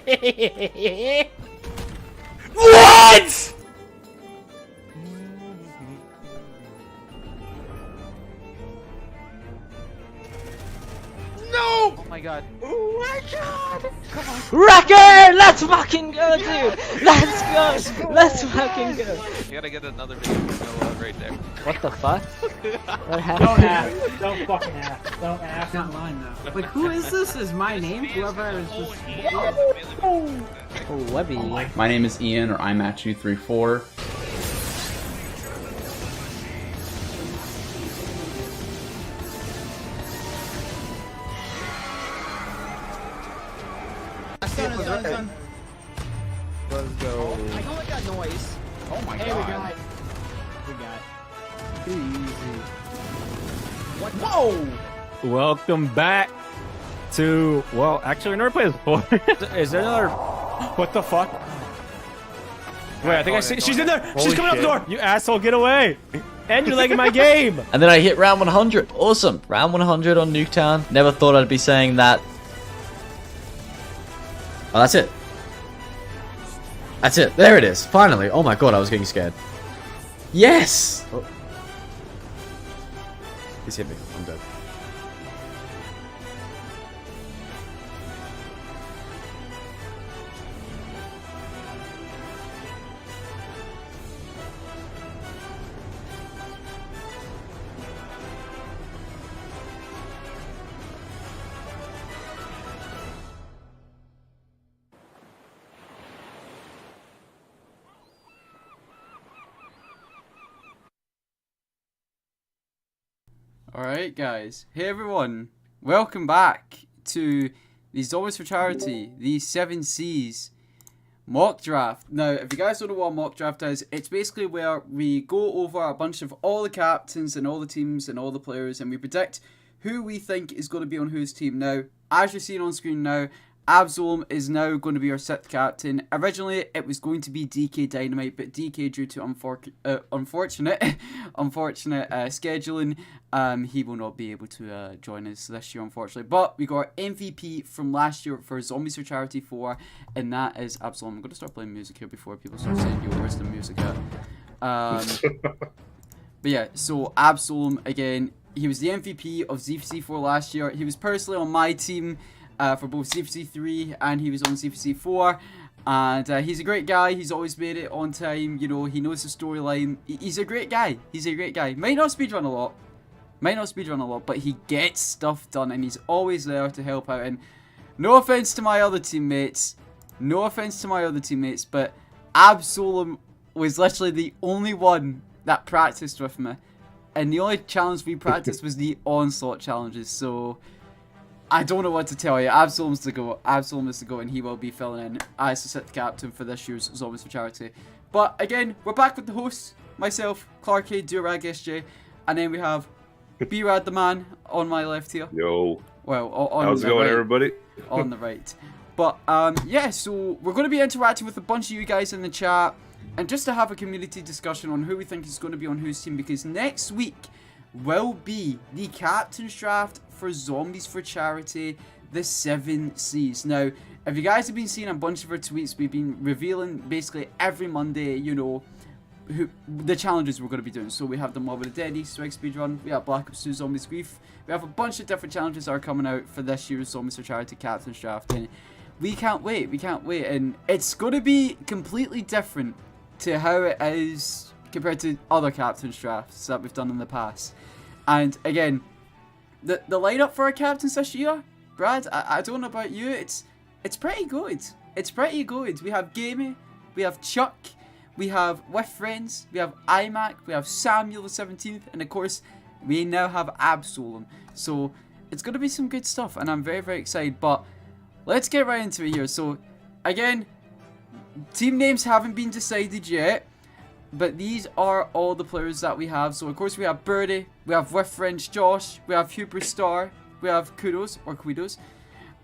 What? No! Oh my god. Oh my god! Come on. Wrecker! Let's fucking go, dude! Let's go! Let's fucking go! You gotta get another video right there. What the fuck? What Don't happened? ask. Don't fucking ask. Don't ask. Not lying though. Like, who is this? Is my name? Whoever is just. Oh, Webby. My name is Ian, or I'm at 234. Done. Let's go. I know I got noise. Oh my Hey, god. we got it. We got it. Too easy. What? Whoa! Welcome back to, well, actually, we never played this before. Is there another, what the fuck? Wait, I think I see, she's in there! She's coming out the door! You asshole, get away! And you're lagging my game! And then I hit round 100. Awesome. Round 100 on Nuketown. Never thought I'd be saying that. Oh, that's it. That's it. There it is. Finally. Oh my god, I was getting scared. Yes! Oh. He's hit me. I'm dead. Alright guys, hey everyone, welcome back to the Zombies for Charity, the 7Cs mock draft. Now, if you guys don't know what a mock draft is, it's basically where we go over a bunch of all the captains and all the teams and all the players, and we predict who we think is going to be on whose team. Now, as you're seeing on screen now, Absolom is now going to be our 6th captain. Originally, it was going to be DK Dynamite, but DK, due to unfortunate scheduling, he will not be able to join us this year, unfortunately. But we got our MVP from last year for Zombies for Charity 4, and that is Absolom. I'm going to start playing music here before people start saying, yo, where's the music at? But yeah, so Absolom, again, he was the MVP of Z4C 4 last year. He was personally on my team for both Z4C 3 and he was on Z4C 4. And he's a great guy. He's always made it on time. You know, he knows the storyline. He's a great guy. He's a great guy. Might not speedrun a lot. But he gets stuff done and he's always there to help out. And no offense to my other teammates. But Absolom was literally the only one that practiced with me. And the only challenge we practiced was the onslaught challenges. So I don't know what to tell you. Absolom's the go. Absolom is the go, and he will be filling in as the 6th captain for this year's Zombies for Charity. But again, we're back with the hosts, myself, Clark A, Durag SJ, and then we have B-Rad the man on my left here. Yo. Well, on How's the it going, right, everybody? on the right. But yeah, so we're going to be interacting with a bunch of you guys in the chat, and just to have a community discussion on who we think is going to be on whose team, because next week will be the captain's draft for Zombies for Charity, the 7Cs. Now, if you guys have been seeing a bunch of our tweets, we've been revealing basically every Monday, you know, who the challenges we're going to be doing. So we have the Mob of the Dead, Easter egg speedrun, we have Black Ops 2 Zombies Grief, we have a bunch of different challenges that are coming out for this year's Zombies for Charity captain's draft, and we can't wait, and it's going to be completely different to how it is compared to other captain's drafts that we've done in the past. And again, the lineup for our captains this year, Brad, I don't know about you, it's pretty good. It's pretty good. We have Gamey, we have Chuck, we have With Friends, we have iMac, we have Samuel the 17th, and of course, we now have Absolom. So it's going to be some good stuff, and I'm very, very excited. But let's get right into it here. So again, team names haven't been decided yet, but these are all the players that we have. So of course we have Birdie, we have With Friends Josh, we have Huberstar, we have Kudos or Quidos,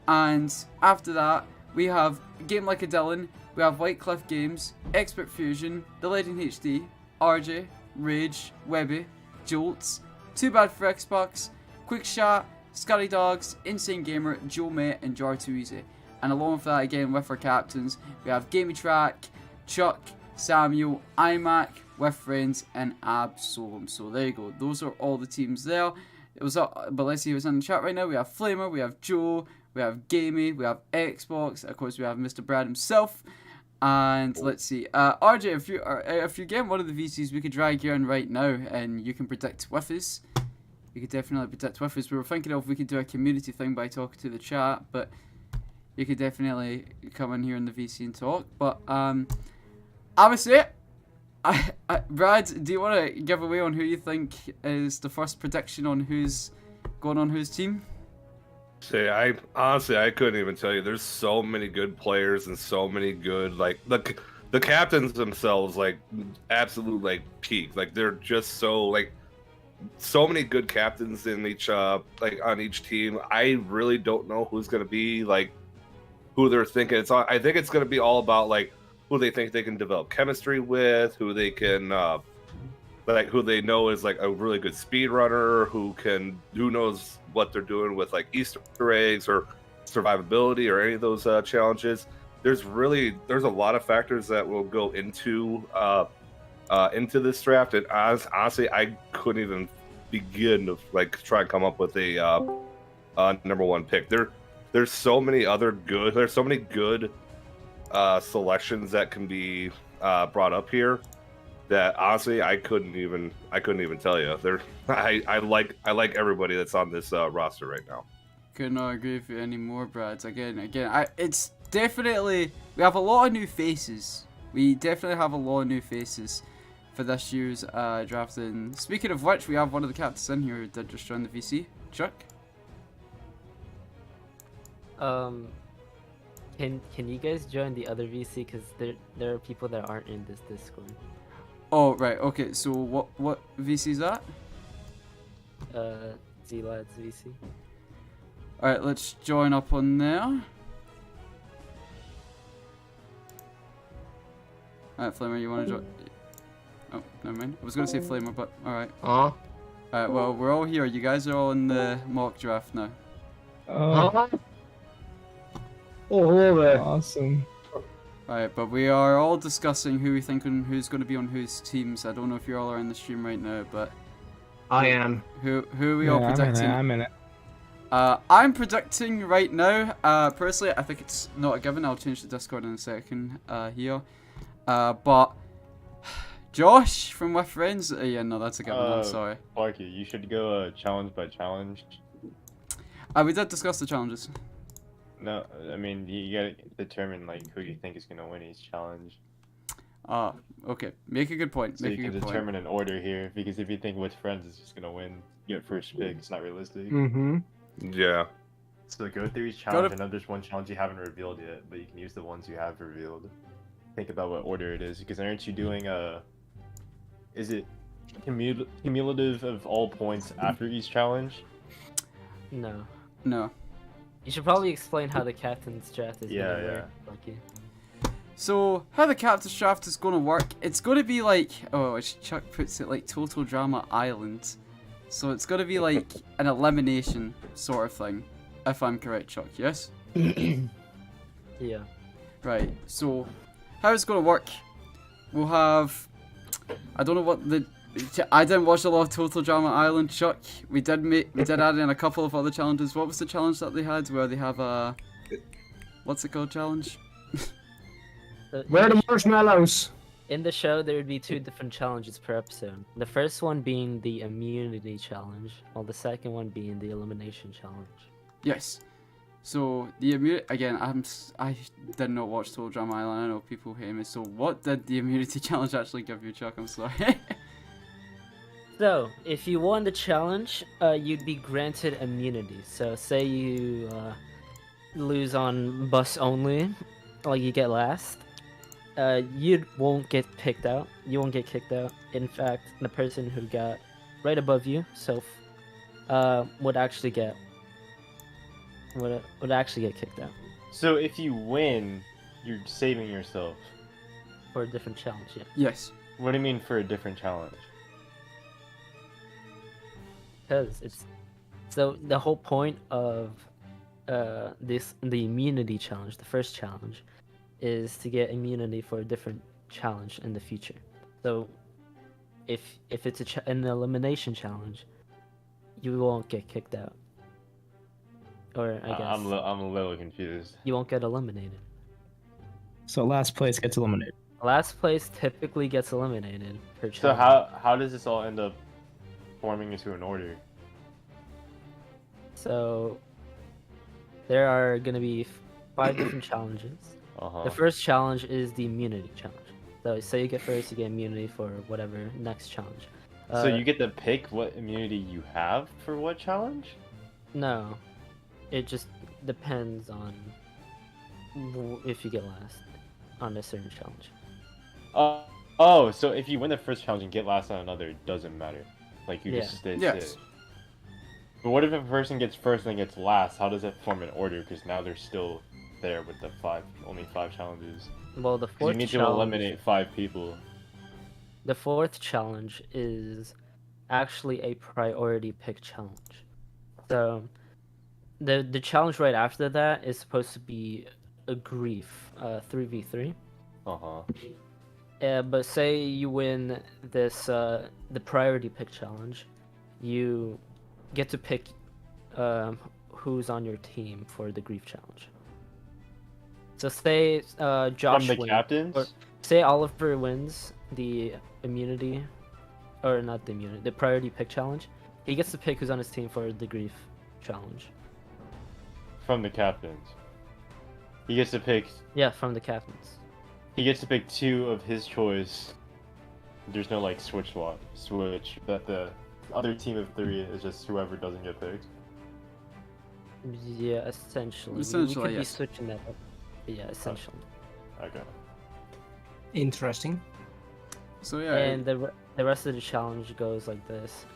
and after that we have Game Like a Dylan, we have White Cliff Games, Expert Fusion, The Legend HD, RJ, Rage, Webby, Jolts, Too Bad for Xbox, Quick Shot, Scotty Dogs, Insane Gamer, Joe May, and Jar Too Easy. And along with that, again, with our captains, we have Gamey Track, Chuck, Samuel, iMac, with friends, and Absolem. So there you go. Those are all the teams there. It was up, but let's see who's in the chat right now. We have Flamer, we have Joe, we have Gamey, we have Xbox, of course we have Mr. Brad himself, and let's see, RJ, if you get one of the VCs, we could drag you in right now, and you can predict with us. You could definitely predict with us. We were thinking of we could do a community thing by talking to the chat, but you could definitely come in here in the VC and talk. But I would say, Brad, do you want to give away on who you think is the first prediction on who's going on whose team? See, I honestly couldn't even tell you. There's so many good players and so many good like the captains themselves like absolute like peak. Like they're just so many good captains in each like on each team. I really don't know who's gonna be like who they're thinking. I think it's gonna be all about like who they think they can develop chemistry with, who they can like who they know is like a really good speed runner, who knows what they're doing with like Easter eggs or survivability or any of those challenges. There's a lot of factors that will go into this draft, and honestly I couldn't even begin to like try and come up with a number one pick. There's so many good selections that can be brought up here that honestly I couldn't even tell you. I like everybody that's on this roster right now. Could not agree with you anymore, Brad. It's definitely, we have a lot of new faces. We definitely have a lot of new faces for this year's draft. And speaking of which, we have one of the captains in here who did just join the VC. Chuck? Can you guys join the other VC, because there are people that aren't in this Discord. Oh right, okay. So what VC is that? Z-Lads VC. All right, let's join up on there. All right, Flamer, you want to join? Oh, never mind. I was gonna say Flamer, but all right. All right. Well, we're all here. You guys are all in the mock draft now. Oh, hello there. Awesome. Right, but we are all discussing who we think and who's going to be on whose teams. I don't know if you all are in the stream right now, but I am. Who are we all predicting? I'm in it. I'm predicting right now. Personally, I think it's not a given. I'll change the Discord in a second here. But Josh from With Friends. Yeah, no, that's a given. I'm sorry. Parky, you should go challenge by challenge. We did discuss the challenges. No, I mean you gotta determine like who you think is gonna win each challenge. Okay. Make a good point. So you can determine an order here, because if you think With Friends is just gonna win, you get first pick. It's not realistic. Mm-hmm. Yeah. So go through each challenge. I know there's one challenge you haven't revealed yet, but you can use the ones you have revealed. Think about what order it is, because aren't you doing is it cumulative of all points after each challenge? No. No. You should probably explain how the captain's draft is gonna work. Lucky. So, how the captain's draft is going to work, it's going to be like, oh, as Chuck puts it, like Total Drama Island. So it's going to be like an elimination sort of thing, if I'm correct, Chuck, yes? Yeah. Right, so how it's going to work, we'll have, I don't know what I didn't watch a lot of Total Drama Island, Chuck. We did add in a couple of other challenges. What was the challenge that they had where they have a, what's it called, challenge? Where are the marshmallows? In the show, there would be 2 different challenges per episode. The first one being the immunity challenge, while the second one being the elimination challenge. Yes. So the immunity, again, I did not watch Total Drama Island. I know people hate me. So what did the immunity challenge actually give you, Chuck? I'm sorry. So, if you won the challenge, you'd be granted immunity. So, say you lose on bus only, like you get last, you won't get picked out. You won't get kicked out. In fact, the person who got right above you, would actually get kicked out. So if you win, you're saving yourself. For a different challenge, yeah. Yes. What do you mean for a different challenge? Because it's so the whole point of the immunity challenge, the first challenge, is to get immunity for a different challenge in the future. So, if it's an elimination challenge, you won't get kicked out. Or I guess I'm a little confused. you won't get eliminated. So last place gets eliminated. Last place typically gets eliminated per challenge. So how does this all end up forming into an order? So there are gonna be 5 different challenges. Uh-huh. The first challenge is the immunity challenge. So say you get first, you get immunity for whatever next challenge. So you get to pick what immunity you have for what challenge? No, it just depends on if you get last on a certain challenge. Oh, so if you win the first challenge and get last on another, it doesn't matter. Like you Yeah. just stay. Yes. But what if a person gets first and then gets last? How does that form an order? Because now they're still there with the only 5 challenges. Well, the 'Cause fourth you need to challenge, eliminate 5 people. the 4th challenge is actually a priority pick challenge. So the challenge right after that is supposed to be a grief 3v3. Uh-huh. But say you win this the priority pick challenge, you get to pick who's on your team for the grief challenge. So say Josh From the wins, captains? or say Oliver wins the immunity, or not the immunity, the priority pick challenge. He gets to pick who's on his team for the grief challenge. From the captains. He gets to pick. Yeah, from the captains. He gets to pick 2 of his choice. There's no like switch. That the other team of 3 is just whoever doesn't get picked. Yeah, essentially. Essentially, we could be yes. switching that up. But yeah, essentially. Okay. Interesting. So yeah. And the rest of the challenge goes like this.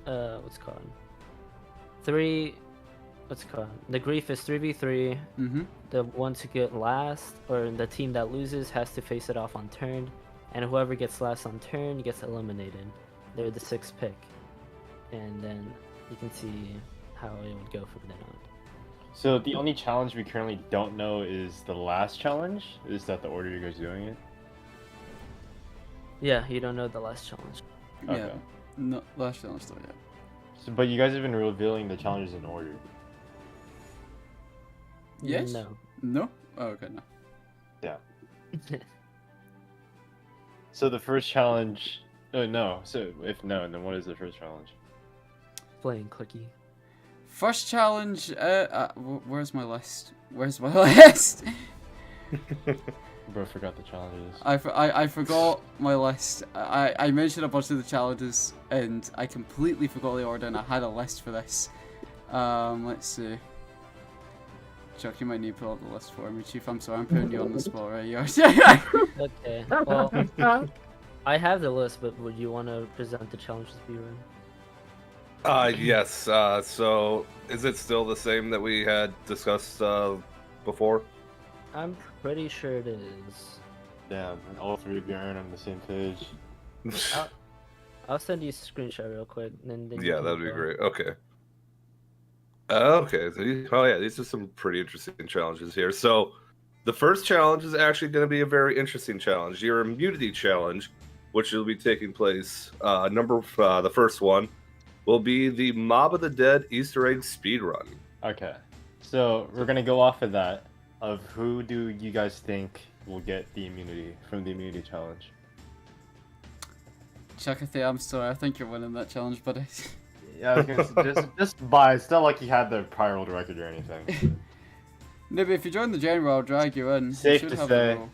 What's it called? The grief is 3v3. Mm-hmm. The one to get last, or the team that loses, has to face it off on turn, and whoever gets last on turn gets eliminated. They're the 6th pick, and then you can see how it would go from then on. So the only challenge we currently don't know is the last challenge. Is that the order you guys doing it? Yeah, you don't know the last challenge. Yeah. Okay. No, last challenge though. Yeah. So, but you guys have been revealing the challenges in order. Yes. No. No. Oh, okay. No. Yeah. So the first challenge. Oh no. So if no, then what is the first challenge? Playing clicky. First challenge. Where's my list? Where's my list? Bro, forgot the challenges. I forgot my list. I mentioned a bunch of the challenges and I completely forgot the order, and I had a list for this. Let's see. Chuck, you might need to pull up the list for me, Chief. I'm sorry, I'm putting you on the spot right here. Okay. Well, I have the list, but would you want to present the challenges we run? Yes. So is it still the same that we had discussed before? I'm pretty sure it is. Damn, and all 3 of you are on the same page. I'll send you a screenshot real quick, and then you Yeah, can that'd be go. great. Okay. Okay. So these are some pretty interesting challenges here. So the first challenge is actually going to be a very interesting challenge. Your immunity challenge, which will be taking place. The first one will be the Mob of the Dead Easter egg speed run. Okay. So we're gonna go off of that. Of who do you guys think will get the immunity from the immunity challenge? Chuck, I'm sorry. I think you're winning that challenge, buddy. Yeah, I was gonna say, just by. It's not like you had the prior world record or anything. No, but if you join the general, I'll drag you in. You Safe should to have say. a role.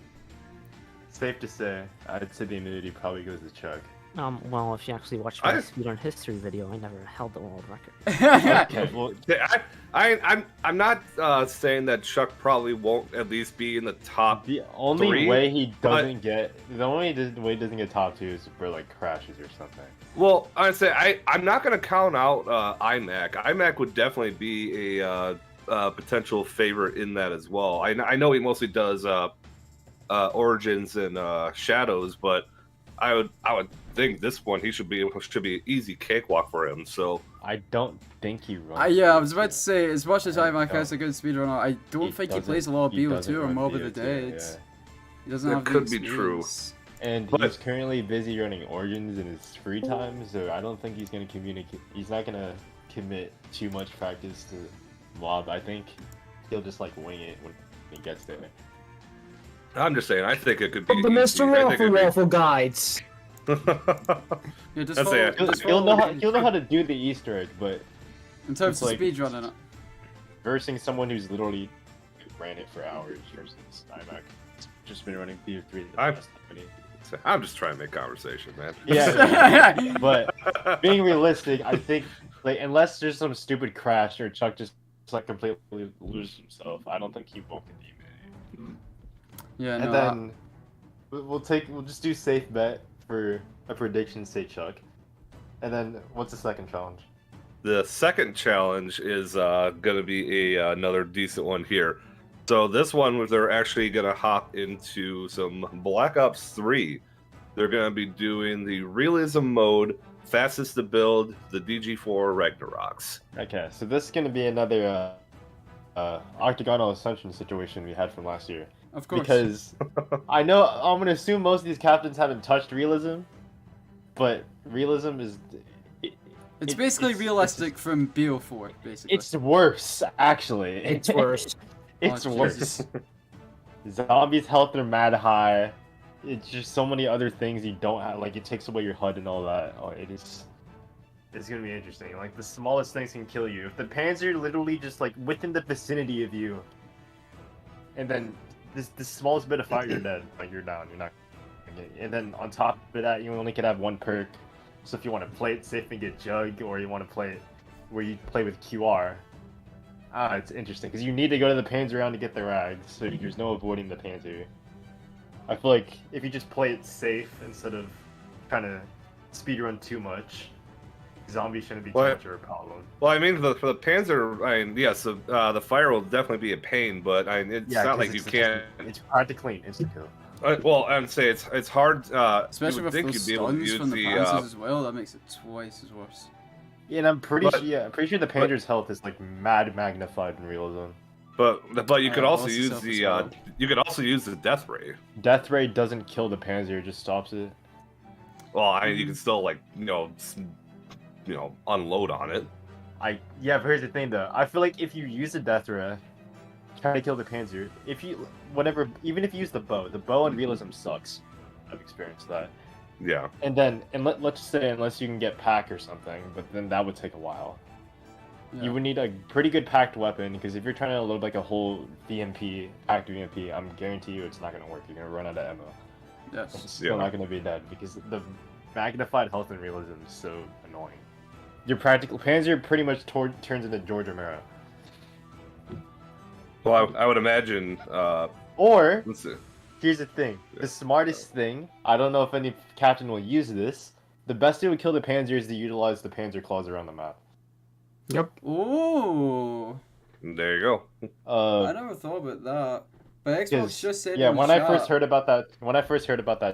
Safe to say, I'd say the immunity probably goes to Chuck. Well, if you actually watch my speedrun history video, I never held the world record. Okay, well, I'm not saying that Chuck probably won't at least be in the top. the only 3, way he doesn't get way he doesn't get top 2 is where like crashes or something. Well, I'd say I'm not going to count out iMac. iMac would definitely be a potential favorite in that as well. I know he mostly does Origins and Shadows, but I would think this one should be an easy cakewalk for him. So I don't think he runs. Yeah, I was about to say, as much as IMAC has a good speedrunner, I don't think he plays a lot of BO2 or Mob of the Dead. Yeah. He doesn't That have the could be true. experience. And he's currently busy running Origins in his free time, so I don't think he's gonna communicate. He's not gonna commit too much practice to Mob. I think he'll just like wing it when he gets there. I'm just saying, I think it could be. The Mr. I think it'd be- Raffle guides. Yeah, just That's follow, it. just He'll follow know how to do the Easter egg, but in terms it's of like- speedrunning it. versing someone who's literally ran it for hours versus IMAC. Just been running BO3. I'm just trying to make conversation, man. Yeah, but being realistic, I think like unless there's some stupid crash or Chuck just like completely loses himself, I don't think he won't get the immunity. Yeah, And no. then we'll just do safe bet for a prediction, say Chuck. And then what's the second challenge? The second challenge is gonna be another decent one here. So this one, they're actually gonna hop into some Black Ops 3. They're gonna be doing the realism mode, fastest to build, the DG4 Ragnaroks. Okay, so this is gonna be another octagonal assumption situation we had from last year. Of course. Because I'm gonna assume most of these captains haven't touched realism, but realism is It's basically realistic from BO4, basically. it's worse actually. It's worse. It's Oh, worse. Jesus. Zombies' health are mad high. It's just so many other things you don't have. Like it takes away your HUD and all that. Oh, it's gonna be interesting. Like the smallest things can kill you. If the Panzer literally just like within the vicinity of you, and then the smallest bit of fire, you're dead. Like you're down. You're not. And then on top of that, you only could have one perk. So if you want to play it safe and get Jug, or you want to play it where you play with QR, it's interesting because you need to go to the Panzer round to get the rags, so there's no avoiding the Panzer. I feel like if you just play it safe instead of trying to speedrun too much, zombies shouldn't be too much of a problem. Well, I mean, for the Panzer, I mean, yes, the fire will definitely be a pain, but I mean, it's not like you can't. It's practically an instant kill. Well, I'd say it's hard. Especially you would with think those you'd be able to stuns use from the the. Panzers as well, that makes it twice as worse. Yeah, and I'm pretty But- sure the Panzer's health is like mad magnified in realism. But you could also also use self the as well. you could also use the death ray. Death Ray doesn't kill the Panzer, it just stops it. Well, I mean, you can still like unload on it. Yeah, but here's the thing though. I feel like if you use the Death Ray, try to kill the Panzer, even if you use the bow in realism sucks. I've experienced that. Yeah. And then, let's just say unless you can get pack or something, but then that would take a while. Yeah. You would need a pretty good packed weapon, because if you're trying to load like a whole VMP, packed VMP, I'm guarantee you it's not going to work. You're going to run out of ammo. Yes. It's still not going to be dead, because the magnified health in realism is so annoying. Your practical Panzer pretty much turns into George Romero. Well, I would imagine. Or, Let's see. here's the thing. The smartest thing, I don't know if any captain will use this, the best way to kill the Panzer is to utilize the Panzer claws around the map. Ooh. There you go. I never thought about that. But Xbox 'cause, just said yeah, in when chat, I first heard about that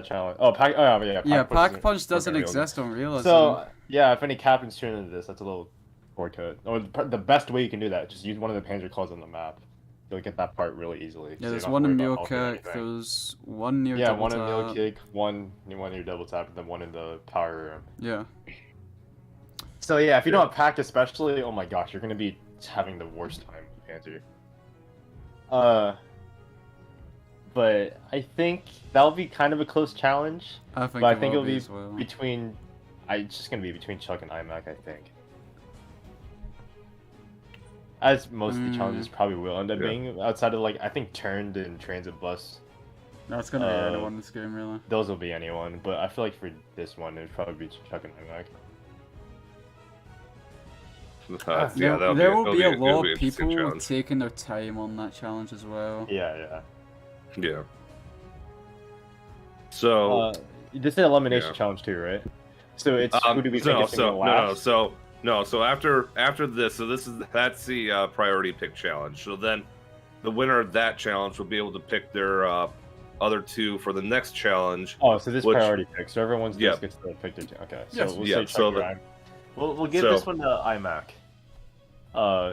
challenge. Pack Punch doesn't exist on realism. So yeah, if any captains tune into this, that's a little shortcut. Or the best way you can do that, just use one of the Panzer claws on the map. You'll get that part really easily. yeah, so there's you don't one have in to worry Mule about ulting Kick, anything. there's one near Yeah, double one in tap. Mule Kick, one near double tap, and then one in the power room. Yeah. So yeah, if you don't have packed especially, oh my gosh, you're gonna be having the worst time with Panzer. But I think that'll be kind of a close challenge. I think, But I it think will it'll be as well. between. It's just gonna be between Chuck and IMAC, I think. As most of the challenges probably will end up being, outside of like I think Turned and Transit Bus. That's gonna be anyone in this game, really. Those will be anyone, but I feel like for this one it'd probably be Chuck and IMAC. There will be a lot of interesting people challenge. taking their time on that challenge as well. Yeah. Yeah. So. This is an elimination Yeah. challenge too, right? So it's who do we think is gonna last? So after this, that's the priority pick challenge. So then, the winner of that challenge will be able to pick their other two for the next challenge. Oh, so this which- priority pick. So everyone's Yep. gets to pick their team. Okay. So Yes. we'll Yeah, say Chuck so or the- I'm- We'll give so- this one to iMac.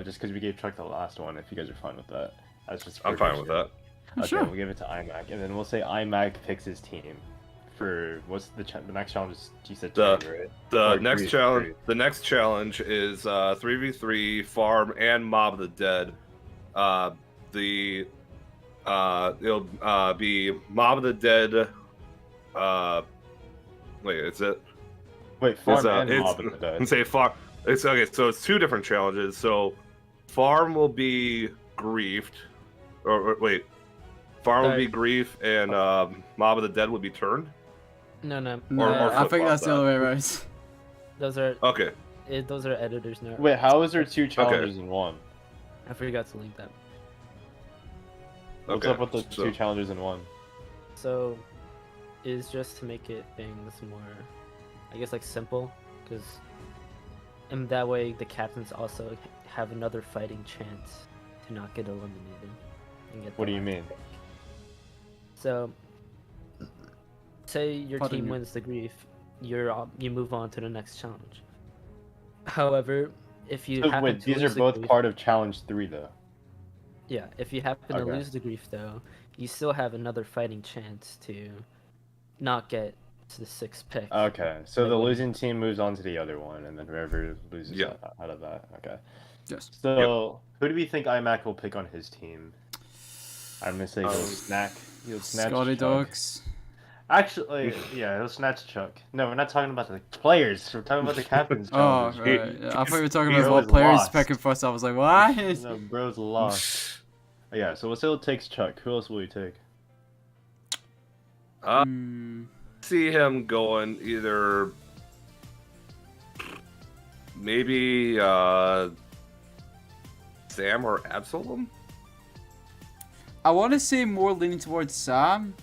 Just because we gave Chuck the last one. If you guys are fine with that, that's just. I'm fine with that. Okay, Sure. we'll give it to iMac, and then we'll say iMac picks his team for what's the next challenge? Is, you said The- 20, right? The Or next 3v3. challenge. The next challenge is 3v3 farm and Mob of the Dead. It'll be Mob of the Dead. Wait, is it? Wait, farm It's, and it's, Mob of the Dead. Say farm. It's okay. So it's two different challenges. So farm will be griefed, or wait, farm will be grief, and Mob of the Dead will be turned. No, no. No, or I think flip-flop that's the that. other way around. Those are Okay. those are editors now. Wait, how is there two challenges in one? I forgot to link that. What's Okay, up with the so- two challenges in one? So, it's just to make it things more, I guess, like simple, because, and that way the captains also have another fighting chance to not get eliminated. And get What the do you last mean? pick. So, say your Pardon team me. wins the grief, you move on to the next challenge. However, if you So, happen wait, to these are lose the both grief- part of challenge 3, though. Yeah, if you happen to Okay. lose the grief though, you still have another fighting chance to not get to the 6th pick. Okay, so Like the what- losing team moves on to the other one, and then whoever loses Yeah. out of that. Okay. Yes. So, who do we think iMac will pick on his team? I'm gonna say he'll snack. He'll snatch Scotty Chuck. Dogs. Actually, yeah, he'll snatch Chuck. No, we're not talking about the players. We're talking about the captains. Oh, challenge. right. Yeah, I thought you were talking Bro about what is players lost. picking first. I was like, what? No, bro's lost. Yeah, so we'll say he'll take Chuck. Who else will he take? See him going either maybe Sam or Absalom. I want to say more leaning towards Sam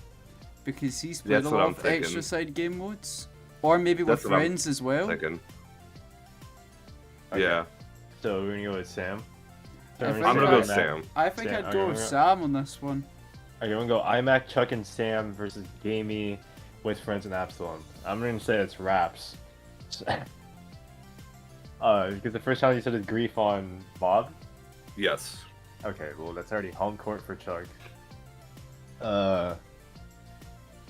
because he's played That's a what lot I'm of thinking. extra side game modes, or maybe with That's what I'm friends as well. Thinking. Okay. Yeah, So we're gonna go with Sam. So I we're think I'm gonna go with I- Sam. I think Sam, I'd go okay, with we're- Sam on this one. Okay, we're gonna go iMac, Chuck, and Sam versus Gamey with friends and Absalom. I'm gonna say it's Raps. Because the first time you said is grief on Bob. Yes. Okay, well that's already home court for Chuck.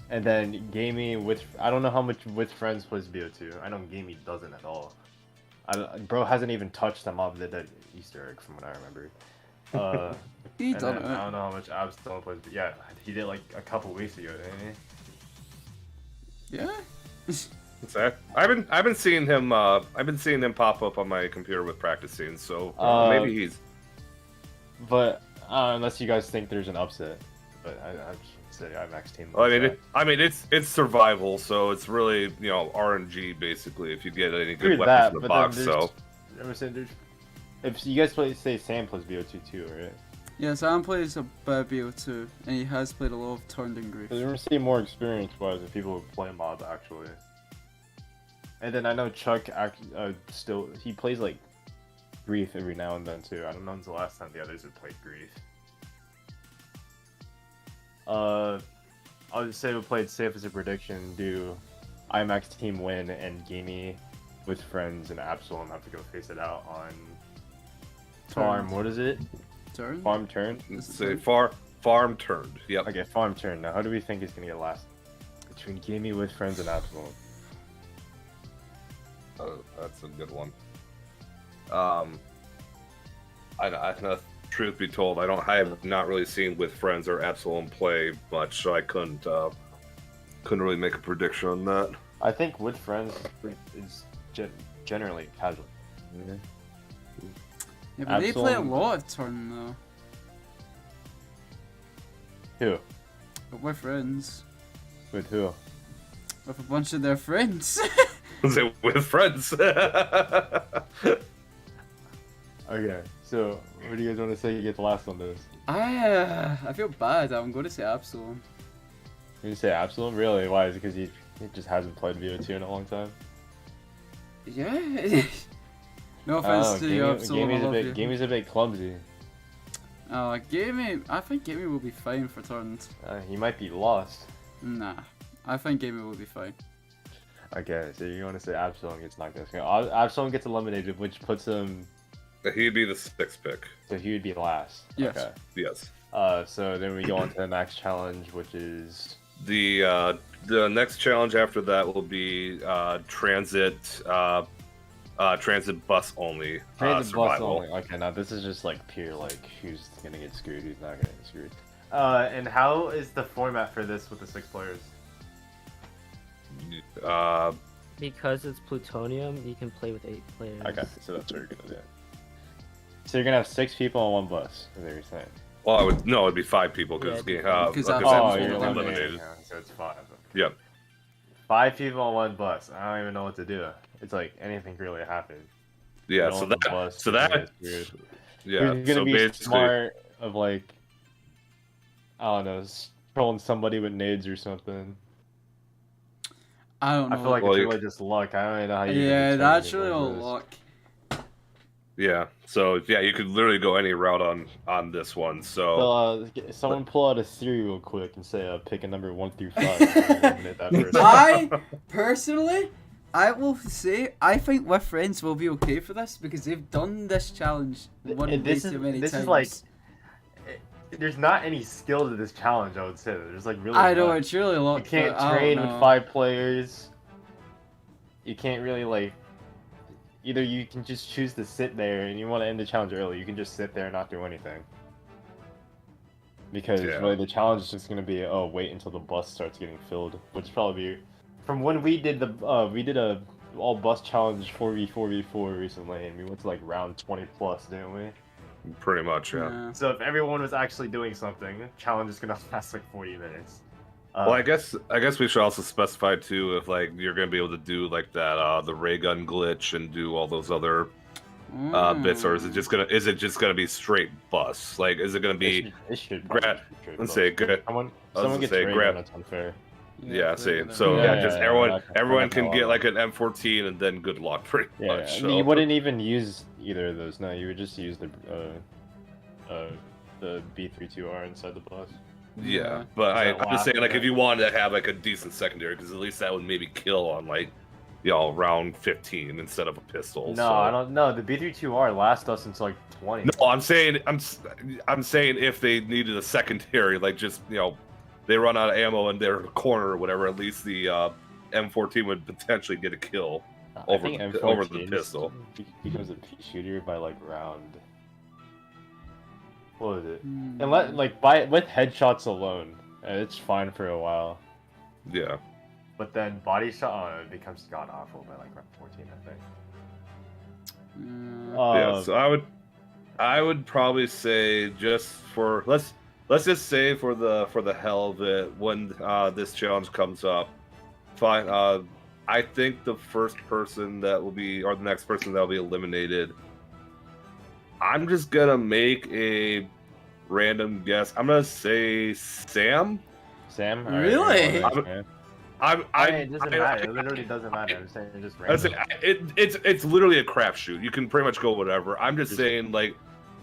And then Gamey with I don't know how much with friends plays BO2. I know Gamey doesn't at all. Bro hasn't even touched the Mob of the Dead Easter egg from what I remember. He And done then, it. I don't know how much Absalom plays, but yeah, he did like a couple weeks ago, didn't he? Yeah. So I've been seeing him pop up on my computer with practice scenes, so maybe he's. But unless you guys think there's an upset, but I should say IMAX team. I mean it's survival, so it's really RNG basically if you get any good Agree with weapons that, in the but box. then So I'm saying if you guys say Sam plays BO2 too, right? Yeah, Sam plays a BO2, and he has played a lot of Turned and Grief. Because we're gonna see more experience-wise if people who play Mob actually. And then I know Chuck still he plays like Grief every now and then too. I don't know when's the last time the others have played Grief. I'll just say we played safe as a prediction. Do IMAX team win and Gamey with friends and Absalom have to go face it out on Farm. What is it? Turn? Farm turn. say farm turned. Yep. Okay, farm turn. Now, how do we think is gonna get last between Gamey with friends and Absalom? That's a good one. Truth be told, I have not really seen with friends or Absalom play much, so I couldn't really make a prediction on that. I think with friends is generally casual. Yeah, but they play a Absalom- lot of Turn, though. Who? But we're friends. With who? With a bunch of their friends. Say with friends. Okay, so what do you guys want to say? You get the last on this. I feel bad. I'm going to say Absalom. You gonna say Absalom? Really? Why? Is it because he just hasn't played VO2 in a long time? Yeah. No offense to you, Absalom. I love you. Gamey's a bit clumsy. Gamey, I think Gamey will be fine for turns. He might be lost. Nah, I think Gamey will be fine. Okay, so you want to say Absalom gets knocked out. Absalom gets eliminated, which puts him... He'd be the 6th pick. So he would be last. Yes. Okay. Yes. So then we go on to the next challenge, which is... The next challenge after that will be transit bus only. Transit bus survival. only. Okay, now this is just like pure like who's gonna get screwed, who's not gonna get screwed. And how is the format for this with the 6 players? Because it's plutonium, you can play with 8 players. Okay, so that's what you're gonna do. So you're gonna have 6 people on one bus, is what you're saying? Well, it'd be 5 people because because Oh, Absalom's you're eliminated. eliminated. So it's 5. Yep. 5 people on one bus. I don't even know what to do. It's like anything could really happen. Yeah. You're So on the that. bus, So you're gonna that. get screwed. Yeah. Who's gonna So be basically, smart of like, I don't know, trolling somebody with nades or something. I don't know. I feel like Well, it's you- really just luck. I don't even know how you. yeah, even that's determine really what all it is. luck. Yeah. So yeah, you could literally go any route on this one. So, So someone pull out a Siri real quick and say, pick a number 1 through 5. and eliminate that person. I personally, I will say, I think my friends will be okay for this because they've done this challenge one way this too many this times. is like, there's not any skill to this challenge. I would say there's like really. I know not. it's really luck. You can't but I don't train know. with 5 players. You can't really like. Either you can just choose to sit there and you want to end the challenge early, you can just sit there and not do anything. Because Yeah. really the challenge is just gonna be, oh, wait until the bus starts getting filled, which probably be from when we did a all bus challenge 4v4v4 recently, and we went to like round 20 plus, didn't we? pretty much, yeah. Yeah. So if everyone was actually doing something, challenge is gonna last like 40 minutes. Well, I guess we should also specify too if like you're gonna be able to do like that the ray gun glitch and do all those other bits, or is it just gonna be straight bus? Like, is it gonna be? It should Grab- probably be Let's say good. someone gonna gets say ray grab- gun, that's unfair. Yeah, same. they're So gonna- yeah, just yeah, everyone I'm not can gonna get lie. like an M14 and then good luck, pretty Yeah, much. I So. mean, you wouldn't even use either of those. No, you would just use the B32R inside the bus. Yeah, but Is that I'm just saying, like, laughable? if you wanted to have like a decent secondary, because at least that would maybe kill on like, round 15 instead of a pistol. No, so. I don't know. The B32R lasts us until like 20. No, I'm saying if they needed a secondary, like just they run out of ammo in their corner or whatever, at least the M14 would potentially get a kill I over think the M14 pistol. becomes a pea shooter by like round. What was it? Hmm. And with headshots alone, it's fine for a while. Yeah. But then body shot, it becomes god awful by like round 14, I think. Yeah. Yeah, so I would probably say just for let's just say for the hell of it, when this challenge comes up, fine. I think the first person that will be, or the next person that will be eliminated, I'm just gonna make a random guess. I'm gonna say Sam. Sam? Really? Alright, it doesn't matter. It literally doesn't matter. I'm saying just I say, random. it's literally a crapshoot. You can pretty much go whatever. I'm just saying, like,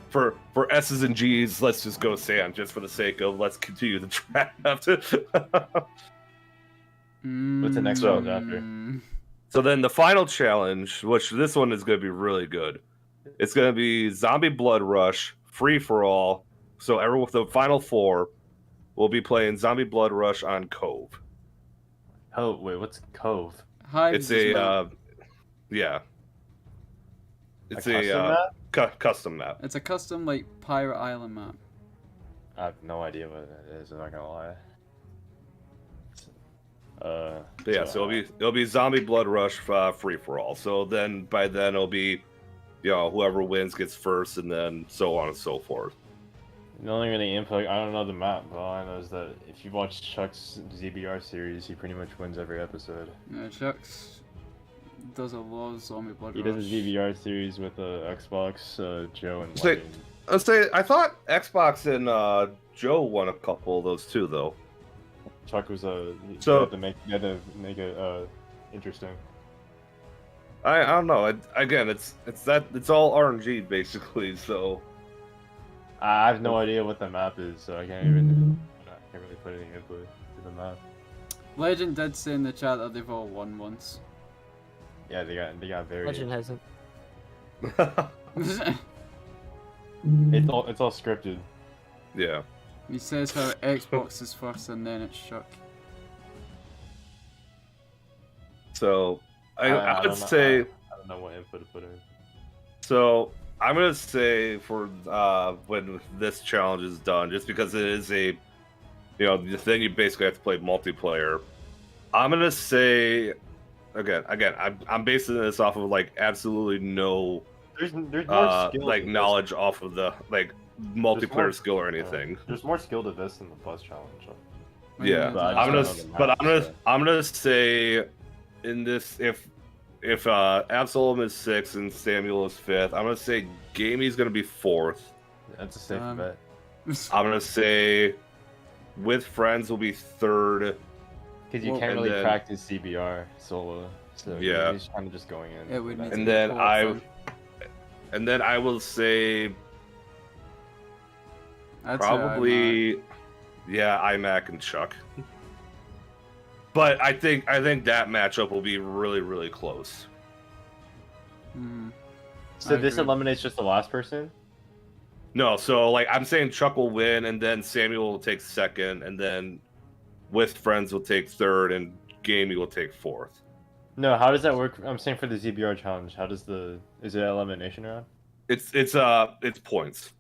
for S's and G's, let's just go Sam, just for the sake of let's continue the draft. What's the next challenge after? So then the final challenge, which this one is going to be really good, it's going to be Zombie Blood Rush, free for all. So everyone with the final 4 will be playing Zombie Blood Rush on Cove. Oh, wait, what's Cove? It's a yeah. It's A custom a map? custom map. It's a custom like Pirate Island map. I have no idea what it is, I'm not gonna lie. But yeah, so it'll be Zombie Blood Rush free for all. So then by then it'll be, whoever wins gets first, and then so on and so forth. The only really info, I don't know the map, but all I know is that if you watch Chuck's ZBR series, he pretty much wins every episode. Yeah, Chucks does a lot of Zombie Blood He Rush. does a ZBR series with Xbox, Joe, and Say- Lightning. Let's say I thought Xbox and Joe won a couple of those too, though. Chuck was So- he had to make it interesting. I don't know. Again, it's all RNG basically. So I have no idea what the map is, so I can't even. I can't really put any input to the map. Legend did say in the chat that they've all won once. Yeah, they got very. Legend hasn't. It's all scripted. Yeah. He says how Xbox is first and then it's Chuck. So I would don't know, say. I don't know what input to put in. So I'm gonna say for when this challenge is done, just because it is a, then you basically have to play multiplayer. I'm gonna say, again, I'm basing this off of like absolutely no, There's more skill like to this. knowledge off of the like multiplayer more- skill or anything. There's more skill to this than the bus challenge. Yeah, But I I'm don't gonna, know the but maps, I'm gonna say, in this, if Absalom is 6th and Samuel is 5th, I'm gonna say Gamey's gonna be 4th. That's a safe Um, bet. I'm gonna say with friends will be 3rd. Because you Well, can't and really then- practice CBR solo. So Yeah. he's kind of just going in. It would need to And be then qualified. I will say I'd say probably, yeah, iMac and Chuck. But I think that matchup will be really, really close. Mhm. So I this agree. eliminates just the last person? No, so like I'm saying Chuck will win, and then Samuel will take 2nd, and then with friends will take 3rd, and Gamey will take 4th. No, how does that work? I'm saying for the ZBR challenge, how does is it elimination round? It's points.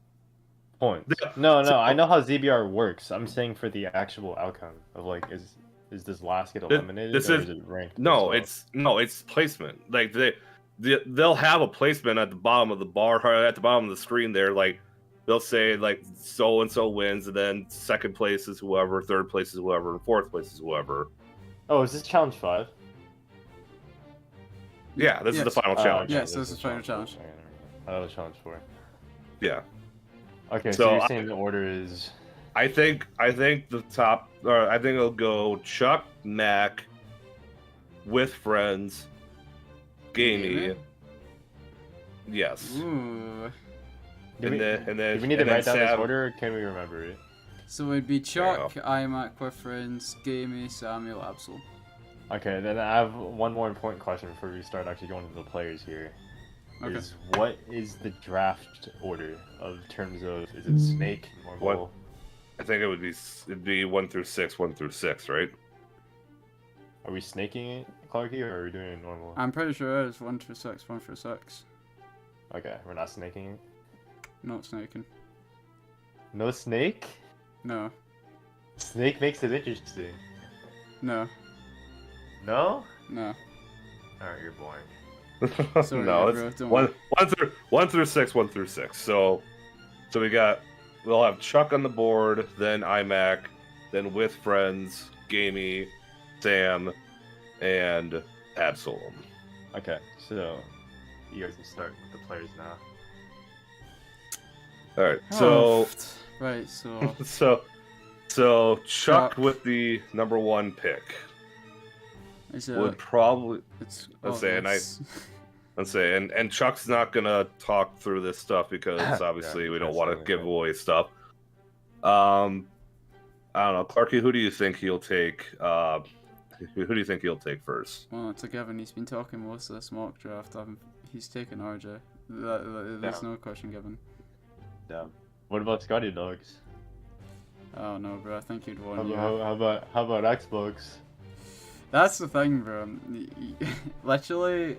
Points. Yeah. No, So- I know how ZBR works. I'm saying for the actual outcome of like, is this last get eliminated this or is- is it ranked? No, as it's placement. Like they'll have a placement at the bottom of the bar, or at the bottom of the screen there. Like they'll say like so and so wins, and then 2nd place is whoever, 3rd place is whoever, and 4th place is whoever. well? Oh, is this challenge 5? Yeah, this is the Yes. final challenge. Yes, this is final challenge. Oh, challenge 4. Yeah, Okay, So so you're saying the order is I think the top, or I think it'll go Chuck, Mac, with friends, Gamey. Yes. Ooh. Do we need to and write then down this Sam- order, or can we remember it? So it'd be Chuck, There iMac, with friends, Gamey, Samuel, Absol. Okay, then I have one more important question before we start actually going into the players here. Okay. Is what is the draft order of terms of is it snake, normal? What? I think it'd be 1 through 6, 1 through 6, right? Are we snaking it, Clarky, or are we doing it normal? I'm pretty sure it's 1 through 6, 1 through 6. Okay, we're not snaking it. Not snaking. No snake? No. Snake makes it interesting. No. No? No. Alright, you're boring. Sorry, No, bro, it's don't 1 through 6, 1 through 6. So we'll have Chuck on the board, then iMac, then with friends, Gamey, Sam, and Absalom. Okay, so you guys can start with the players now. All right, so Right, so so Chuck Chuck. with the number 1 pick is it? would probably. It's. Let's say, and it's- Let's say, and Chuck's not gonna talk through this stuff because obviously we don't want to give away stuff. I don't know, Clarky. Who do you think he'll take? Who do you think he'll take first? Well, it's a given. He's been talking most of this mock draft. He's taken RJ. There's no question given. Damn. What about Scotty Dogs? Oh no, bro. I think you'd How want you. about Xbox? That's the thing, bro. Literally,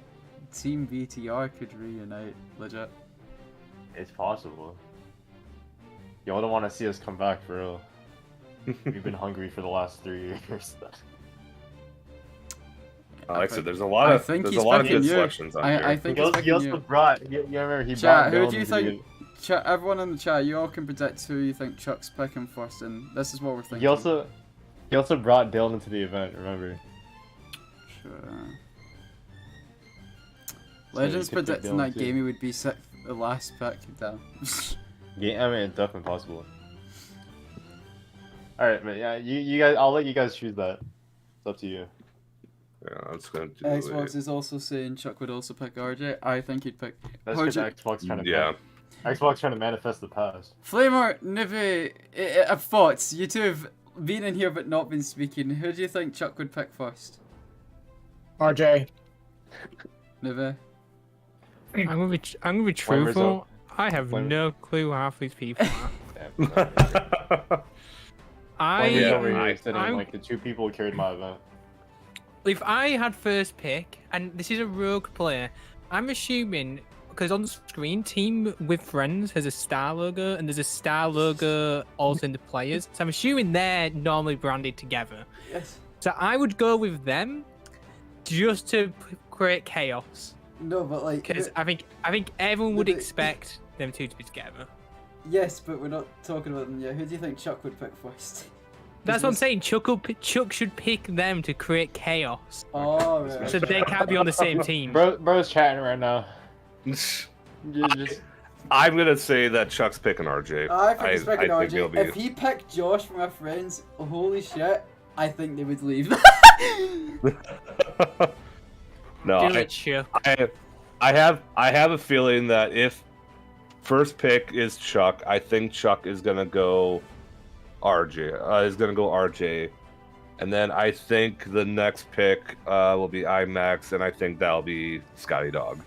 Team BTR could reunite. Legit. It's possible. Y'all don't want to see us come back for real. We've been hungry for the last 3 years. Like I said, there's a lot I of think there's he's a lot of picking good you. selections on here. I think He he's also picking you. brought. You remember he Chat, brought. who do you Dylan think? Chat, everyone in the chat, you all can predict who you think Chuck's picking first, and this is what we're thinking. He also brought Dylan into the event. Remember? Sure. So Legends you could pick predicting Dylan that too. Gamey would be the last pick. Damn. Yeah, I mean it's definitely possible. All right, but yeah, you guys. I'll let you guys choose that. It's up to you. Yeah, I'm just gonna do Xbox it. is also saying Chuck would also pick RJ. I think he'd pick That's because RJ. Xbox trying to. Yeah. Xbox trying to manifest the past. Flamer, Nivi, thoughts. You two have been in here but not been speaking. Who do you think Chuck would pick first? RJ. Nivi? I'm gonna be Flamer's truthful. up. I have Flamer. no clue half these people are. Flamer's I over here sitting I'm- like the two people who carried my event. If I had first pick, and this is a rogue player, I'm assuming because on the screen, Team with Friends has a star logo, and there's a star logo also in the players. So I'm assuming they're normally branded together. Yes. So I would go with them, just to create chaos. No, but like... Because I think everyone would but- expect them two to be together. Yes, but we're not talking about them yet. Who do you think Chuck would pick first? That's what I'm saying. Chuck should pick them to create chaos. Oh, right. So they can't be on the same team. Bro's chatting right now. I'm gonna say that Chuck's picking RJ. I think he's picking think he'll RJ. be- If he picked Josh from our friends, holy shit, I think they would leave. No, Do it, Chuck. I have a feeling that if first pick is Chuck, I think Chuck is gonna go RJ. Is gonna go RJ, and then I think the next pick will be IMAX, and I think that'll be Scotty Dog.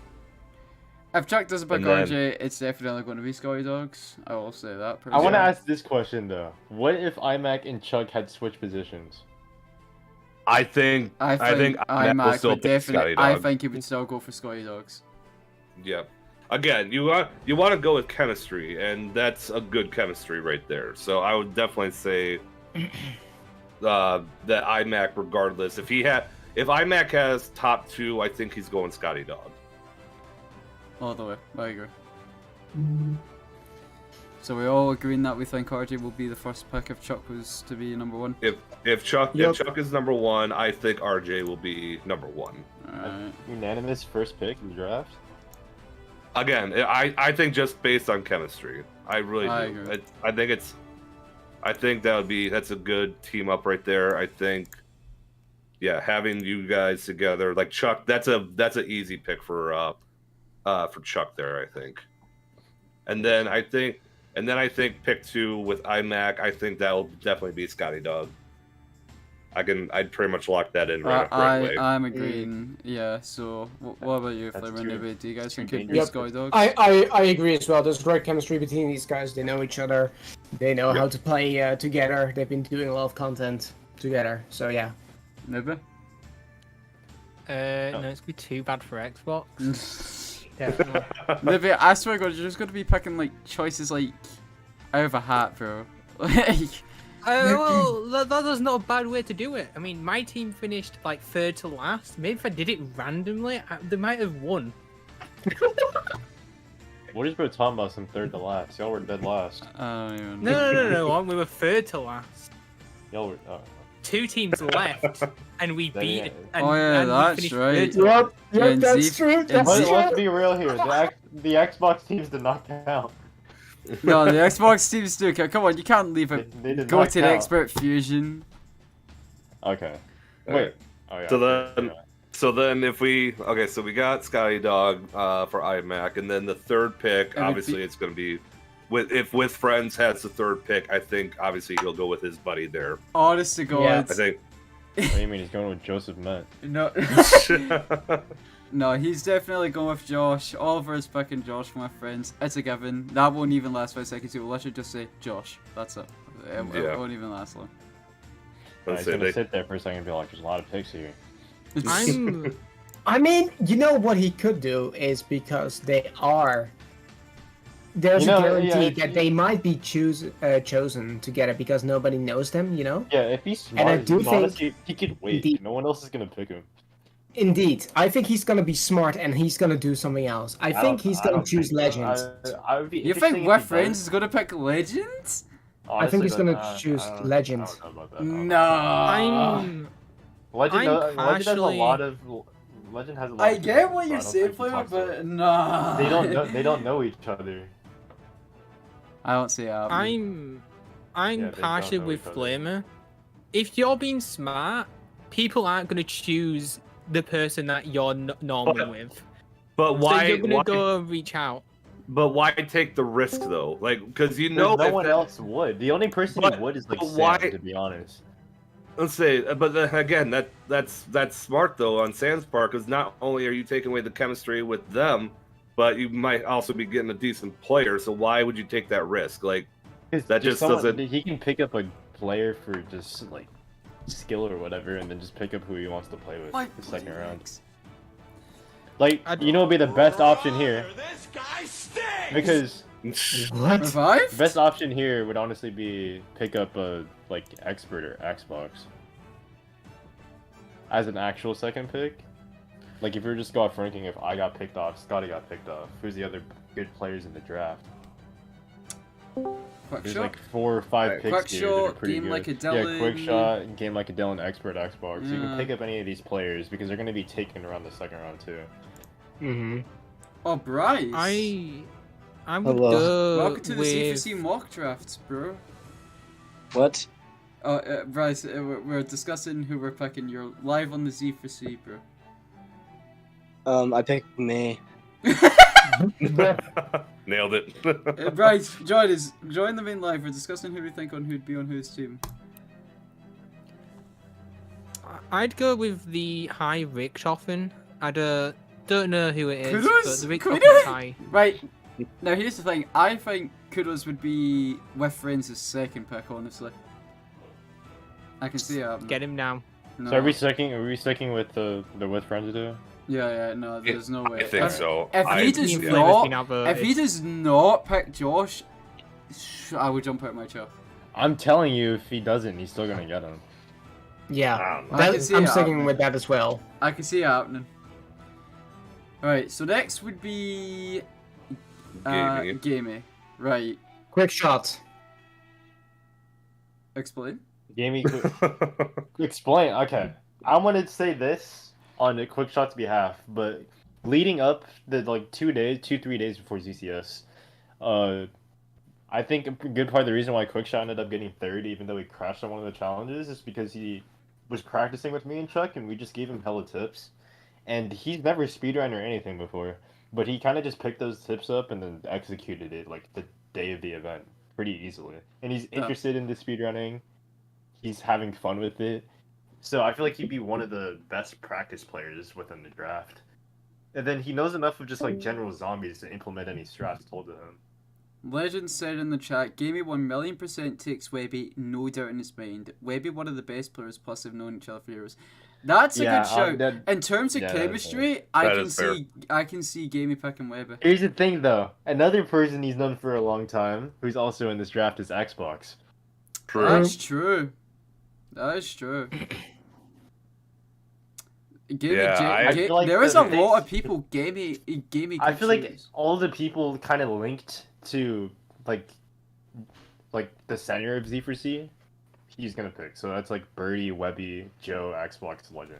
If Chuck doesn't pick And then- RJ, it's definitely going to be Scotty Dogs. I will say that. I want to personally. ask this question though. What if IMAC and Chuck had switched positions? I think I think IMAC will IMAC still would pick Scotty definitely. I Dog. think he would still go for Scotty Dogs. Yeah. Again, you want to go with chemistry, and that's a good chemistry right there. So I would definitely say that IMAC, regardless, if IMAC has top two, I think he's going Scotty Dog. All the way. I agree. So we're all agreeing that we think RJ will be the first pick if Chuck was to be number one. If Chuck Yep. is number one, I think RJ will be number one. Alright. Unanimous first pick in the draft. Again, I think just based on chemistry, I really I do. agree. I think that's a good team up right there. I think, yeah, having you guys together, like Chuck, that's an easy pick for Chuck there. I think, and then I think pick two with IMAC. I think that will definitely be Scotty Dog. I'd pretty much lock that in right away. I'm agreeing. Yeah. So what about you, That's Flavor two- and Nibby? Do you guys two think it'd be dangerous- Scotty Dogs? I agree as well. There's great chemistry between these guys. They know each other. They know how to play together. They've been doing a lot of content together. So yeah. Nibby? No, it's gonna be too bad for Xbox. Definitely. Nibby, I swear to God, you're just gonna be picking like choices like out of a hat, bro. Like. Well, that's not a bad way to do it. I mean, my team finished like third to last. Maybe if I did it randomly, they might have won. What is bro talking about? Some third to last. Y'all were dead last. I don't even know. No. We were third to last. Y'all were. Two teams left, and we Then, beat. yeah. And, Oh, yeah, and we that's finished right. third to last. Yep, that's Z- true. and That's Z- Let's be real here. The Xbox teams did not count. No, the Xbox teams do. Come on, you can't leave it. They did Go not to the count. Expert Fusion. Okay. Wait. Oh yeah. So then if we got Scotty Dog for IMAC, and then the third pick, And obviously it's going to be if with friends has the third pick. I think obviously he'll go with his buddy there. Honest to God. Yeah. I think. What do you mean he's going with Joseph Met? No. No, he's definitely going with Josh. Oliver is picking Josh from my friends. It's a given. That won't even last 5 seconds. He will literally just say Josh. That's it. It Yeah. won't even last long. Let's He's say gonna they- sit there for a second and be like, "There's a lot of picks here." I'm. I mean, you know what he could do is because there's You know, a guarantee yeah, that they might be chosen together because nobody knows them, you know? Yeah, if he's And I smart, do he's think- honestly, he could wait. Indeed. No one else is gonna pick him. Indeed. I think he's gonna be smart and he's gonna do something else. I think he's gonna choose Legends. I would be You interesting think if With he Friends does. is going to pick Legends? I think he's Honestly, gonna but, choose I don't- Legends. I don't know about that. I don't No. I'm. Legend, I'm Legend has a partially- lot of. Legend has a lot. I of get people, what so I you're don't saying, think he Flavor, talks to but them. nah. They don't know. They don't know each other. I don't see it happening. I'm Yeah, they don't partial know with each other. Flamer. If you're being smart, people aren't gonna choose the person that you're normally with. But So why? you're gonna why- go reach out. But why take the risk though? Like, because you know no if one that- else would. The only person But- who would is like but Sam, why- to be honest. Let's say, but then again, that's smart though on Sam's part, because not only are you taking away the chemistry with them, but you might also be getting a decent player. So why would you take that risk? Like, that just doesn't. He can pick up a player for just like skill or whatever, and then just pick up who he wants to play with the second round. Like, you know, would be the best option here. Because What? Revive? the best option here would honestly be pick up a like expert or Xbox as an actual second pick. Like, if we were just go off ranking, if I got picked off, Scotty got picked off, who's the other good players in the draft? There's like 4 or 5 picks here that are Quickshot, pretty Game good. Like a Yeah, Dylan. Quickshot, Game Like a Dylan, Expert Xbox. You Yeah. can pick up any of these players because they're going to be taken around the second round too. Mm-hmm. Oh, Bryce. I would Hello. go Welcome to the with... Z4C mock drafts, bro. What? Oh, Bryce, we're discussing who we're picking. You're live on the Z4C, bro. I picked me. Nailed it. Bryce, join us. Join the main live. We're discussing who we think on who'd be on whose team. I'd go with the high Richthofen. I don't know who it is, Kudos? but the Can we Richthofen do is it? high. Right. Now, here's the thing. I think Kudos would be with Friends' second pick, honestly. I can see it. Get him now. No. So are we sticking with the with friends do? Yeah, no, there's no way. I think so. If he does New flavor's been not, outvoted. if he does not pick Josh, I would jump out of my chair. I'm telling you, if he doesn't, he's still gonna get him. Yeah, I can see I'm it sticking happening. with that as well. I can see it happening. Alright, so next would be Gamey. Right. Quick shot. Explain. Gamey, explain. Okay, I wanted to say this on a quick shot's behalf, but leading up the like 3 days before ZCS, I think a good part of the reason why Quickshot ended up getting third, even though he crashed on one of the challenges, is because he was practicing with me and Chuck, and we just gave him hella tips. And he's never speedrun or anything before, but he kind of just picked those tips up and then executed it like the day of the event pretty easily. And he's interested in the speedrunning. He's having fun with it. So I feel like he'd be one of the best practice players within the draft. And then he knows enough of just like general zombies to implement any strats told to him. Legend said in the chat, Gamey 1,000,000% takes Webby, no doubt in his mind. Webby one of the best players, plus they've known each other for years. That's a good shout. In terms of chemistry, I can see Gamey picking Webby. Here's the thing though, another person he's known for a long time, who's also in this draft, is Xbox. True. That's true. That is true. There is a lot of people Gamey. I feel like all the people kind of linked to like the center of Z4C, he's gonna pick. So that's like Birdie, Webby, Joe, Xbox, Legend,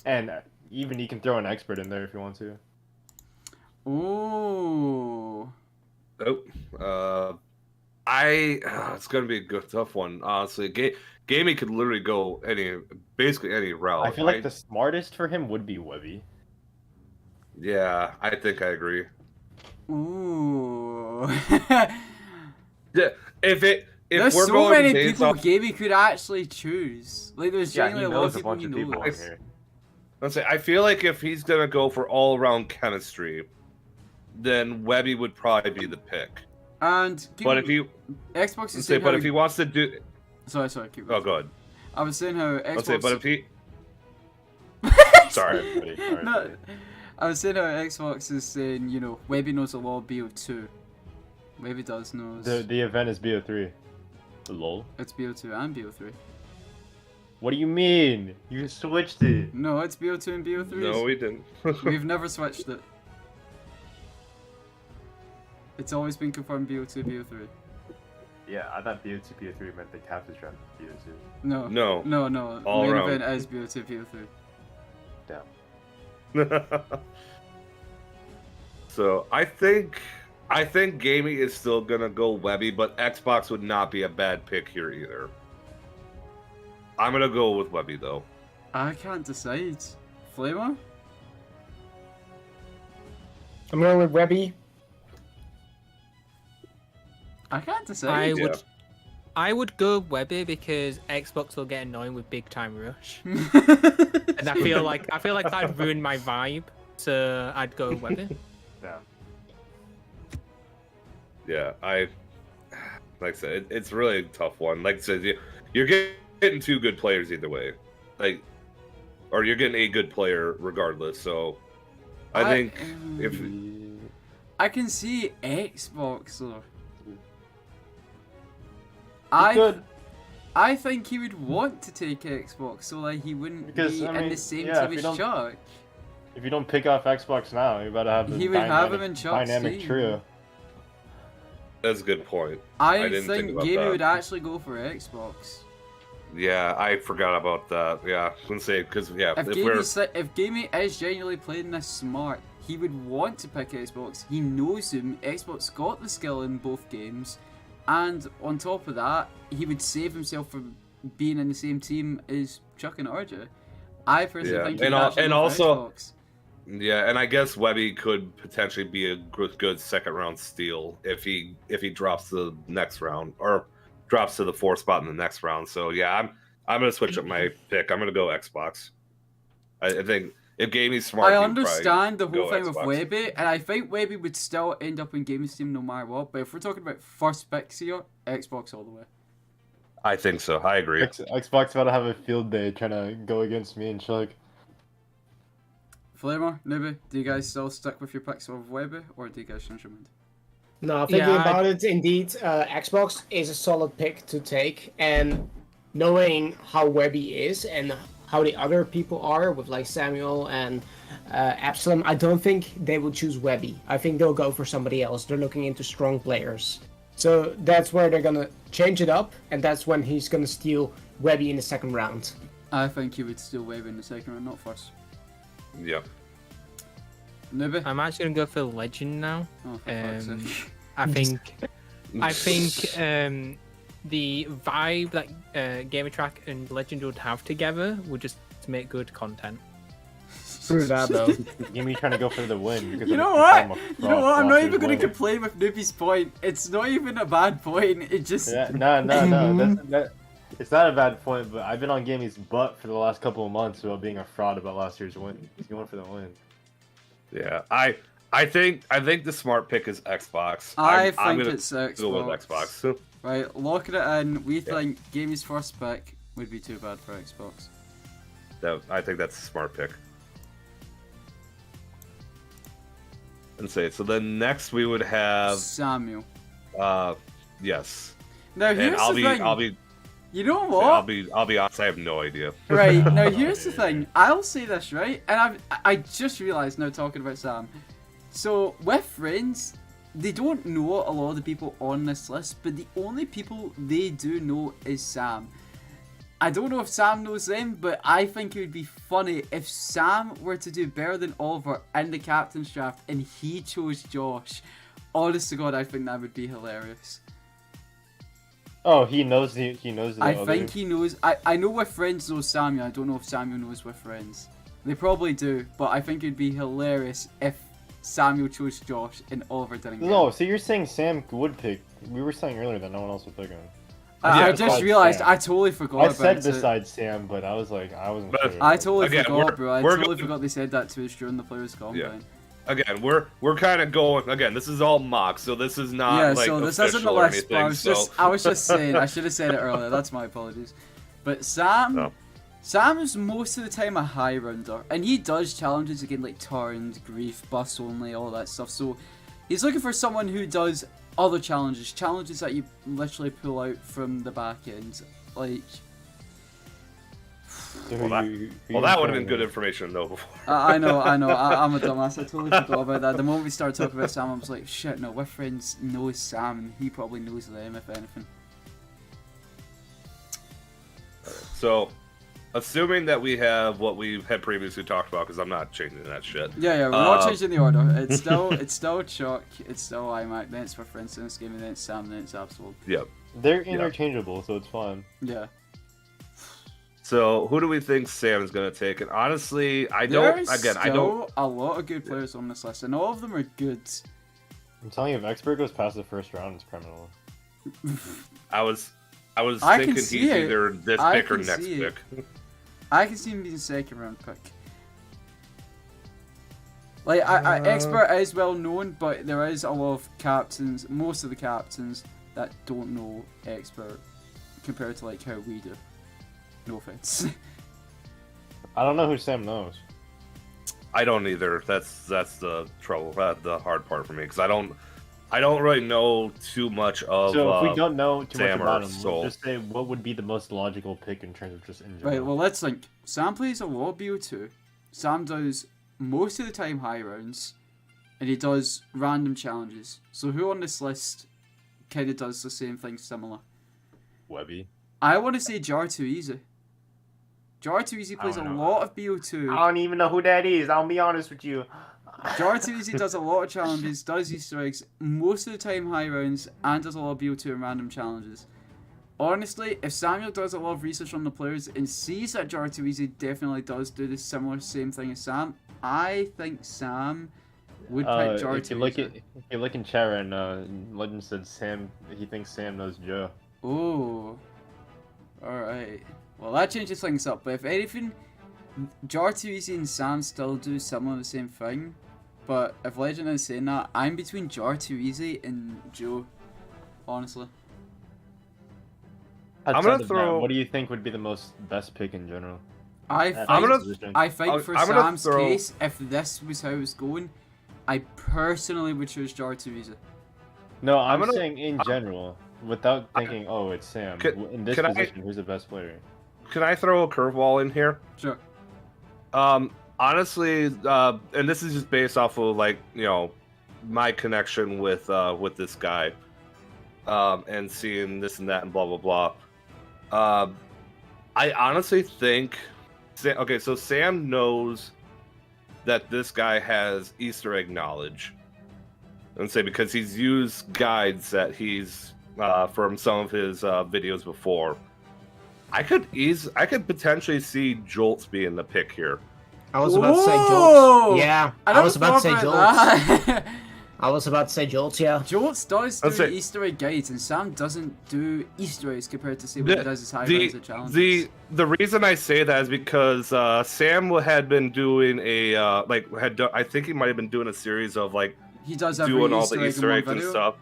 and even he can throw an expert in there if you want to. Ooh. Nope. It's gonna be a good tough one. Honestly, Gamey could literally go basically any route. I feel like the smartest for him would be Webby. Yeah, I think I agree. Ooh. Yeah, if there's we're so going many based people off- Gamey could actually choose. Like there's genuinely a lot of people he knows. Let's say I feel like if he's gonna go for all around chemistry, then Webby would probably be the pick. And but if you Xbox is say, but if he wants to do, sorry, keep going. Oh, go ahead. I was saying how Xbox. Let's say, but if he, sorry, everybody. No, I was saying how Xbox is saying, you know, Webby knows a lot of BO2. Webby does knows. The event is BO3. Lol. It's BO2 and BO3. What do you mean? You switched it. No, it's BO2 and BO3. No, we didn't. We've never switched it. It's always been confirmed BO2, BO3. Yeah, I thought BO2, BO3 meant the captain's draft BO2. No. No. All Main around. event is BO2, BO3. Damn. So I think Gamey is still gonna go Webby, but Xbox would not be a bad pick here either. I'm gonna go with Webby though. I can't decide. Flamer? I'm going with Webby. I can't decide. I would go Webby because Xbox will get annoying with Big Time Rush, and I feel like that'd ruin my vibe. So I'd go Webby. Yeah. Yeah, like I said, it's really a tough one. Like I said, you're getting two good players either way, like, or you're getting a good player regardless. So I think if I can see Xbox though. I think he would want to take Xbox, so like he wouldn't be in the same team as Chuck. If you don't pick off Xbox now, you're about to have this He would have him in Chuck's dynamic team. trio. That's a good point. I didn't think about Gamey that. would actually go for Xbox. Yeah, I forgot about that. Yeah, I couldn't say because If Gamey is genuinely playing this smart, he would want to pick Xbox. He knows him. Xbox got the skill in both games, and on top of that, he would save himself from being in the same team as Chuck and RJ. I personally think he would actually go for Xbox. Yeah, and I guess Webby could potentially be a good second round steal if he drops to the next round or drops to the 4th spot in the next round. So yeah, I'm gonna switch up my pick. I'm gonna go Xbox. I think if Gamey's smart, I understand the whole thing Xbox. with Webby, and I think Webby would still end up in Gamey's team no matter what. But if we're talking about first picks here, Xbox all the way. I think so. I agree. Xbox about to have a field day trying to go against me and Chuck. Flamer, Newbie, do you guys still stick with your picks of Webby, or do you guys change your mind? No, thinking about it, indeed, Xbox is a solid pick to take, and knowing how Webby is and how the other people are with like Samuel and Absalom, I don't think they will choose Webby. I think they'll go for somebody else. They're looking into strong players. So that's where they're gonna change it up, and that's when he's gonna steal Webby in the second round. I think he would steal Webby in the second round, not first. Yeah. Newbie? I'm actually gonna go for Legend now. Oh, for fuck's sake. I think the vibe that Gamer Track and Legend would have together would just make good content. True that though. Gamey trying to go for the win. Because You know what? I'm not even going to complain with Newbie's point. It's not even a bad point. It just... Yeah, no. It's not a bad point, but I've been on Gamey's butt for the last couple of months about being a fraud about last year's win. He's going for the win. Yeah, I think the smart pick is Xbox. I'm it's Xbox. Go with Xbox. Right, locking it in. We think Gamey's first pick would be too bad for Xbox. I think that's a smart pick. And say so. Then next we would have Samuel. Yes. Now here's and the thing. You know what? I'll be honest. I have no idea. Right now, here's the thing. I'll say this right, and I just realised now talking about Sam. So with friends, they don't know a lot of the people on this list, but the only people they do know is Sam. I don't know if Sam knows them, but I think it would be funny if Sam were to do better than Oliver in the captain's draft and he chose Josh. Honest to God, I think that would be hilarious. Oh, he knows the I think he knows. I know with friends knows Samuel. I don't know if Samuel knows with friends. They probably do, but I think it'd be hilarious if Samuel chose Josh and Oliver didn't. No, so you're saying Sam would pick. We were saying earlier that no one else would pick him. I just realized I totally forgot about it. I said besides Sam, but I was like, I wasn't sure. I totally forgot, bro. I totally forgot they said that to us during the Players' Combine. Again, we're kind of going. Again, this is all mock, so this is not. Yeah, like, so this isn't the list. Anything, but I was just saying. I should have said it earlier. That's my apologies. But Sam is most of the time a high rounder, and he does challenges again like turns, grief, bus only, all that stuff. So he's looking for someone who does other challenges that you literally pull out from the back end, like. Well, that would have been good information to know before. I know. I'm a dumbass. I totally forgot about that. The moment we started talking about Sam, I was like, shit, no, our friends knows Sam, and he probably knows them, if anything. So, assuming that we have what we had previously talked about, because I'm not changing that shit. Yeah, we're not changing the order. It's still Chuck, it's still iMac, then it's for friends, then it's Gaming, then it's Sam, then it's Absolute. Yep. They're interchangeable, so it's fine. Yeah. So, who do we think Sam is going to take? And honestly, I don't. A lot of good players on this list, and all of them are good. I'm telling you, if Expert goes past the first round, it's criminal. I was I can thinking he's see it. either this I pick or can next see it. pick. I can see him being second round pick. Like, Expert is well known, but there is a lot of captains, most of the captains, that don't know Expert compared to like how we do. No offense. I don't know who Sam knows. I don't either. That's the trouble, the hard part for me, because I don't really know too much of. So if we don't know too much Sam about or him, Soul. we'll just say what would be the most logical pick in terms of just in general. Right, well, let's think. Sam plays a lot of BO2. Sam does most of the time high rounds, and he does random challenges. So who on this list kind of does the same thing similar? Webby. I want to say Jar2Easy. Jar2Easy plays a lot of BO2. I don't even know who that is. I'll be honest with you. Jar2Easy does a lot of challenges, does Easter eggs, most of the time high rounds, and does a lot of BO2 and random challenges. Honestly, if Samuel does a lot of research on the players and sees that Jar2Easy definitely does do the same thing as Sam, I think Sam would pick Jar2Easy. If you look in chat right now, Legend said Sam. He thinks Sam knows Joe. Oh, alright. Well, that changes things up, but if anything, Jar2Easy and Sam still do similar the same thing. But if Legend is saying that, I'm between Jar2Easy and Joe, honestly. I'm gonna throw. What do you think would be the best pick in general? I think for Sam's case, if this was how it was going, I personally would choose Jar2Easy. No, I'm saying in general, without thinking, oh, it's Sam. In this position, who's the best player? Can I throw a curveball in here? Sure. Honestly, and this is just based off of like my connection with this guy, and seeing this and that and blah blah blah. I honestly think, okay, so Sam knows that this guy has Easter egg knowledge, and say because he's used guides that he's from some of his videos before. I could potentially see Jolts being the pick here. I was about to say Jolts. Yeah, I was about to say Jolts. I was about to say Jolts, yeah. Jolts does do Easter egg guides, and Sam doesn't do Easter eggs compared to say what he does his high rounds and challenges. The reason I say that is because Sam had been doing I think he might have been doing a series of like he does doing all the Easter eggs and stuff.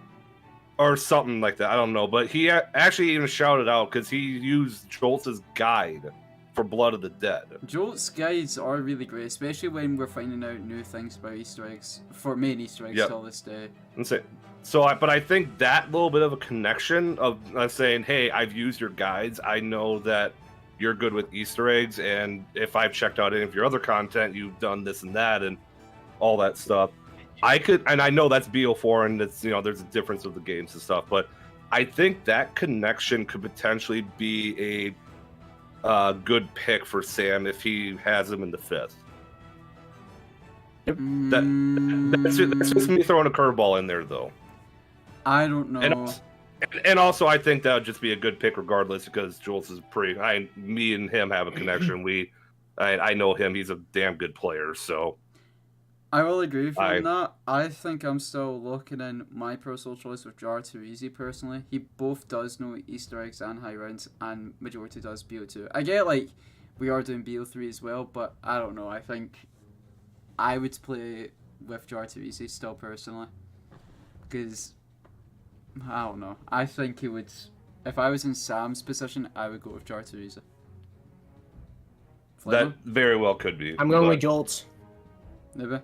Or something like that. I don't know. But he actually even shouted out because he used Jolts' guide for Blood of the Dead. Jolts' guides are really great, especially when we're finding out new things about Easter eggs, for main Easter eggs till this day. But I think that little bit of a connection of saying, hey, I've used your guides. I know that you're good with Easter eggs. And if I've checked out any of your other content, you've done this and that and all that stuff. I know that's BO4 and it's, there's a difference of the games and stuff, but I think that connection could potentially be a good pick for Sam if he has him in the 5th. That's just me throwing a curveball in there, though. I don't know. And also, I think that would just be a good pick regardless because Jules is me and him have a connection. I know him. He's a damn good player, so. I will agree with you on that. I think I'm still locking in my personal choice with Jar2Easy personally. He both does know Easter eggs and high rounds, and majority does BO2. I get we are doing BO3 as well, but I don't know. I think I would play with Jar2Easy still personally. Because, I don't know. I think he would, if I was in Sam's position, I would go with Jar2Easy. That very well could be. I'm going with Jolts. Maybe.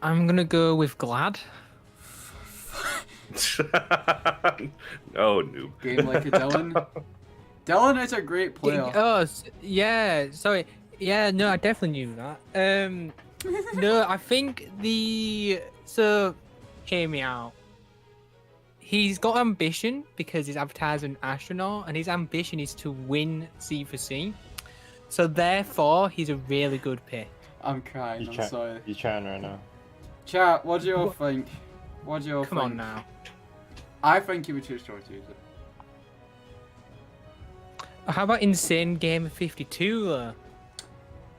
I'm gonna go with Glad. No, noob. Game like a Dylan. Dylan is a great player. Oh, yeah. Sorry. Yeah, no, I definitely knew that. No, I think so. Hear me out. He's got ambition because he's advertised as an astronaut, and his ambition is to win Z4C. So therefore, he's a really good pick. I'm crying. I'm sorry. He's trying right now. Chat, what do you all think? Come on now. I think he would choose Jar2Easy. How about Insane Gamer 52?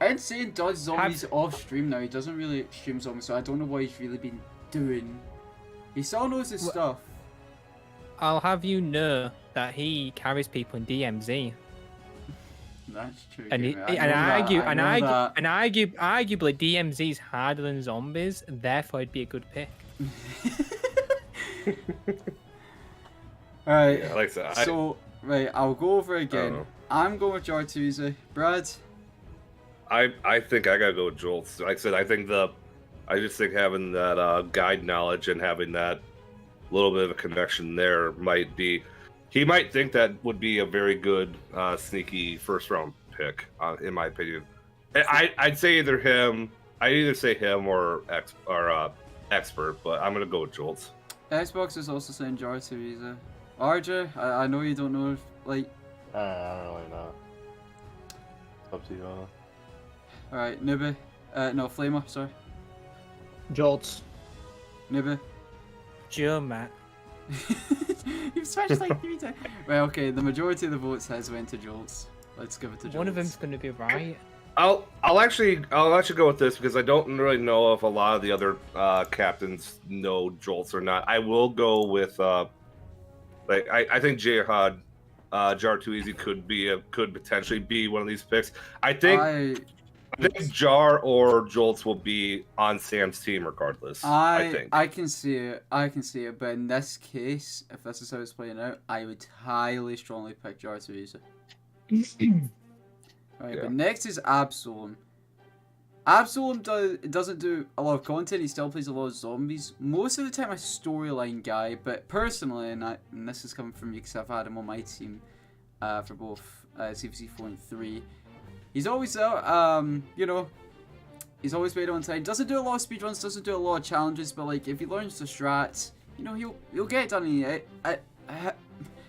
Insane does zombies off stream now. He doesn't really stream zombies, so I don't know what he's really been doing. He still knows his stuff. I'll have you know that he carries people in DMZ. That's true. And arguably DMZ is harder than zombies, therefore it'd be a good pick. Alright, Yeah, like that. so, right, I'll go over again. I'm going with Jartuza. Brad? I think I gotta go with Jolts. Like I said, I just think having that guide knowledge and having that little bit of a connection there might be. He might think that would be a very good sneaky first round pick, in my opinion. I'd say either him. I'd either say him or expert, but I'm gonna go with Jolts. Xbox is also saying Jartuza. RJ, I know you don't know if, like. I don't really know. It's up to you. Alright, Nibby. No, Flamer, sorry. Jolts. Nibby. Joe, Matt. You've switched like 3 times. Well, okay, the majority of the votes has went to Jolts. Let's give it to Jolts. One of them's going to be right. I'll actually go with this because I don't really know if a lot of the other captains know Jolts or not. I will go with I think Jihad Jar2Easy could potentially be one of these picks. I think Jar or Jolts will be on Sam's team regardless. I think. I can see it. But in this case, if this is how it's playing out, I would highly strongly pick Jar2Easy. Right, Yeah. but next is Absolem. Absolem doesn't do a lot of content. He still plays a lot of zombies. Most of the time, a storyline guy. But personally, and this is coming from me because I've had him on my team for both CVC 4 and 3. He's always out. He's always made on time. Doesn't do a lot of speedruns. Doesn't do a lot of challenges. But like, if he learns the strats, he'll get it done.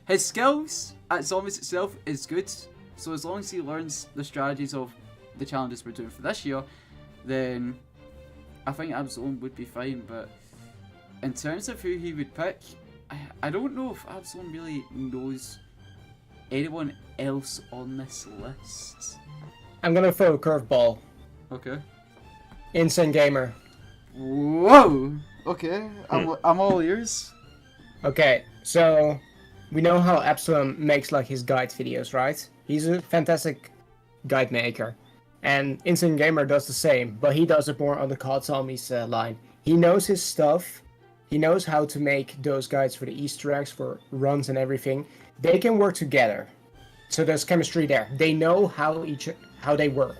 His skills at zombies itself is good. So as long as he learns the strategies of the challenges we're doing for this year, then I think Absolem would be fine. But in terms of who he would pick, I don't know if Absolem really knows anyone else on this list. I'm gonna throw a curveball. Okay. Insane Gamer. Whoa! Okay, I'm all ears. Okay, so we know how Absalom makes like his guide videos, right? He's a fantastic guide maker. And Insane Gamer does the same, but he does it more on the COD Zombies line. He knows his stuff. He knows how to make those guides for the Easter eggs, for runs and everything. They can work together. So there's chemistry there. They know how they work.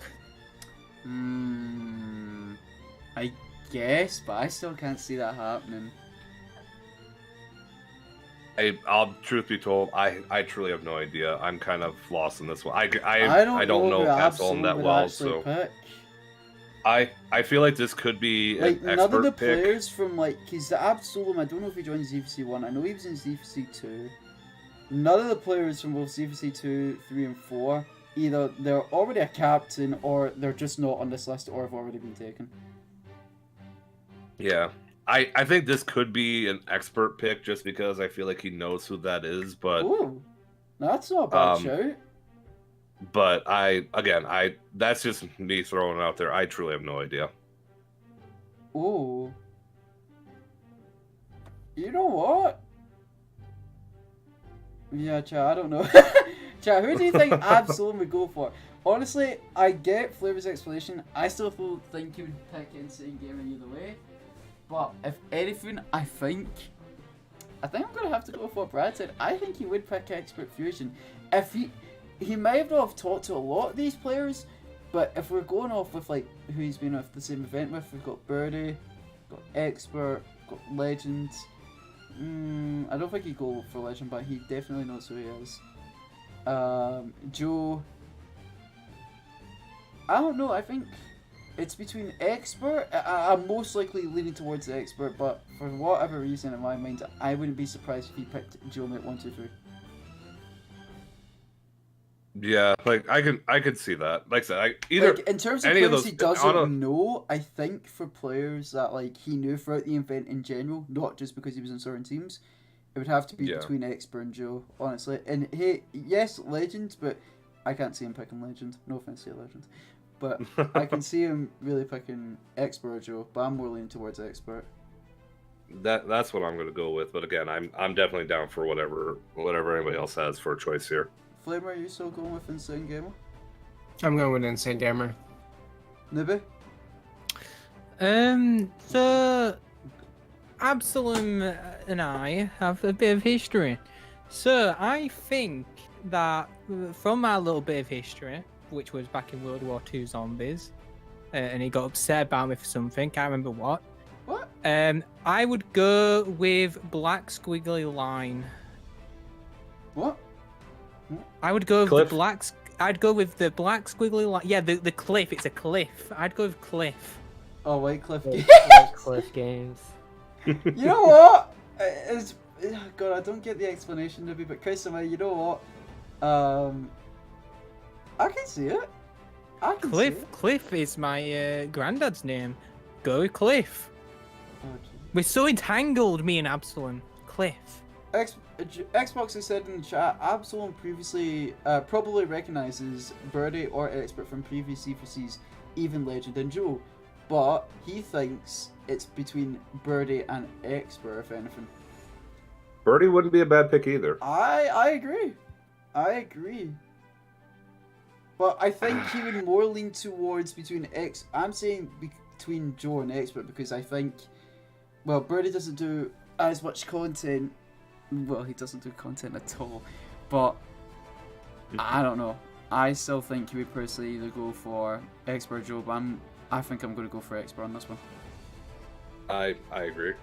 I guess, but I still can't see that happening. I'll truth be told, I truly have no idea. I'm kind of lost in this one. I don't know Absolem that well, so pick. I feel like this could be like an none expert of the pick. players from because the Absolem, I don't know if he joined Z4C 1. I know he was in Z4C 2. None of the players from both Z4C 2, 3, and 4, either they're already a captain or they're just not on this list or have already been taken. Yeah. I think this could be an expert pick just because I feel like he knows who that is, but Ooh, that's not a bad shout. But that's just me throwing it out there. I truly have no idea. Ooh. You know what? Yeah, chat, I don't know. Chat, who do you think Absolem would go for? Honestly, I get Flavor's explanation. I still think he would pick Insane Gamer either way. But if anything, I think I'm gonna have to go for what Brad said. I think he would pick Expert Fusion. If he might not have talked to a lot of these players, but if we're going off with like who he's been with the same event with, we've got Birdie, got Expert, got Legend. I don't think he'd go for Legend, but he definitely knows who he is. Joe. I don't know. I think it's between Expert. I'm most likely leaning towards the Expert, but for whatever reason in my mind, I wouldn't be surprised if he picked Joe Mate 1, 2, 3. Yeah, like I could see that. Like I said, either like, in terms of any players of those, he doesn't know, I think for players that like he knew throughout the event in general, not just because he was in certain teams, it would have to be between Expert and Joe, honestly. And hey, yes, Legend, but I can't see him picking Legend. No offense to Legend. But I can see him really picking Expert or Joe, but I'm more leaning towards Expert. That's what I'm gonna go with. But again, I'm definitely down for whatever anybody else has for a choice here. Flamer, are you still going with Insane Gamer? I'm going with Insane Gamer. Nibby? So Absalom and I have a bit of history. So I think that from our little bit of history, which was back in World War II zombies, and he got upset about me for something, can't remember what. What? I would go with black squiggly line. What? I would go with Cliff? the black. I'd go with the black squiggly line. Yeah, the cliff. It's a cliff. I'd go with cliff. Oh, White Cliff. White Cliff Games. You know what? God, I don't get the explanation, Nibby, but Christopher, you know what? I can see it. I can see it. Cliff is my granddad's name. Go with Cliff. Oh, gee. We're so entangled, me and Absalom. Cliff. Xbox has said in the chat, Absalom previously probably recognizes Birdie or Expert from previous Z4Cs, even Legend and Joe, but he thinks it's between Birdie and Expert, if anything. Birdie wouldn't be a bad pick either. I agree. I agree. But I think he would more lean towards between I'm saying between Joe and Expert because I think, well, Birdie doesn't do as much content. Well, he doesn't do content at all. But I don't know. I still think he would personally either go for Expert or Joe, but I think I'm going to go for Expert on this one. I agree.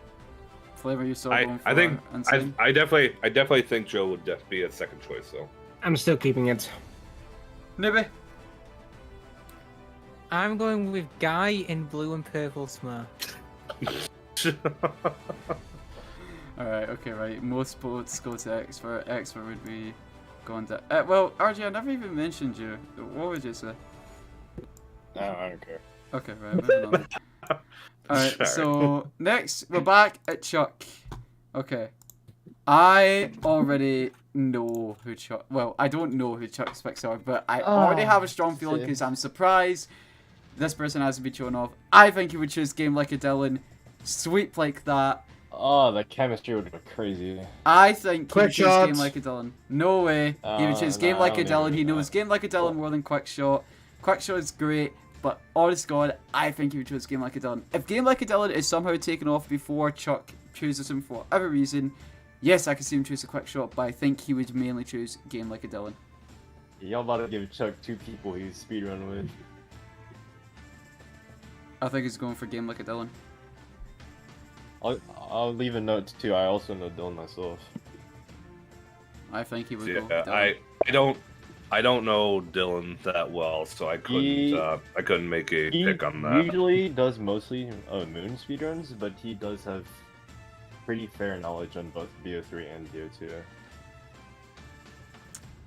Flavor, you still going for I think Insane? I definitely think Joe would be a second choice though. I'm still keeping it. Nibby? I'm going with Guy in blue and purple smoke. Alright, okay, right. Most votes go to Expert. Expert would be going to... well, RJ, I never even mentioned you. What would you say? No, I don't care. Okay, right, moving on. Alright, so next, we're back at Chuck. Okay. I already know who Chuck... Well, I don't know who Chuck's picks are, but I already have a strong feeling because I'm surprised this person hasn't been shown off. I think he would choose Game Like a Dylan. Sweep like that. Oh, the chemistry would be crazy. I think he would Quick choose Shot. Game Like a Dylan. No way. He would choose Game no, Like I a don't Dylan. even He do knows that. Game Like a Dylan more than Quick Shot. Quick Shot is great, but honest God, I think he would choose Game Like a Dylan. If Game Like a Dylan is somehow taken off before Chuck chooses him for whatever reason, yes, I can see him choose a Quick Shot, but I think he would mainly choose Game Like a Dylan. Y'all about to give Chuck 2 people he's speedrun with. I think he's going for Game Like a Dylan. I'll leave a note too. I also know Dylan myself. I think he would go Yeah, with Dylan. I don't know Dylan that well, so I couldn't make a He pick on that. usually does mostly Moon speedruns, but he does have pretty fair knowledge on both BO3 and BO2.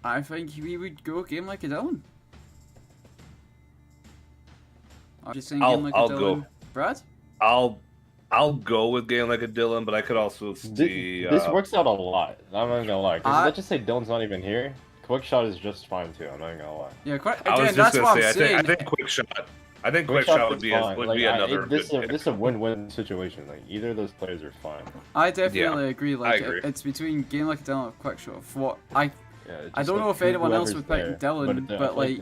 I think we would go Game Like a Dylan. Are you saying Game Like a I'll Dylan? go. Brad? I'll go with Game Like a Dylan, but I could also see This works out a lot. I'm not gonna lie. 'Cause I- let's just say Dylan's not even here. Quick Shot is just fine too. I'm not gonna lie. Yeah, quite, I was again, just that's what gonna I'm say. saying. I think Quick Shot. I think Quick Shot would be fine. another this good is a win-win situation. Like either of those players are fine. I definitely agree. Like, I agree. it's between Game Like a Dylan and Quick Shot. For what I Yeah, don't know if anyone else would pick Dylan, but like,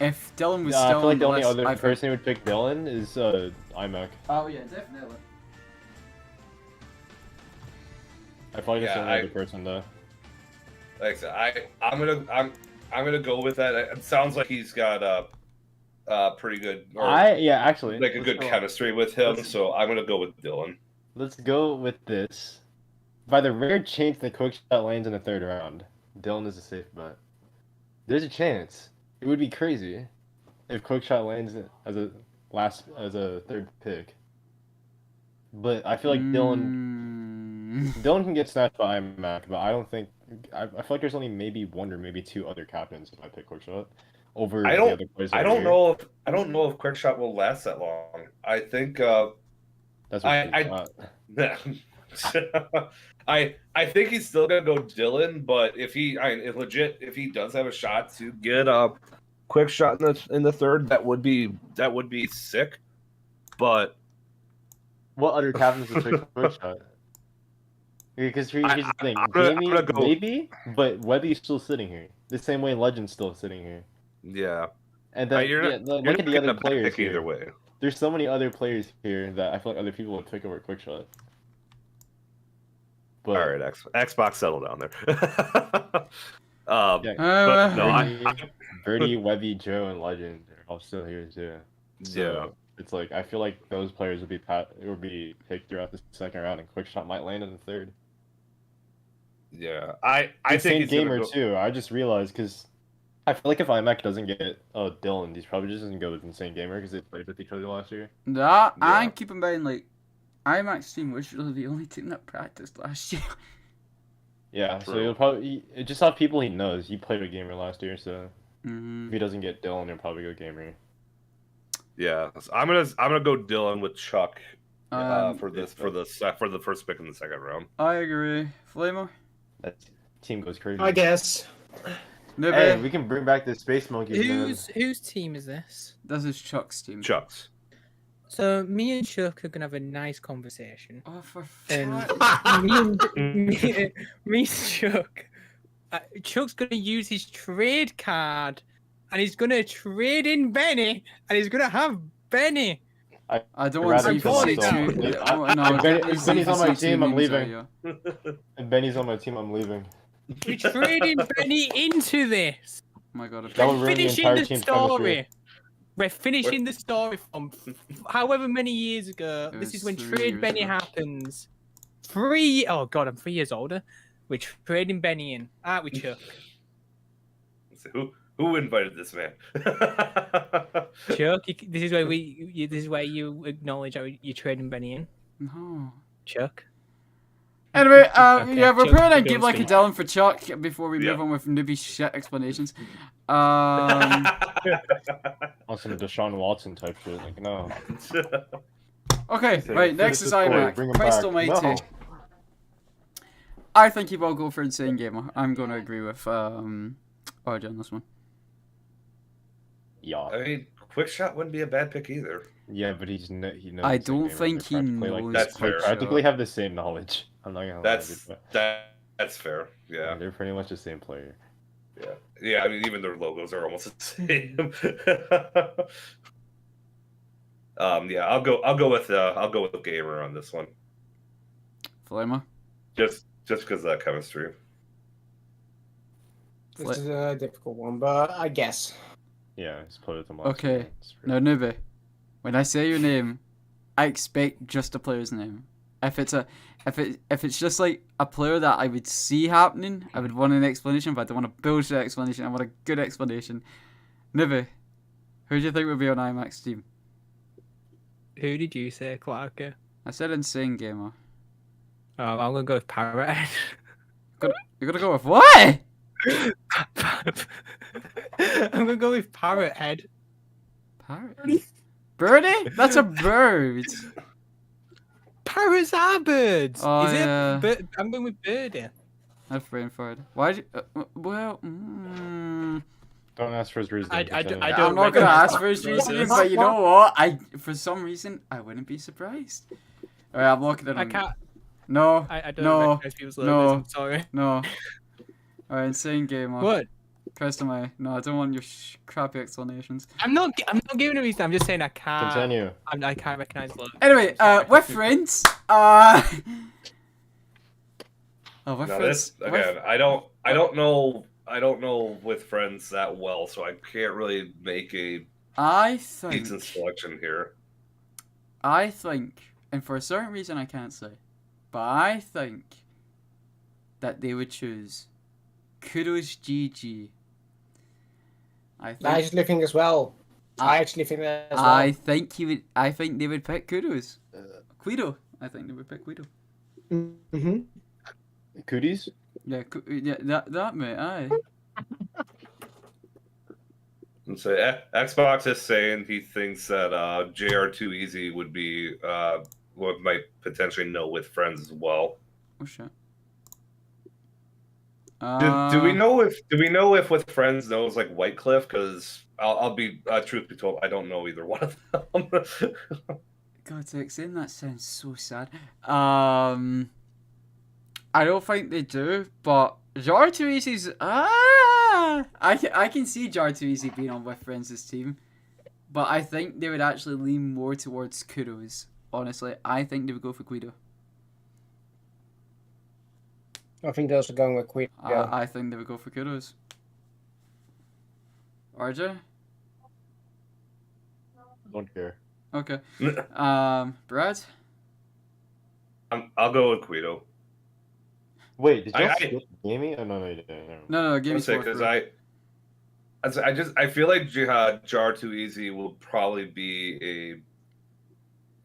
if Dylan was I still feel like on the only list, other I think... person who would pick Dylan is iMac. Oh yeah, definitely. I feel like that's the only I- other person though. Like I said, I'm gonna go with that. It sounds like he's got pretty good, Actually, like a let's good go- chemistry with him. So I'm gonna go with Dylan. Let's go with this. By the rare chance that Quick Shot lands in the 3rd round, Dylan is a safe bet. There's a chance. It would be crazy if Quick Shot lands as a 3rd pick. But I feel like Dylan can get snatched by iMac, but I don't think I feel like there's only maybe 1 or maybe 2 other captains if I pick Quick Shot over the other players. I don't know if Quick Shot will last that long. I think That's what I think he's still gonna go Dylan, but if he does have a shot to get a Quick Shot in the 3rd, that would be sick. But What other captains would pick quick shot? Because here's the thing, I'm gonna go- maybe, but Webby's still sitting here. The same way Legend's still sitting here. Yeah. And then You're not, look you're at not the getting other a players pick here. either way. There's so many other players here that I feel like other people would pick over quick shot. But All right, Xbox, settle down there. yeah, but no, Birdie, Webby, Joe, and Legend are all still here too. So yeah. it's like I feel like those players would be picked throughout the second round, and quick shot might land in the third. Yeah, I think Insane he's gonna gamer go- too. I just realized because I feel like if iMac doesn't get Dylan, he's probably just gonna go with Insane Gamer because they played with each other last year. That Yeah. and keep in mind, like, IMAX team was really the only team that practiced last year. Yeah, so True. he'll probably just have people he knows. He played with Gamer last year, so Mm-hmm. if he doesn't get Dylan, he'll probably go Gamer. Yeah, so I'm gonna go Dylan with Chuck for the first pick in the second round. I agree. Flamer? That team goes crazy. I guess. Nibby? Hey, we can bring back the Space Monkeys. man. Whose team is this? This is Chuck's team. Chuck's. So me and Chuck are gonna have a nice conversation. Oh, for And fuck. me and Chuck. Chuck's gonna use his trade card, and he's gonna trade in Benny, and he's gonna have Benny. I don't want rather to kill say myself. too. If- Oh, no, if Benny- get if Benny's on my Z4C team, I'm memes leaving. out, yeah. If Benny's on my team, I'm leaving. We're trading Benny into this. Oh my god. That would We're ruin the finishing entire the team's story. chemistry. We're finishing the story from however many years ago. It This is was when 3 Trade years Benny ago. happens. Oh god, I'm 3 years older. We're trading Benny in, aren't we, Chuck? So who invited this man? Chuck, this is where this is where you acknowledge how you're trading Benny in, No. Chuck. Anyway, Okay, yeah, we're Chuck, putting a you game go like a speak. Dylan for Chuck before we move Yeah. on with newbie shit explanations. On some Deshaun Watson type shit. Like, no. Okay, Say, right, finish next the is story, iMac. bring him Christ back. almighty. No. I think he will go for Insane Gamer. I'm going to agree with RJ on this one. Yeah. I mean, quick shot wouldn't be a bad pick either. Yeah, but he knows. I the same don't gamer. think They he practically, knows That's they fair. Quick practically Shot. have the same knowledge. I'm not gonna lie. That's fair. Yeah. They're pretty much the same player. Yeah. Yeah, I mean even their logos are almost the same. Yeah, I'll go with Gamer on this one. Flamer? Just because of that chemistry. This is a difficult one, but I guess. Yeah, he's played with them last Okay. year. It's pretty- No, newbie. When I say your name, I expect just a player's name. If it's just like a player that I would see happening, I would want an explanation, but I don't want a bullshit explanation. I want a good explanation. Nibby, who do you think would be on IMAX team? Who did you say, Clark? I said Insane Gamer. Oh, I'm gonna go with Parrot. You're gonna go with what? I'm gonna go with Parrot Head. Parrot? Birdie? That's a bird. Parrots are birds. Oh, Is yeah. it? I'm going with Birdie. That's brain fart. Why'd you? Well, Don't ask for his reason. I pretend- don't I'm not gonna recognize ask for his reasoning, but you know what? For some reason, I wouldn't be surprised. Alright, I'm looking at I him. can't. No, I don't no, recognize people's logos. I'm sorry. no. Alright, Insane Gamer. What? Customer. No, I don't want your crappy explanations. I'm not giving a reason. I'm just saying I can't. Continue. I can't recognize logos. Anyway, we're friends. Oh, we're Now friends. this again, I don't know with friends that well, so I can't really make a I decent think, selection here. and for a certain reason I can't say, but I think that they would choose Kudos GG. I actually think as well. I actually think that as well. I think they would pick Kudos. Guido. I think they would pick Guido. Mm-hmm. Cooties? Yeah, that mate. Aye. And so Xbox is saying he thinks that JR2 Easy would be what might potentially know with friends as well. Oh shit. Do we know if with friends knows like Whitecliff? Because I'll be truth be told, I don't know either one of them. God, to extend that sounds so sad. I don't think they do, but Jar2Easy's I can see Jar2Easy being on with Friends' team, but I think they would actually lean more towards Kudos. Honestly, I think they would go for Guido. I think those are going with Guido. I think they would go for Kudos. RJ? Don't care. Okay. Brad? I'll go with Guido. Wait, did you skip Gamey? Oh no, you didn't. No, Gamey's fourth. Because I feel like Jar2Easy will probably be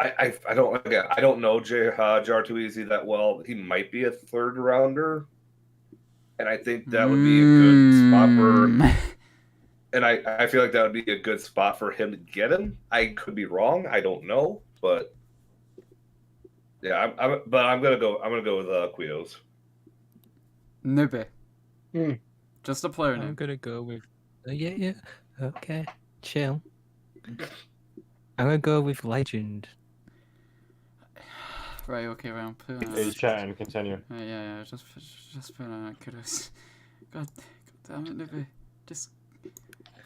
I don't know Jar2Easy that well. He might be a third rounder, and I think that would be a good spot for. And I feel like that would be a good spot for him to get him. I could be wrong. I don't know, but yeah, I'm gonna go with Guidos. Nube. Just a player name. I'm gonna go with. Yeah. Okay, chill. I'm gonna go with Legend. Right. Okay. Right. He's chatting. Continue. Yeah. Just put on Kudos. God damn it, Nube. Just.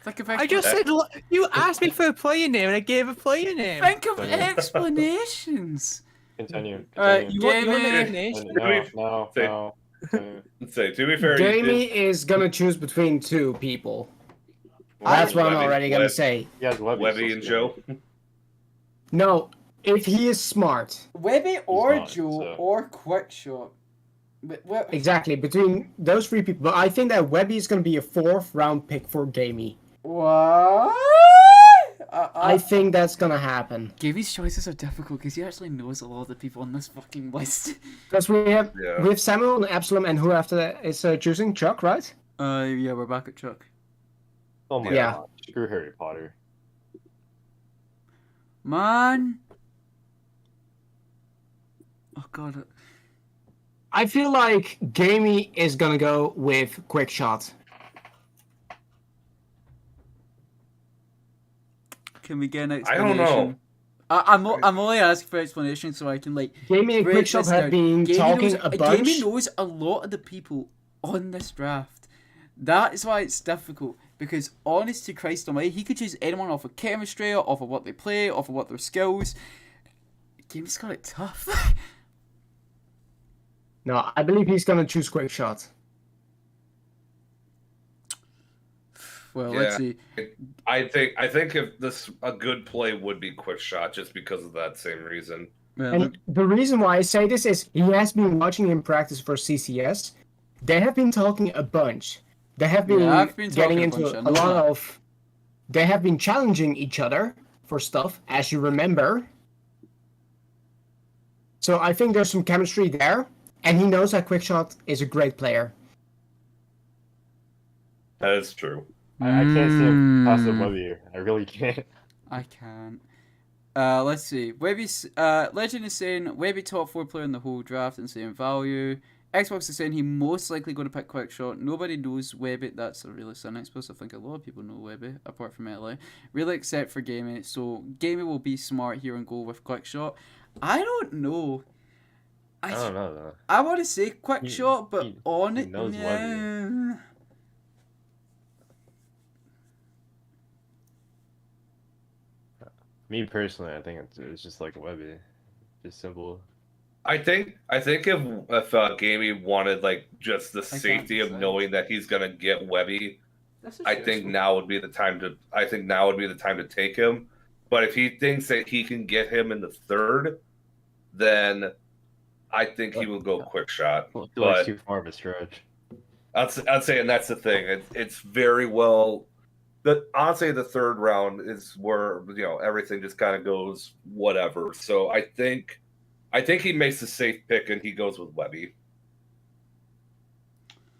Think of I just said you asked me for a player name and I gave a player name. Think of explanations. Continue. Alright, You want an explanation? No. Say, to be fair, Jamie is gonna choose between two people. That's what I'm already gonna say. Yeah, Webby and Joe. No, if he is smart. Webby or not, Joe so- or Quickshot. Exactly, between those three people. But I think that Webby is gonna be a 4th round pick for Jamie. What? I think that's gonna happen. Gamey's choices are difficult because he actually knows a lot of the people on this fucking list. Because we have Samuel and Absalom, and who after that is choosing Chuck, right? Yeah, we're back at Chuck. Oh my god. Screw Harry Potter. Man. Oh god. I feel like Gamey is gonna go with Quickshot. Can we get an I explanation? don't know. I'm only asking for explanation so I can like. Gamey and break Quickshot this have down. been talking a bunch. Gamey knows a lot of the people on this draft. That is why it's difficult. Because honest to Christ almighty, he could choose anyone off of chemistry, off of what they play, off of what their skills. Gamey's got it tough. No, I believe he's gonna choose Quickshot. Well, let's see. I think if this a good play would be Quickshot just because of that same reason. And the reason why I say this is he has been watching him practice for CCS. They have been talking a bunch. They have been, getting into a lot of. They have been challenging each other for stuff, as you remember. So I think there's some chemistry there, and he knows that Quickshot is a great player. That is true. I can't see him pass the Webby. I really can't. I can't. Let's see. Webby's Legend is saying Webby top 4 player in the whole draft and same value. Xbox is saying he most likely going to pick Quickshot. Nobody knows Webby. That's a really cynic. I suppose I think a lot of people know Webby apart from LA. Really, except for Gamey. So Gamey will be smart here and go with Quickshot. I don't know. I don't know though. I want to say Quickshot, but on he it, knows yeah. Me personally, I think it's just like Webby, just simple. I think if Gamey wanted like just the safety of knowing that he's gonna get Webby, I think now would be the time to take him. But if he thinks that he can get him in the 3rd, then I think he will go Quickshot. I feel like it's too far of a stretch. I'd say, and that's the thing. It's very well. Honestly, the 3rd round is where everything just kind of goes whatever. So I think he makes the safe pick and he goes with Webby.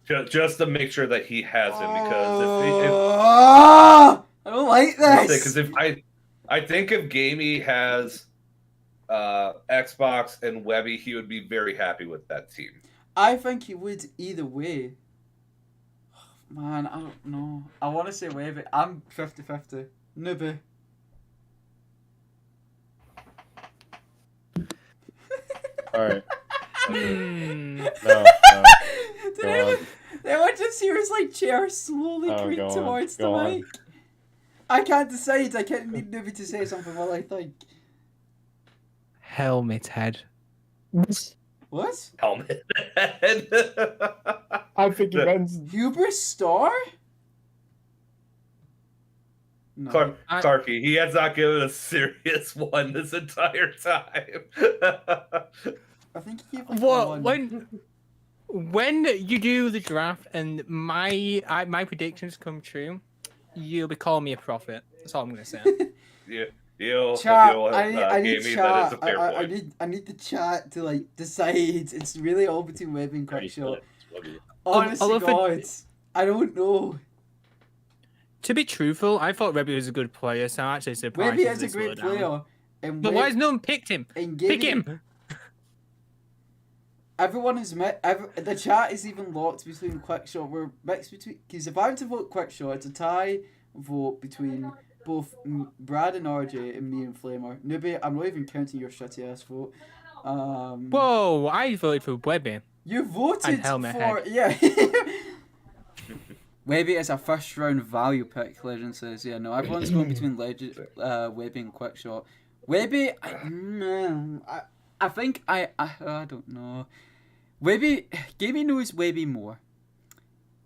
Just to make sure that he has him, because I don't like this. Because I think if Gamey has Xbox and Webby, he would be very happy with that team. I think he would either way. Man, I don't know. I want to say Webby. I'm 50-50. Newbie. Alright. Hmm. No. Did Go anyone, on. did anyone just hear his like chair slowly Oh, creep go on, towards the go on. mic? I can't decide. I can't need Newbie to say something while I think. Helmet head. What? Helmet. I'm thinking Ben's. Hubris Star? No. Clarky, he has not given a serious one this entire time. I think he gave like What one. when you do the draft and my predictions come true, you'll be calling me a prophet. That's all I'm gonna say. Chat, I need chat. I need the chat to like decide. It's really all between Web and Quickshot. Honest to God, I don't know. To be truthful, I thought Rebby was a good player, so I'm actually surprised. Webby is a great player. But why has no one picked him? Pick him! Everyone is the chat is even locked between Quickshot. We're mixed between, because if I were to vote Quickshot, it's a tie vote between both Brad and RJ and me and Flamer. Newbie, I'm not even counting your shitty ass vote. Whoa! I voted for Webby. You voted for head. Yeah. Webby is a first round value pick. Legend says, yeah. No, everyone's going between Webby and Quickshot. Webby, I think I don't know. Webby, Gaby knows Webby more.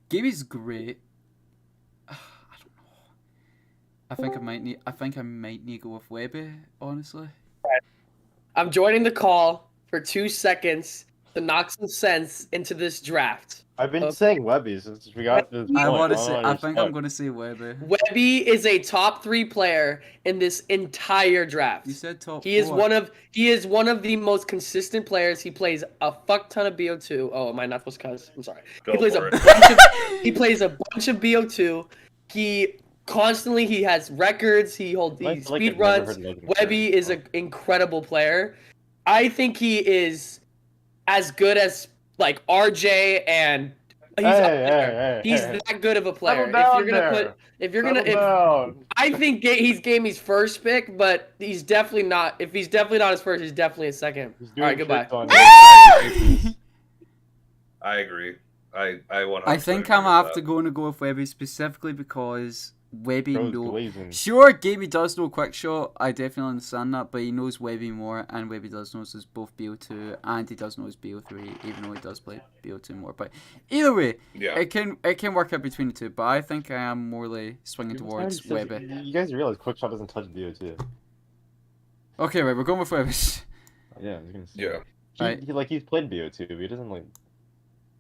Gaby's great. I don't know. I think I might need to go with Webby, honestly. I'm joining the call for 2 seconds to knock some sense into this draft. I've been saying Webby since we got this point. I think I'm gonna say Webby. Webby is a top 3 player in this entire draft. You said top 4. He is one of the most consistent players. He plays a fuck ton of BO2. Oh, am I not supposed to cuss? I'm sorry. He plays a bunch of BO2. He has records. He speed runs. Webby is an incredible player. I think he is as good as like RJ, and he's that good of a player. I think he's Gamey's first pick, but he's definitely not. If he's definitely not his first, he's definitely his second. All right, goodbye. I agree. I 100% I think I'm gonna have to go with Webby specifically because Webby Sure, Gaby does know Quickshot. I definitely understand that, but he knows Webby more, and Webby does know his both BO2 and he does know his BO3, even though he does play BO2 more. But either way, it can work out between the two. But I think I am morely swinging towards Webby. You guys realize Quickshot doesn't touch BO2. Okay, right, we're going with Webby. Yeah, I was gonna say. Yeah. He's played BO2, but he doesn't like.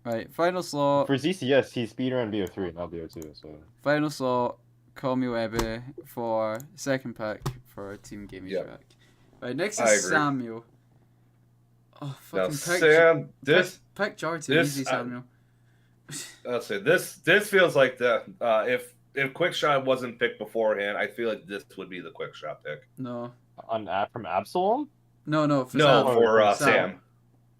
Right, final slot. For ZCS, he's speedrun BO3, not BO2. So. Final slot. Call me Webby for second pick for Team Gaming track. Right, next is Samuel. Oh, fucking pick Jar too easy, Samuel. I'll say this feels like the if Quickshot wasn't picked beforehand, I feel like this would be the Quickshot pick. No. From Absolom? No, for Sam.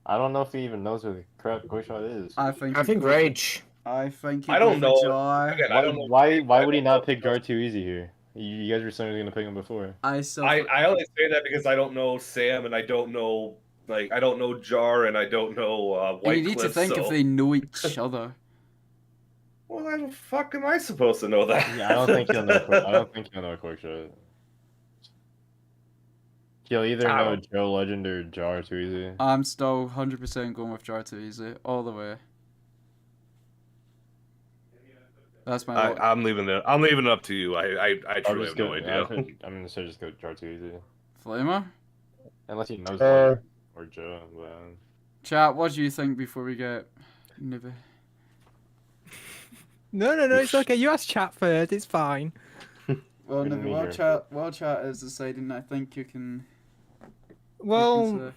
I don't know if he even knows who the correct Quickshot is. I think Rage. I think I don't know. Again, I don't know. Why would he not pick Jar too easy here? You guys were saying he was gonna pick him before. I only say that because I don't know Sam and I don't know Jar and I don't know White. You need to think if they know each other. Well, how the fuck am I supposed to know that? Yeah, I don't think he'll know Quickshot. He'll either know Joe Legend or Jar too easy. I'm still 100% going with Jar too easy all the way. That's my. I'm leaving it. I'm leaving it up to you. I truly have no idea. I'm gonna say just go Jar too easy. Flamer? Unless he knows or Joe. But... Chat, what do you think before we get Nibby? No, it's okay. You ask chat first. It's fine. Well, Nibby, while chat is deciding, I think you can. Well,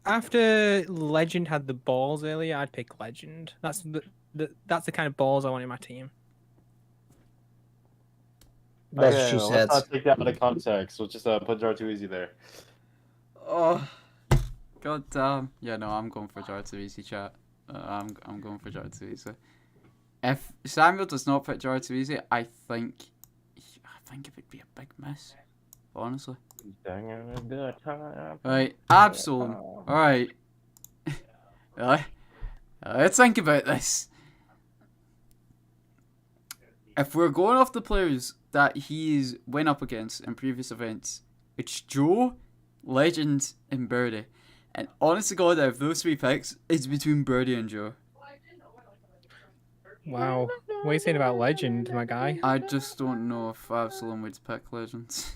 after Legend had the balls earlier, I'd pick Legend. That's the kind of balls I want in my team. Let's not take that out of context. We'll just put Jar too easy there. Oh, god damn. Yeah, no, I'm going for Jar too easy, chat. I'm going for Jar too easy. If Samuel does not pick Jar too easy, I think it would be a big miss. honestly. Right. Right, Absol. Alright. Let's think about this. If we're going off the players that he's went up against in previous events, it's Joe, Legend, and Birdie. And honest to God, out of those 3 picks, it's between Birdie and Joe. Wow. What are you saying about Legend, my guy? I just don't know if Absalom would pick Legends.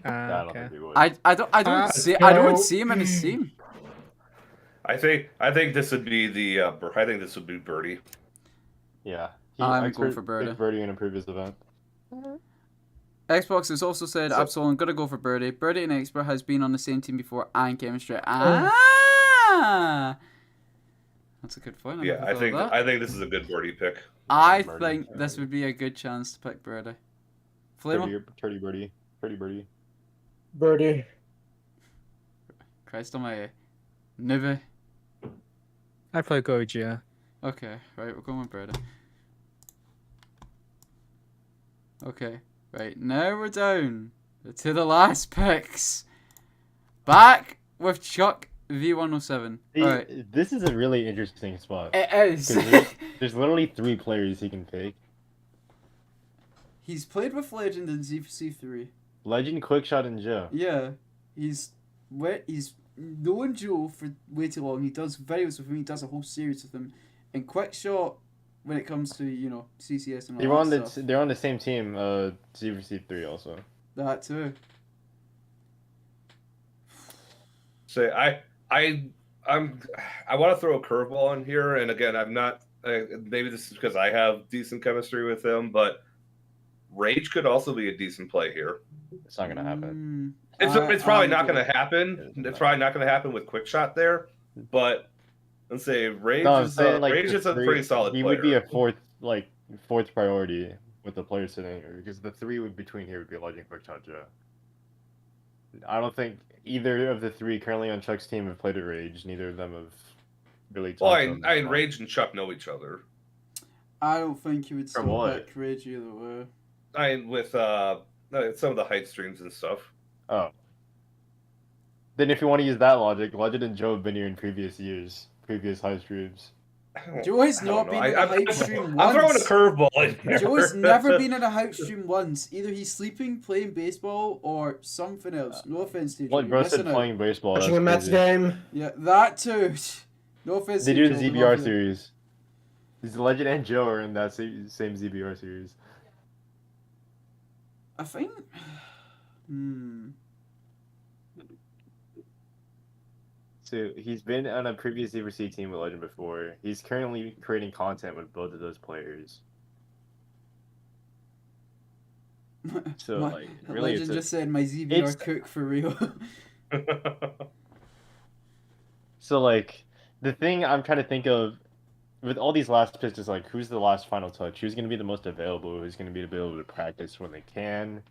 I don't Okay. think he would. I don't see him in his team. I think this would be the I think this would be Birdie. Yeah. I'm I going for Birdie. picked Birdie in a previous event. Xbox has also said, Absol, gotta go for Birdie. Birdie and Expert has been on the same team before and chemistry. Ah! That's a good point. Yeah, I think this is a good Birdie pick. I think this would be a good chance to pick Birdie. Flamer? Pretty Birdie. Pretty Birdie. Birdie. Christ almighty. Nivi? I'd play Gojia. Okay, right, we're going with Birdie. Okay, right, now we're down to the last picks. Back with Chuck V107. Alright. This is a really interesting spot. It is. There's literally 3 players he can pick. He's played with Legend in Z4C. Legend, Quickshot, and Joe. Yeah, he's known Joe for way too long. He does videos with him. He does a whole series with him. And Quickshot, when it comes to CCS and all that stuff. They're on the same team. Z4C3 also. That too. So I want to throw a curveball in here, and again, I'm not. Maybe this is because I have decent chemistry with him, but Rage could also be a decent play here. It's not gonna happen. It's probably not going to happen. It's probably not going to happen with Quickshot there, but let's say Rage is a pretty solid player. He would be a fourth priority with the players sitting here because the 3 between here would be Legend, Quickshot, Joe. I don't think either of the 3 currently on Chuck's team have played at Rage. Neither of them have really. Well, Rage and Chuck know each other. I don't think he would still pick Rage either way. With some of the hype streams and stuff. Oh. Then if you want to use that logic, Legend and Joe have been here in previous years, previous high streams. Joe has not been in a hype stream once. I'm throwing a curveball in here. Joe has never been in a hype stream once. Either he's sleeping, playing baseball, or something else. No offense to you. What bro said playing baseball? Watching a Mets game. Yeah, that too. No offense. They do the ZBR series. These Legend and Joe are in that same ZBR series. I think. So he's been on a previous Z4C team with Legend before. He's currently creating content with both of those players. So really, Legend just said my ZBR cook for real. So the thing I'm trying to think of with all these last picks is who's the last final touch? Who's going to be the most available? Who's going to be able to practice when they can?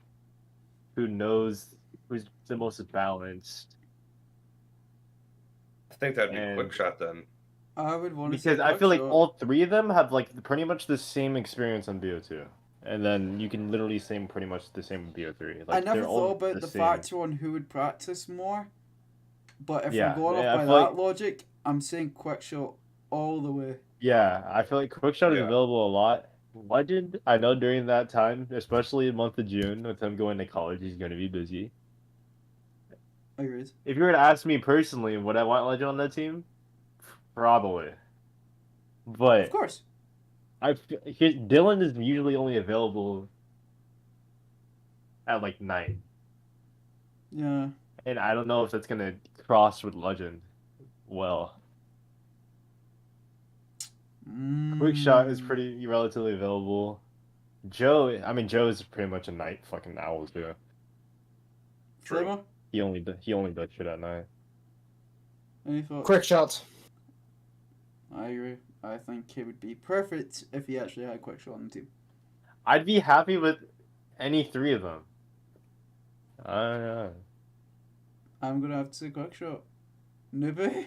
Who knows who's the most balanced? I think that'd be Quickshot then. I would want to because I feel like all 3 of them have pretty much the same experience on BO2, and then you can literally say pretty much the same with BO3. I never thought about the factor on who would practice more, but if we're going off by that logic, I'm saying Quickshot all the way. Yeah, I feel like Quickshot is available a lot. Legend, I know during that time, especially in the month of June, with him going to college, he's going to be busy. Agreed. If you were to ask me personally, would I want Legend on that team? Probably. But of course. Dylan is usually only available at 9. Yeah. And I don't know if that's going to cross with Legend well. Quickshot is pretty relatively available. Joe is pretty much a night fucking owl too. True. He only does shit at night. Any thoughts? Quickshot. I agree. I think he would be perfect if he actually had Quickshot on the team. I'd be happy with any 3 of them. I don't know. I'm gonna have to say Quickshot. Nubi?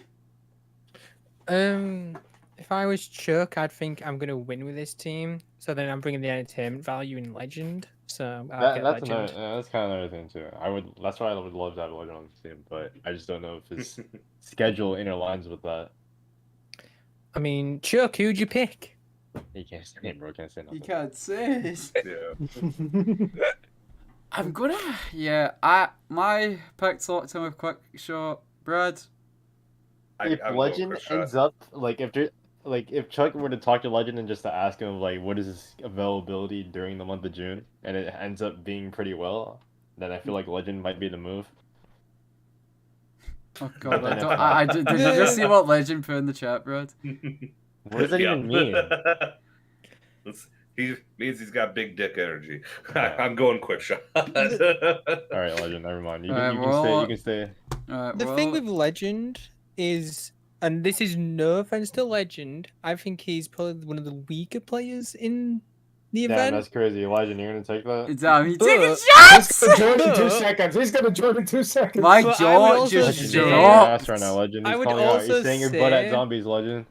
If I was Chuck, I'd think I'm gonna win with this team. So then I'm bringing the entertainment value in Legend. So I'll That, get that's Legend. that's kind of another thing too. That's why I would love to have Legend on the team, but I just don't know if his schedule interlines with that. I mean, Chuck, who'd you pick? He can't say it, bro. Can't say nothing. You can't say. Yeah. I'm gonna. Yeah, my pick's locked in with Quick Shot. Brad. If I'm Legend going for ends up if Chuck were to talk to Legend and just to ask him like what is his availability during the month of June, and it ends up being pretty well, then I feel like Legend might be the move. Oh god, did you just see what Legend put in the chat, Brad? What does that even mean? He means he's got big dick energy. I'm going Quick Shot. All right, Legend. Never mind. You can stay. The thing with Legend is, and this is no offense to Legend, I think he's probably one of the weaker players in the Damn, event. that's crazy. Elijah, you're gonna take that? Damn, he taking He's shots! gonna join in 2 seconds. He's gonna join in 2 seconds. My But I jaw would just also Legend, say- you're dropped. ass right now, Legend. I He's would calling out. also He's saying you're butt at say- zombies, Legend.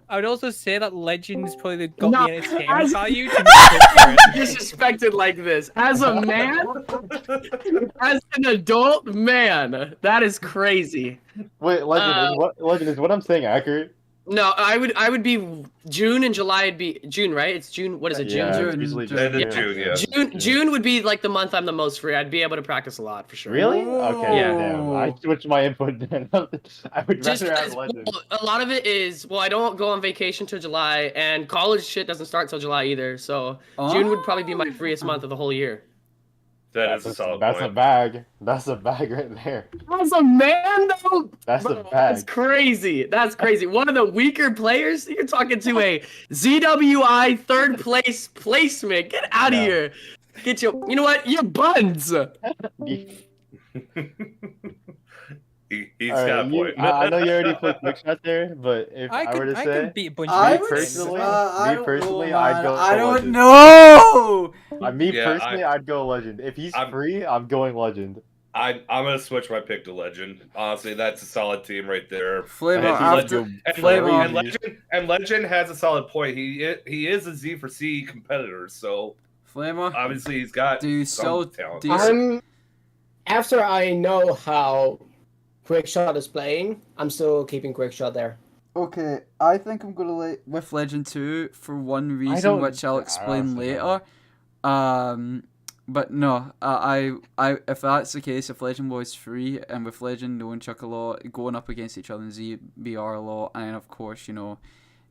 I would also say that Legend's probably got No, the entertainment as- value to make it Disrespected like this. As a man, as an adult man, that is crazy. Wait, Legend, is what I'm saying accurate? No, I would be June and July would be June, right? It's June. What is it? June. Yeah, June, it's usually June. End of yeah. June, yeah. June would be like the month I'm the most free. I'd be able to practice a lot for sure. Really? Okay, Yeah. damn. I switched my input then. I would Just rather have because Legend. a lot of it is I don't go on vacation till July, and college shit doesn't start till July either. So June would probably be my freest month of the whole year. That is a solid That's a point. bag. That's a bag right there. As a man, though, That's bro, a bag. That's crazy. That's crazy. One of the weaker players. You're talking to a ZWI third place placement. Get out of Yeah. here. Get your. You know what? Your buns. He's All right, got a point. I know you already put quick shot there, but if I were to I say, can beat a bunch I of would personally, I me don't personally, know, I'd man. go I don't Legend. know. I'd go Legend. If he's free, I'm going Legend. I'm gonna switch my pick to Legend. Honestly, that's a solid team right there. Flavor And after Legend has a solid point. He is a Z4C competitor, so Flavor. obviously he's got Do you some still talent. After I know how Quick Shot is playing, I'm still keeping Quick Shot there. Okay, I think I'm gonna with Legend 2 for one reason, don't- which I'll I explain honestly later. But no, I if that's the case, if Legend was free and with Legend knowing Chuck a lot, going up against each other in ZBR a lot, and of course doing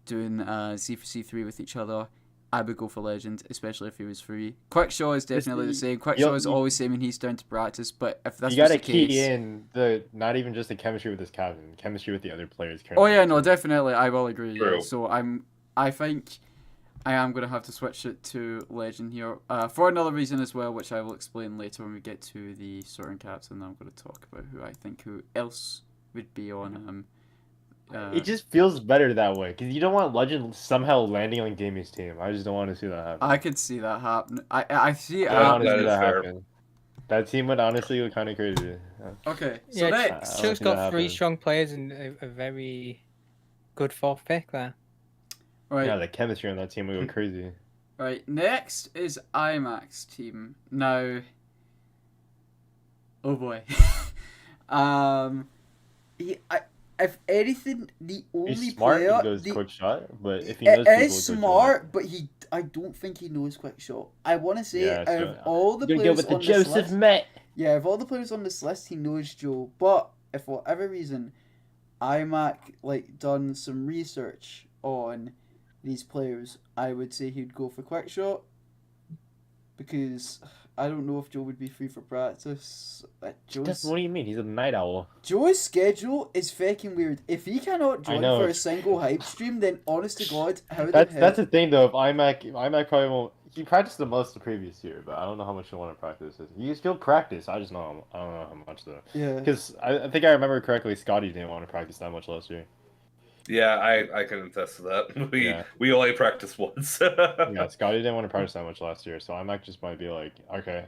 Z4C3 with each other, I would go for Legend, especially if he was free. Quickshaw is definitely the same. Quickshaw is always saying he's down to practice, but if that's you gotta the case, key in not even just the chemistry with his captain, chemistry with the other players. Oh yeah, no, definitely, I will agree. True. Yeah. So I think I am gonna have to switch it to Legend here for another reason as well, which I will explain later when we get to the sorting caps, and then I'm gonna talk about who else would be on it just feels better that way because you don't want Legend somehow landing on Gaming's team. I just don't want to see that happen. I could see that happen. I see it I don't want happen. to see that happen. That team would honestly look kind of crazy. Okay, so Yeah, next. I don't Chuck's see that got three happening. strong players and a very good fourth pick there. Right. Yeah, the chemistry on that team would go crazy. Right, next is IMAX team. Now, oh boy. If anything, the only He's smart. player He goes quick shot, but if he knows it people, is smart, but I don't think he knows quick shot. I want to say Yeah, out so- of all the Gonna go players with the on this Joseph list, Met. yeah, of all the players on this list, he knows Joe. But if for whatever reason, IMAC done some research on these players, I would say he'd go for quick shot because I don't know if Joe would be free for practice. What do you mean? He's a night owl. Joe's schedule is fucking weird. If he cannot join know. for a single hype stream, then honest to God, how the That's hell? the thing though. If IMAC probably won't. He practiced the most the previous year, but I don't know how much he'll want to practice. He still practice. I don't know how much though. Yeah. Because I think I remember correctly, Scotty didn't want to practice that much last year. Yeah, I can attest to that. Yeah. We only practiced once. Yeah, Scotty didn't want to practice that much last year, so IMAC just might be like, okay,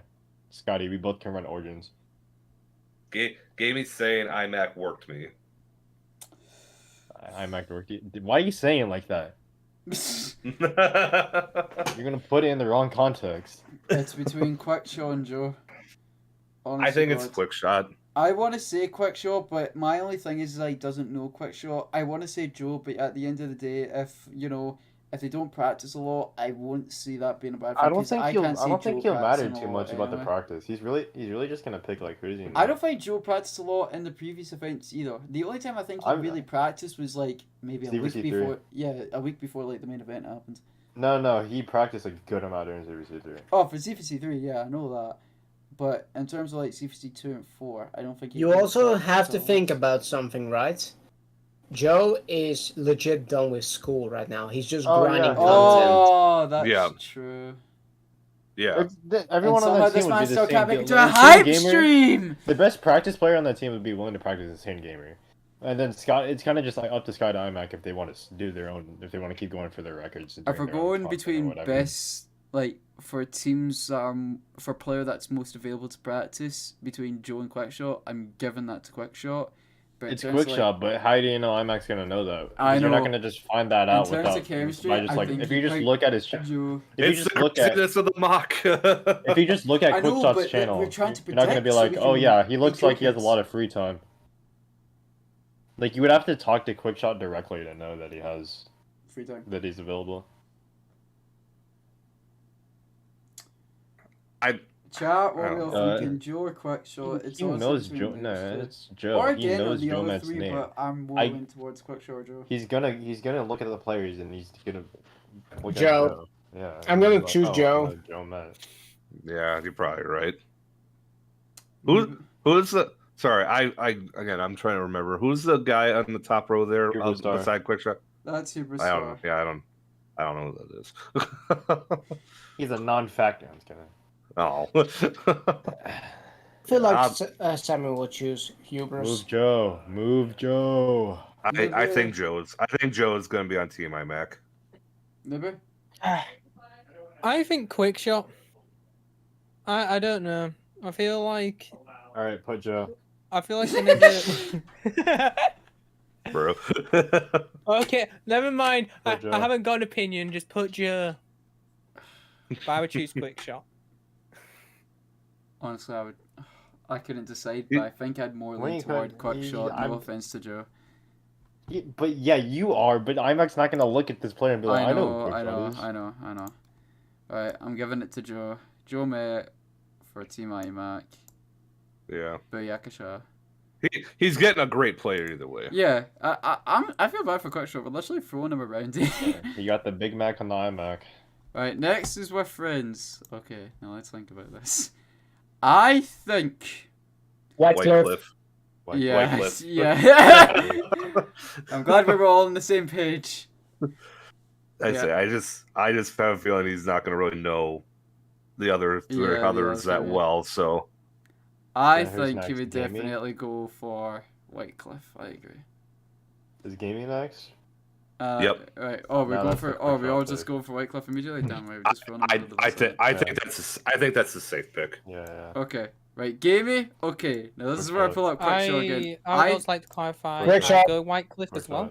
Scotty, we both can run Origins. Gamey's saying iMac worked me. IMAC worked. Why are you saying it like that? You're gonna put it in the wrong context. It's between Quickshot and Joe. Honest I think to it's God. quick shot. I want to say Quickshot, but my only thing is he doesn't know Quickshot. I want to say Joe, but at the end of the day, if they don't practice a lot, I won't see that being a bad thing. I don't think he'll matter practicing too a much lot about the anyway. practice. He's really just gonna pick like who's he. I don't think Joe practiced a lot in the previous events either. The only time I think he really practiced was like maybe a week Z4C3. before. Yeah, a week before like the main event happened. No, he practiced a good amount during Z4C3. Oh, for Z4C3, yeah, I know that. But in terms of like Z4C 2 and 4, I don't think. You also have to think about something, right? Joe is legit done with school right now. He's just grinding content. Oh, that's true. Yeah. Everyone on that team would be the same. Into a hype stream. The best practice player on that team would be willing to practice the same gamer. And then Scott, it's kind of just like up to Sky to IMAC if they want to do their own, if they want to keep going for their records. If we're going between best, like for teams for player that's most available to practice between Joe and Quickshot, I'm giving that to Quickshot. But it's Quickshot, but how do you know IMAC's gonna know that? I know. You're not gonna just find that out in terms without of chemistry, by just like if you just look at his channel. If you just look at of the mock. if you just look at Quickshot's channel, you're not gonna be like, oh yeah, he looks like he has a lot of free time. Like you would have to talk to Quickshot directly to know that he has free time, that he's available. Chat, what we all thinking? Joe or Quickshot? He knows Joe. No, it's Joe. Or he knows Joe Met's name. But I'm more leaning towards Quickshot or Joe. He's gonna look at the players and he's gonna look Joe. at Joe. Yeah. I'm gonna choose Joe. Joe Met. Yeah, you're probably right. Who's the? Sorry, I'm trying to remember. Who's the guy on the top row there beside Quickshot? That's Superstar. I don't know. Yeah, I don't know who that is. He's a non-factor. I'm just kidding. Oh. I feel like Samuel will choose Hubris. Move Joe. I think Joe's going to be on Team IMAC. Maybe. I think Quickshot. I don't know. I feel like. All right, put Joe. I feel like they need to. Bro. Okay, never mind. I haven't got an opinion. Just put Joe. But I would choose Quickshot. Honestly, I couldn't decide, but I think I'd more lean toward Quickshot. No offense to Joe. But yeah, you are. But IMAC's not gonna look at this player and be like, I know. Alright, I'm giving it to Joe. Joe Met for Team IMAC. Yeah. Booyakasha. He's getting a great player either way. Yeah, I feel bad for Quickshot. We're literally throwing him around here. You got the Big Mac on the IMAC. Right, next is with friends. Okay, now let's think about this. I think Whitecliff. Yes, yeah. I'm glad we were all on the same page. I just have a feeling he's not going to really know the others that well. So I think he would definitely go for Whitecliff. I agree. Is Gaming next? Yep. Right. Oh, we go for. Oh, we all just go for Whitecliff immediately. Damn, we just I think that's a safe pick. Yeah. Okay. Right, Gamey. Okay. Now this is where I pull up Quickshot again. I would like to clarify. Quickshot. Go Whitecliff as well.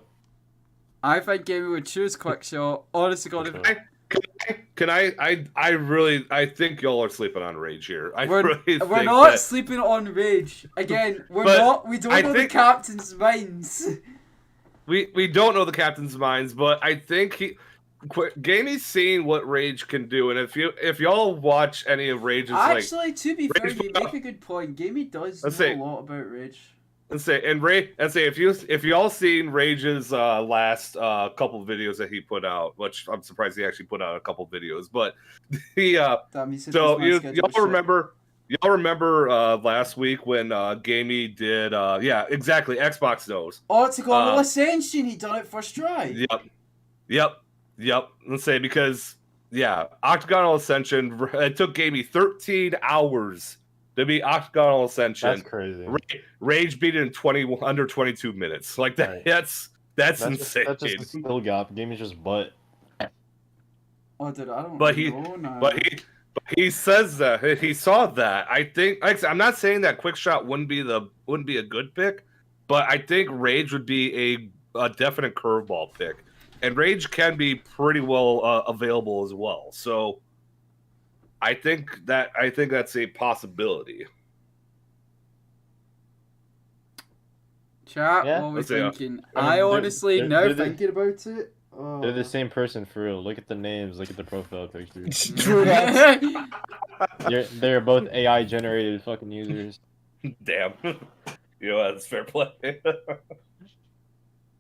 I think Gamey would choose Quickshot. Honestly, God, I think y'all are sleeping on Rage here. We're not sleeping on Rage. Again, we don't know the captain's minds. We don't know the captain's minds, but I think Gamey's seeing what Rage can do, and if y'all watch any of Rage's to be fair, you make a good point. Gamey does know a lot about Rage. If y'all seen Rage's last couple of videos that he put out, which I'm surprised he actually put out a couple of videos, but y'all remember last week when Gamey did exactly, Xbox knows. Octagonal Ascension, he done it first try. Yep. Let's say because Octagonal Ascension, it took Gamey 13 hours to beat Octagonal Ascension. That's crazy. Rage beat it in under 22 minutes. Like that. Right. That's insane. That's just a skill gap. Gamey's just butt. Oh, dude, I don't know. Now. But he says that he saw that. I think I'm not saying that Quickshot wouldn't be a good pick, but I think Rage would be a definite curveball pick. and Rage can be pretty well available as well. So I think that's a possibility. Chat, Yeah. what are we Let's see, thinking? I mean, I they're- honestly, they're- now they're the- thinking about it. They're the same person for real. Look at the names. Look at the profile pictures. True that. They're both AI generated fucking users. Damn. That's fair play.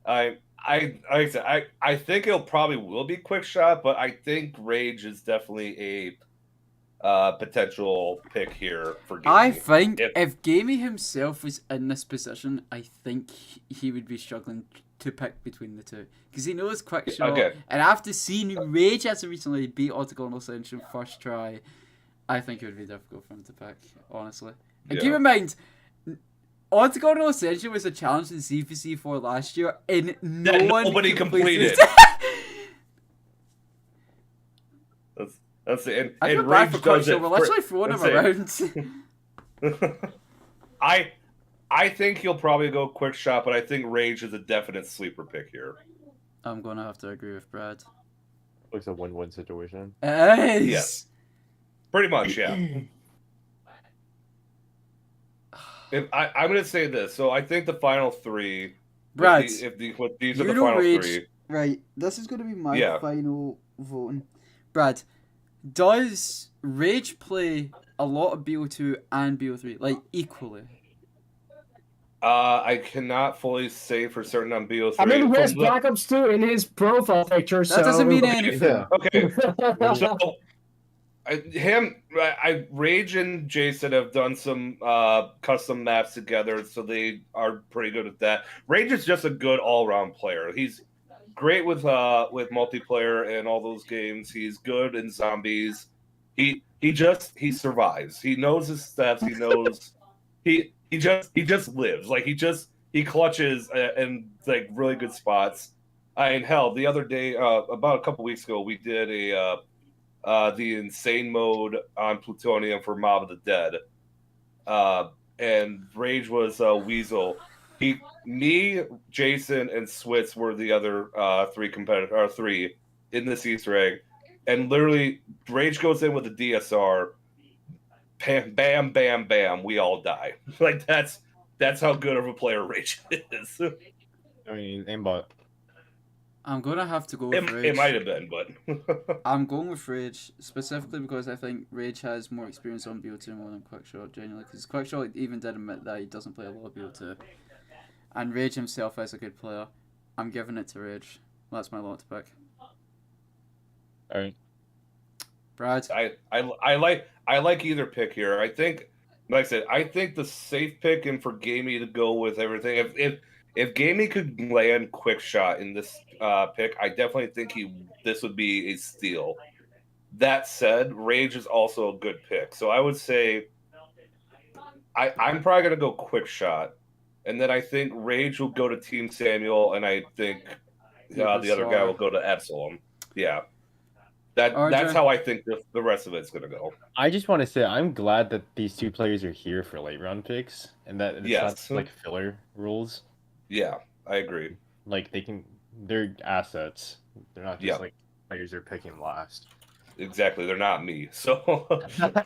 I think it'll probably will be quick shot, but I think Rage is definitely a potential pick here for Gamey. I think if Gamey himself was in this position, I think he would be struggling to pick between the two. Because he knows quick shot, and after seeing Rage as recently beat Octagonal Ascension first try, I think it would be difficult for him to pick, honestly. And keep in mind, Octagonal Ascension was a challenge in Z4C for last year, and nobody completed. That's it. I feel bad for Quick Shot. We're literally throwing him around. I think he'll probably go quick shot, but I think Rage is a definite sleeper pick here. I'm gonna have to agree with Brad. Looks a win-win situation. It is. Yes. Pretty much, yeah. I'm going to say this. So I think the final three. Brad, these are the final Rage, three. Right, this is going to be my final voting. Brad, does Rage play a lot of BO2 and BO3, like equally? I cannot fully say for certain on BO3. I mean, there's backups too in his profile picture. That doesn't mean anything. Yeah. Okay. So Rage and Jason have done some custom maps together, so they are pretty good at that. Rage is just a good all-around player. He's great with multiplayer and all those games. He's good in zombies. He survives. He knows his steps. He knows he just lives. Like he clutches in like really good spots. And hell, the other day, about a couple weeks ago, we did the insane mode on Plutonium for Mob of the Dead. And Rage was Weasel. Me, Jason, and Switz were the other three in this Easter egg. And literally, Rage goes in with a DSR. Bam, bam, bam, bam. We all die. Like that's how good of a player Rage is. I mean, aimbot. I'm gonna have to go with Rage. It might have been, but I'm going with Rage specifically because I think Rage has more experience on BO2 more than Quickshot genuinely. Because Quickshot even did admit that he doesn't play a lot of BO2, and Rage himself is a good player. I'm giving it to Rage. That's my lot to pick. All right. Brad. I like either pick here. I think, like I said, I think the safe pick and for Gamey to go with everything. If Gamey could land quick shot in this pick, I definitely think this would be a steal. That said, Rage is also a good pick. So I would say I'm probably gonna go quick shot, and then I think Rage will go to Team Samuel, and I think the other guy will go to Absalom. Yeah. That's how I think the rest of it's gonna go. I just want to say I'm glad that these two players are here for late round picks, and that it's not like filler rules. Yeah, I agree. Like they're assets. They're not just like players they're picking last. Exactly, they're not me. So. Alright,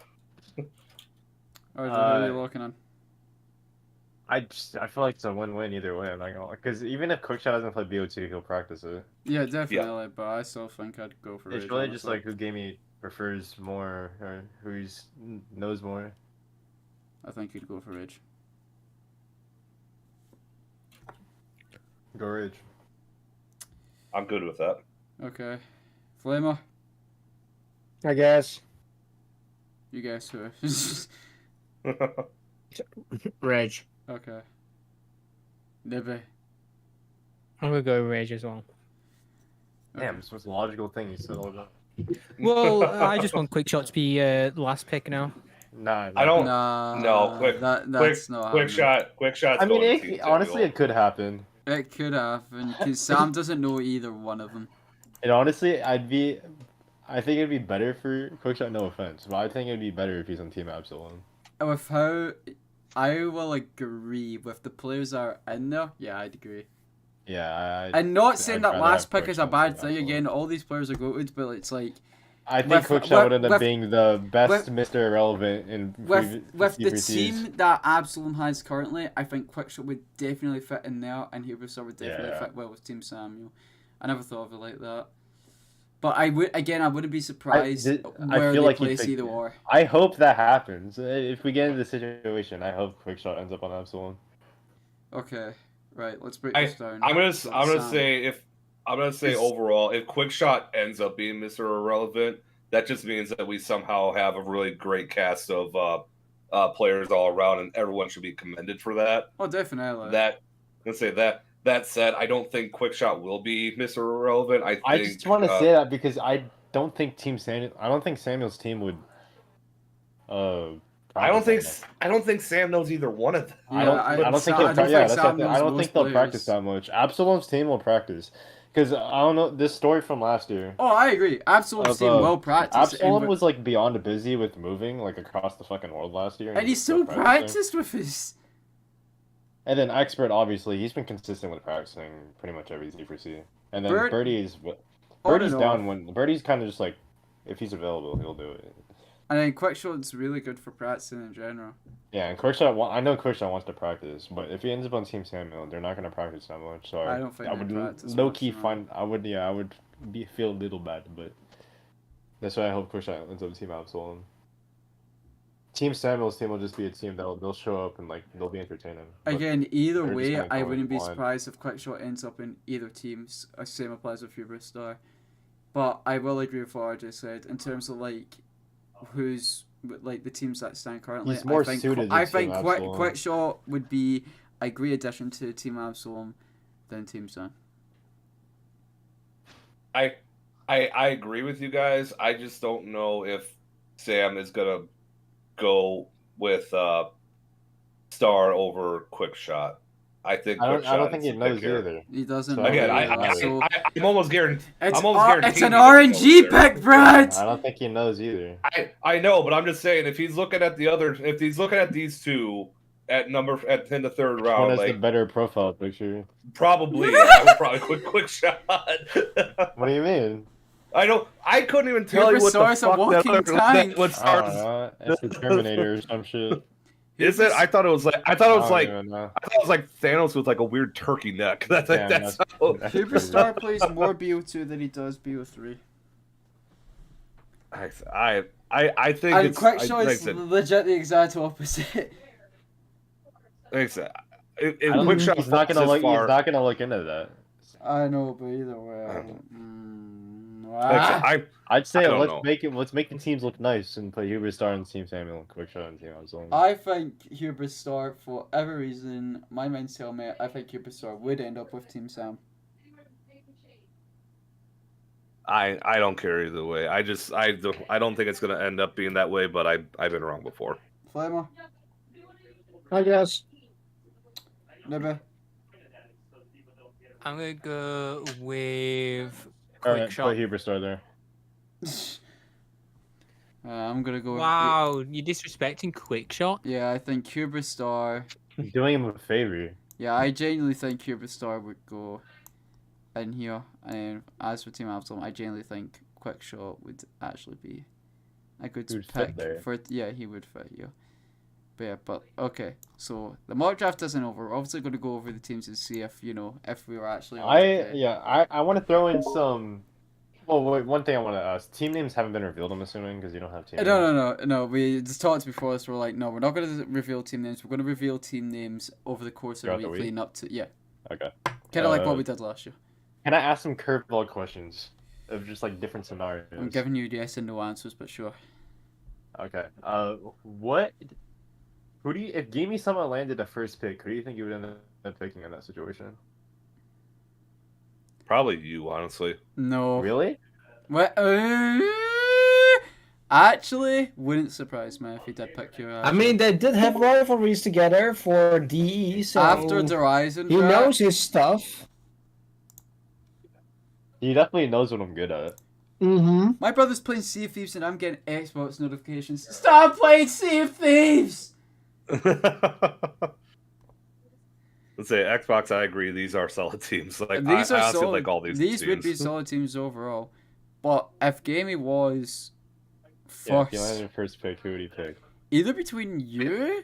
what are you looking on? I feel like it's a win-win either way. I'm not gonna, because even if Quickshot doesn't play BO2, he'll practice it. Yeah, definitely. But I still think I'd go for Rage. It's really just like who Gamey prefers more, or who knows more. I think you'd go for Rage. Go Rage. I'm good with that. Okay, Flamer. I guess. You guys who? Rage. Okay. Nibby. I'm gonna go Rage as well. Damn, this was the logical thing you said all about. Well, I just want Quick Shot to be last pick now. Nah, I don't. Nah, no, that's not quick shot. I mean, honestly, it could happen. It could happen because Sam doesn't know either one of them. And honestly, I think it'd be better for Quickshot. No offense, but I think it'd be better if he's on Team Absalom. With how I will agree with the players that are in there. Yeah, I'd agree. Yeah, I'm not saying I'd that rather last have pick is a Quickshot bad than thing. Absol. Again, all these players are goated, but it's like I think with- Quickshot would end up with- being the best with- Mr. Irrelevant in with the Z4Cs. team that Absalom has currently, I think Quickshot would definitely fit in there, and Hubristar would definitely Yeah. fit well with Team Samuel. I never thought of it like that. But I wouldn't be surprised where feel they like he place picked- either or. I hope that happens. If we get into the situation, I hope Quickshot ends up on Absalom. Okay, right. Let's break I'm this down. gonna So, I'm Sam. gonna say overall, if Quickshot ends up being Mr. Irrelevant, that just means that we somehow have a really great cast of players all around, and everyone should be commended for that. Oh, definitely. Let's say that. That said, I don't think Quickshot will be Mr. Irrelevant. I just want to say that because I don't think Samuel's team would. I don't think Sam knows either one of them. I don't think they'll practice that much. Absalom's team will practice because I don't know this story from last year. Oh, I agree. Absalom's team will practice. Absalom was like beyond busy with moving like across the fucking world last year, and he still practiced with his. And then Expert, obviously, he's been consistent with practicing pretty much every Z4C. And then Birdie's down when Birdie's kind of just like, if he's available, he'll do it. And then Quickshot's really good for practicing in general. Yeah, and Quickshot, I know Quickshot wants to practice, but if he ends up on Team Samuel, they're not going to practice that much. So I don't think I they would practice low much, key no. find I would feel a little bad, but that's why I hope Quickshot ends up Team Absalom. Team Samuel's team will just be a team they'll show up and like they'll be entertaining. Again, either they're just way, gonna I go wouldn't be blind. surprised if Quickshot ends up in either teams. Same applies with Hubristar. But I will agree with what RJ said in terms of like who's like the teams that stand currently. He's more I think, suited I to think Team Absalom. Quickshot would be a great addition to Team Absalom than Team Sam. I agree with you guys. I just don't know if Sam is gonna go with Star over Quickshot. I think I don't Quickshot think is he the knows pick here. either. He doesn't. So know Again, either, so I'm almost guaranteed. it's I'm almost guaranteed it's an he doesn't know RNG either. pick, Brad. I don't think he knows either. I know, but I'm just saying if he's looking at these two in the third One round, has the like better profile picture. probably I would probably quick shot. What do you mean? I couldn't even tell you what the Hubristar's a fuck walking that tank. what I stars. don't know. It's the Terminator or some shit. Is it? I thought it was like even know. I thought it was like Thanos with like a weird turkey neck. That's Damn, that's that's- how. that's Hubristar plays more BO2 than he does BO3. I think And it's Quickshot like I is said, legit the exact opposite. like I said, I don't think Quickshot he's not gonna falls look. this far. He's not gonna look into that. I know, but either way. Like I said, I'd say I don't know. let's make the teams look nice and play Hubristar on Team Samuel and Quickshot on Team Absalom. I think Hubristar, for every reason, my mind's telling me I think Hubristar would end up with Team Sam. I don't care either way. I don't think it's gonna end up being that way, but I've been wrong before. Flamer, I guess. Nibby. I'm gonna go with Alright, Quickshot. put Hubristar there. I'm gonna go. Wow, you're disrespecting Quickshot. Yeah, I think Hubristar. He's doing him a favor. Yeah, I genuinely think Hubristar would go in here. And as for Team Absalom, I genuinely think Quickshot would actually be a good He would fit pick there. for. Yeah, he would fit here. But okay, so the mock draft isn't over. We're obviously going to go over the teams and see if if we were actually. I want to throw in some. Well, wait, one thing I want to ask: team names haven't been revealed. I'm assuming because you don't have team. No. We just talked before this. We're like, no, we're not going to reveal team names. We're going to reveal team names over the course of Throughout the the week week? leading up to Okay. kind of like what we did last year. Can I ask some curveball questions of just like different scenarios? I'm giving you yes and no answers, but sure. Okay. Who do you? If Game Me Summit landed the first pick, who do you think you would end up picking in that situation? Probably you, honestly. No. Really? What? Actually, wouldn't surprise me if he did pick you. I mean, they did have rivalries together for DE, so after the Horizon, he knows his stuff. He definitely knows what I'm good at. Mm-hmm. My brother's playing Sea of Thieves and I'm getting Xbox notifications. Stop playing Sea of Thieves! Let's Let's say Xbox. I agree. These are solid teams. Like These I are honestly solid. like all these. These teams. would be solid teams overall. But if Gamey was Yeah, if first, you landed your first pick, who would he pick? either between you,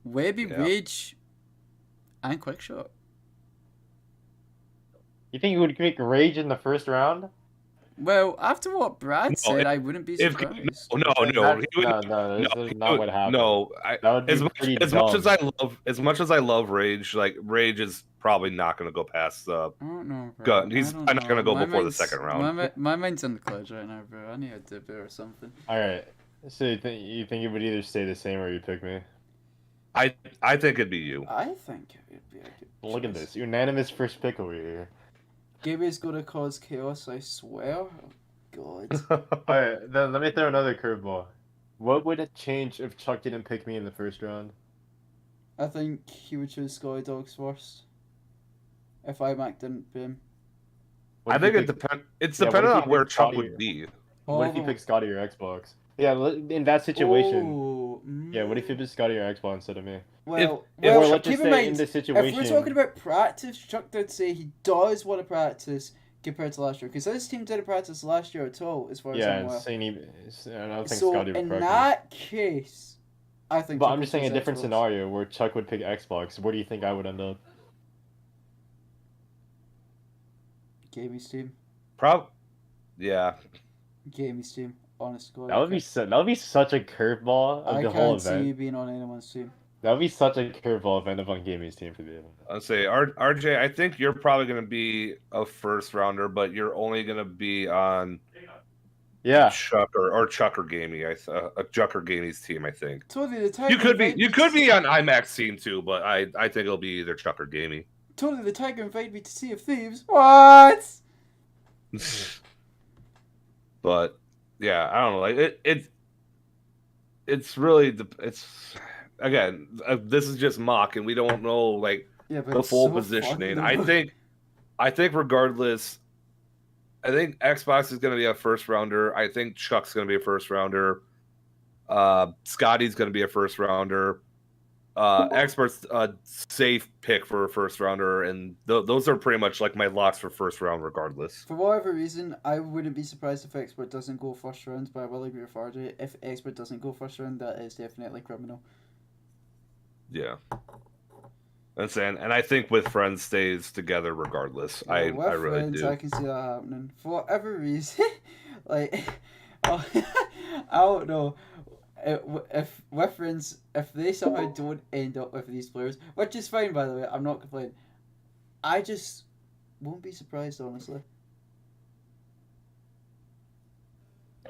Webby, Yeah. Rage, and Quickshot. You think he would pick Rage in the first round? Well, after what Brad said, if- I wouldn't be If surprised. no, No, he would, no, this is he not would- what happened. No, That would be as pretty much as dumb. I love Rage, like Rage is probably not going to go past the. I don't know, bro. Gun. He's I don't probably not going to know. go My before the mind's- second round. My mind's in the clouds right now, bro. I need a dip or something. All right. So you think it would either stay the same or you pick me? I think it'd be you. I think it would be a good Look at choice. this unanimous first pick over here. Gaby's gonna cause chaos, I swear. Oh, God. All right, then let me throw another curveball. What would it change if Chuck didn't pick me in the first round? I think he would choose Scully Dogs first. If iMac didn't pay him. What I if he think picked- it's Yeah, what dependent if he on where picked Chuck Scotty? would be. What if you pick Scotty or Xbox? Yeah, in that situation. Oh, Yeah, what if you pick Scotty or Xbox instead of me? Well, or well let's keep just in say mind, in this if situation. we're talking about practice, Chuck did say he does want to practice compared to last year. Because his team didn't practice last year at all, as far as I'm yeah, aware. saying I don't think So, Scotty would in correct me. that case, I think But Chuck I'm would just saying a choose different Xbox. scenario where Chuck would pick Xbox. Where do you think I would end up? Gamey's team. Yeah. Gamey's team. Honest to God. That would be such a curveball of I the whole can't see you event. being on anyone's team. That would be such a curveball if I end up on Gaming's team for the event. I'll say RJ. I think you're probably going to be a first rounder, but you're only going to be on. Yeah. Chuck or Chuck or Gamey. A Chuck or Gamey's team. I think. Totally the Tiger. You could be on IMAX team too, but I think it'll be either Chuck or Gamey. Totally the Tiger invited me to Sea of Thieves. What? But yeah, I don't know. Like it's really it's again. This is just mock, and we don't know like Yeah, but the it's full so positioning. fun, I think regardless, I think Xbox is going to be a first rounder. I think Chuck's going to be a first rounder. Scotty's going to be a first rounder. Experts safe pick for a first rounder, and those are pretty much like my locks for first round, regardless. For whatever reason, I wouldn't be surprised if Expert doesn't go first round, but I will agree with RJ. If Expert doesn't go first round, that is definitely criminal. Yeah. And I think with friends stays together regardless. Yeah, I with really friends, do. I can see that happening. For whatever reason, like, I don't know. If with friends, if they somehow don't end up with these players, which is fine by the way, I'm not complaining. I just won't be surprised, honestly.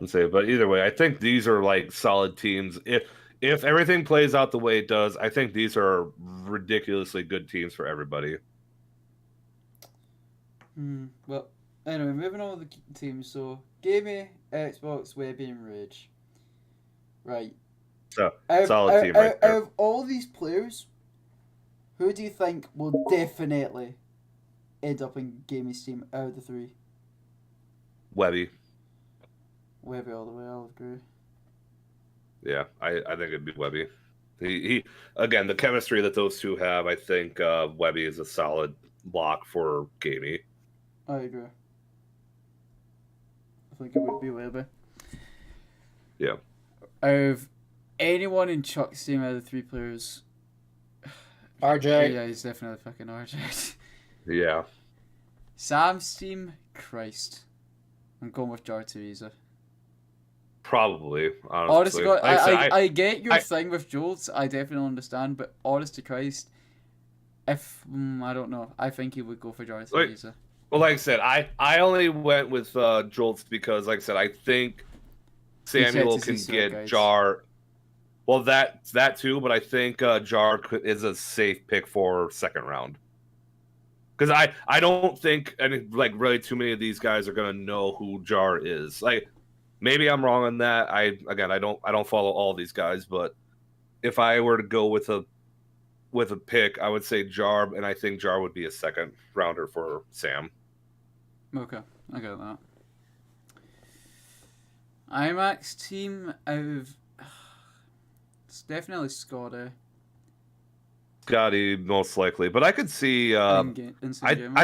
Let's say, but either way, I think these are like solid teams. If everything plays out the way it does, I think these are ridiculously good teams for everybody. Well, anyway, moving on with the teams. So, Gamey, Xbox, Webby, and Rage. Right. So solid team right there. Out of all these players, who do you think will definitely end up in Gamey's team out of the three? Webby. Webby all the way, I'll agree. Yeah, I think it'd be Webby. He again, the chemistry that those two have, I think Webby is a solid lock for Gamey. I agree. I think it would be Webby. Yeah. Out of anyone in Chuck's team out of the three players, RJ. Yeah, he's definitely fucking RJ. Yeah. Sam's team, Christ. I'm going with Jar Teresa. Probably, Honestly, honestly. God, Like said, I get your thing with Jolts. I definitely understand, but honest to Christ, if I don't know, I think he would go for Jar Teresa. Well, like I said, I only went with Jolts because, like I said, I think Samuel can get Jar. Well, that too, but I think Jar is a safe pick for second round. Because I don't think really too many of these guys are gonna know who Jar is. Like, maybe I'm wrong on that. I don't follow all these guys, but if I were to go with a pick, I would say Jar, and I think Jar would be a second rounder for Sam. Okay, I got that. IMAX team out of it's definitely Scotty. Scotty most likely, but I could see. I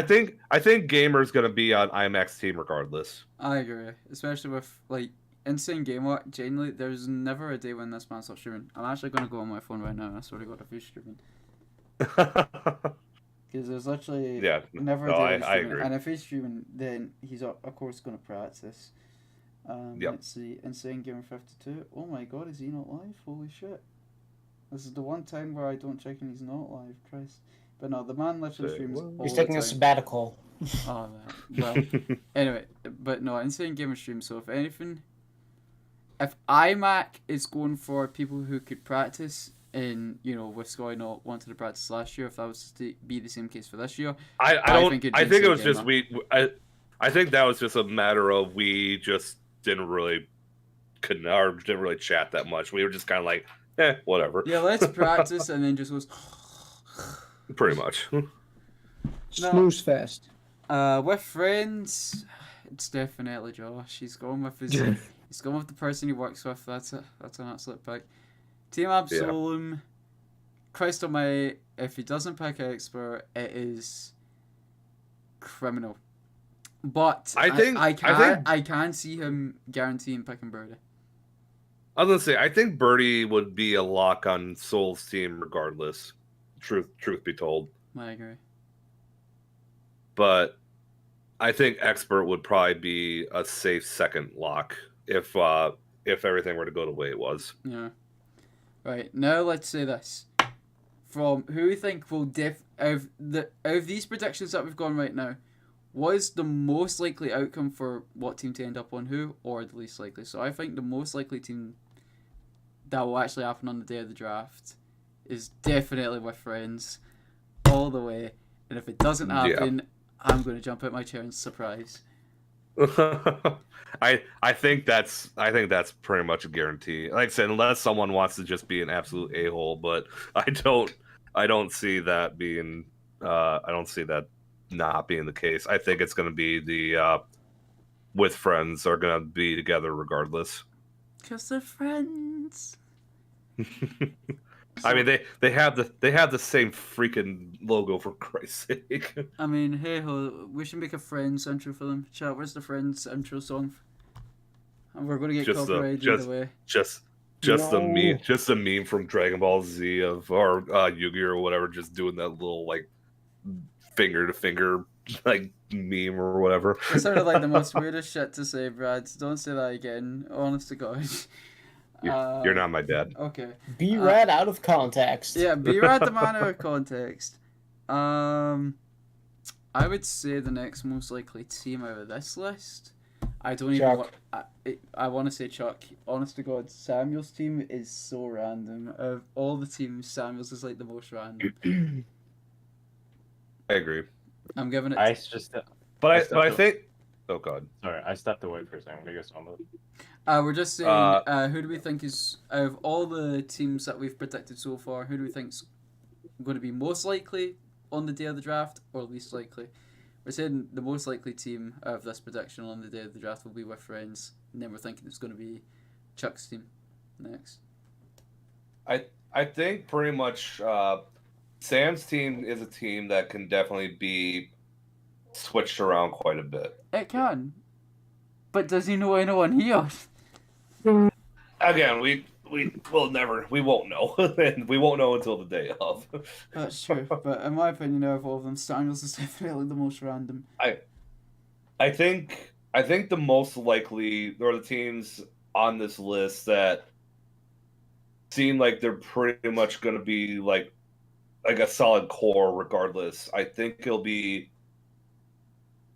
think Gamer's gonna be on IMAX team regardless. I agree, especially with like Insane Gamer. Genuinely, there's never a day when this man stops streaming. I'm actually gonna go on my phone right now. I swear to God, if he's streaming. Because there's literally never a day when he's streaming. agree. And if he's streaming, then he's of course gonna practice. Let's see, Insane Gamer 52. Oh my God, is he not live? Holy shit! This is the one time where I don't check and he's not live. Christ. But no, the man literally streams all He's the taking time. a sabbatical. Oh man. Well, anyway, but no, Insane Gamer stream. So if anything, if iMac is going for people who could practice, and with Sky not wanting to practice last year, if that was to be the same case for this year, I think it was just I think that was just a matter of we just didn't really chat that much. We were just kind of like, whatever. Yeah, let's practice and then just goes. Pretty much. Snooze fest. With friends, it's definitely Josh. He's going with he's going with the person he works with. That's an absolute pick. Team Absolum. Christ almighty, if he doesn't pick Expert, it is criminal. But I can see him guaranteeing picking Birdie. I was gonna say I think Birdie would be a lock on Soul's team regardless. Truth be told. I agree. But I think Expert would probably be a safe second lock if everything were to go the way it was. Yeah. Right, now let's say this. From who we think will of these predictions that we've gone right now, what is the most likely outcome for what team to end up on who, or the least likely? So I think the most likely team that will actually happen on the day of the draft is definitely with friends, all the way. And if it doesn't happen, I'm going to jump out my chair and surprise. I think that's pretty much a guarantee. Like I said, unless someone wants to just be an absolute a-hole, but I don't see that being not being the case. I think it's going to be the with friends are going to be together regardless. Because they're friends. I mean, they have the same freaking logo, for Christ's sake. I mean, hey ho, we should make a Friends intro for them. Chat, where's the Friends intro song? And we're gonna get copyrighted either way. Just the meme from Dragon Ball Z or Yu-Gi-Oh or whatever, just doing that little like finger to finger like meme or whatever. It sounded like the most weirdest shit to say, Brad. Don't say that again. Honest to God. You're not my dad. Okay. Be read out of context. Yeah, be read the man out of context. I would say the next most likely team out of this list. I don't even. I want to say Chuck. Honest to God, Samuel's team is so random. Of all the teams, Samuel's is like the most random. I agree. I'm giving it. I think. Oh God. Sorry, I stepped away for a second. I'm gonna go solo. We're just saying, who do we think is, out of all the teams that we've predicted so far, who do we think's going to be most likely on the day of the draft, or least likely? We're saying the most likely team out of this prediction on the day of the draft will be with friends, and then we're thinking it's going to be Chuck's team next. I think pretty much Sam's team is a team that can definitely be switched around quite a bit. It can. But does he know anyone here? Again, we won't know, and we won't know until the day of. That's true, but in my opinion, out of all of them, Samuels is definitely the most random. I think the most likely, or the teams on this list that seem like they're pretty much going to be like a solid core regardless. I think it'll be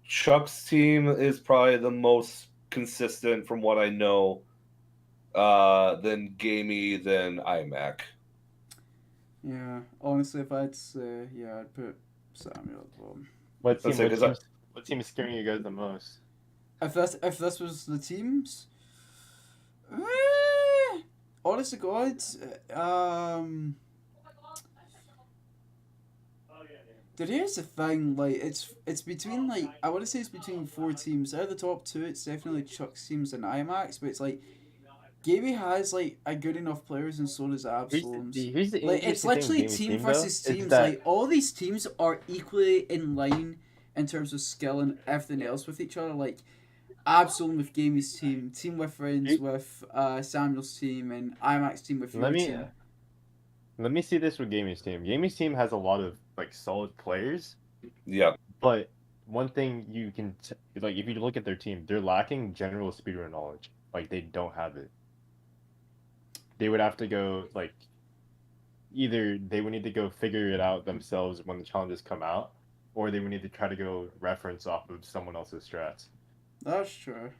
Chuck's team is probably the most consistent from what I know. Then Gamey, then iMac. Yeah, honestly, if I'd say, I'd put Samuel at home. What team is scaring you guys the most? If this was the teams, honest to God, here's the thing, like, it's between, like, I want to say it's between 4 teams. Out of the top 2, it's definitely Chuck's teams and iMac's, but it's like, Gamey has like a good enough players, and so does Absolums. Here's the Like it's interesting thing with literally Gamey's team team, though, versus is teams. that- Like all these teams are equally in line in terms of skill and everything else with each other. Like Absolum with Gamey's team, Team with Friends with Samuel's team, and IMAX team with your team. Let me see this with Gamey's team. Gamey's team has a lot of like solid players. Yeah. But one thing you can like, if you look at their team, they're lacking general speedrun knowledge. Like they don't have it. They would have to go like, either they would need to go figure it out themselves when the challenges come out, or they would need to try to go reference off of someone else's strats. That's true.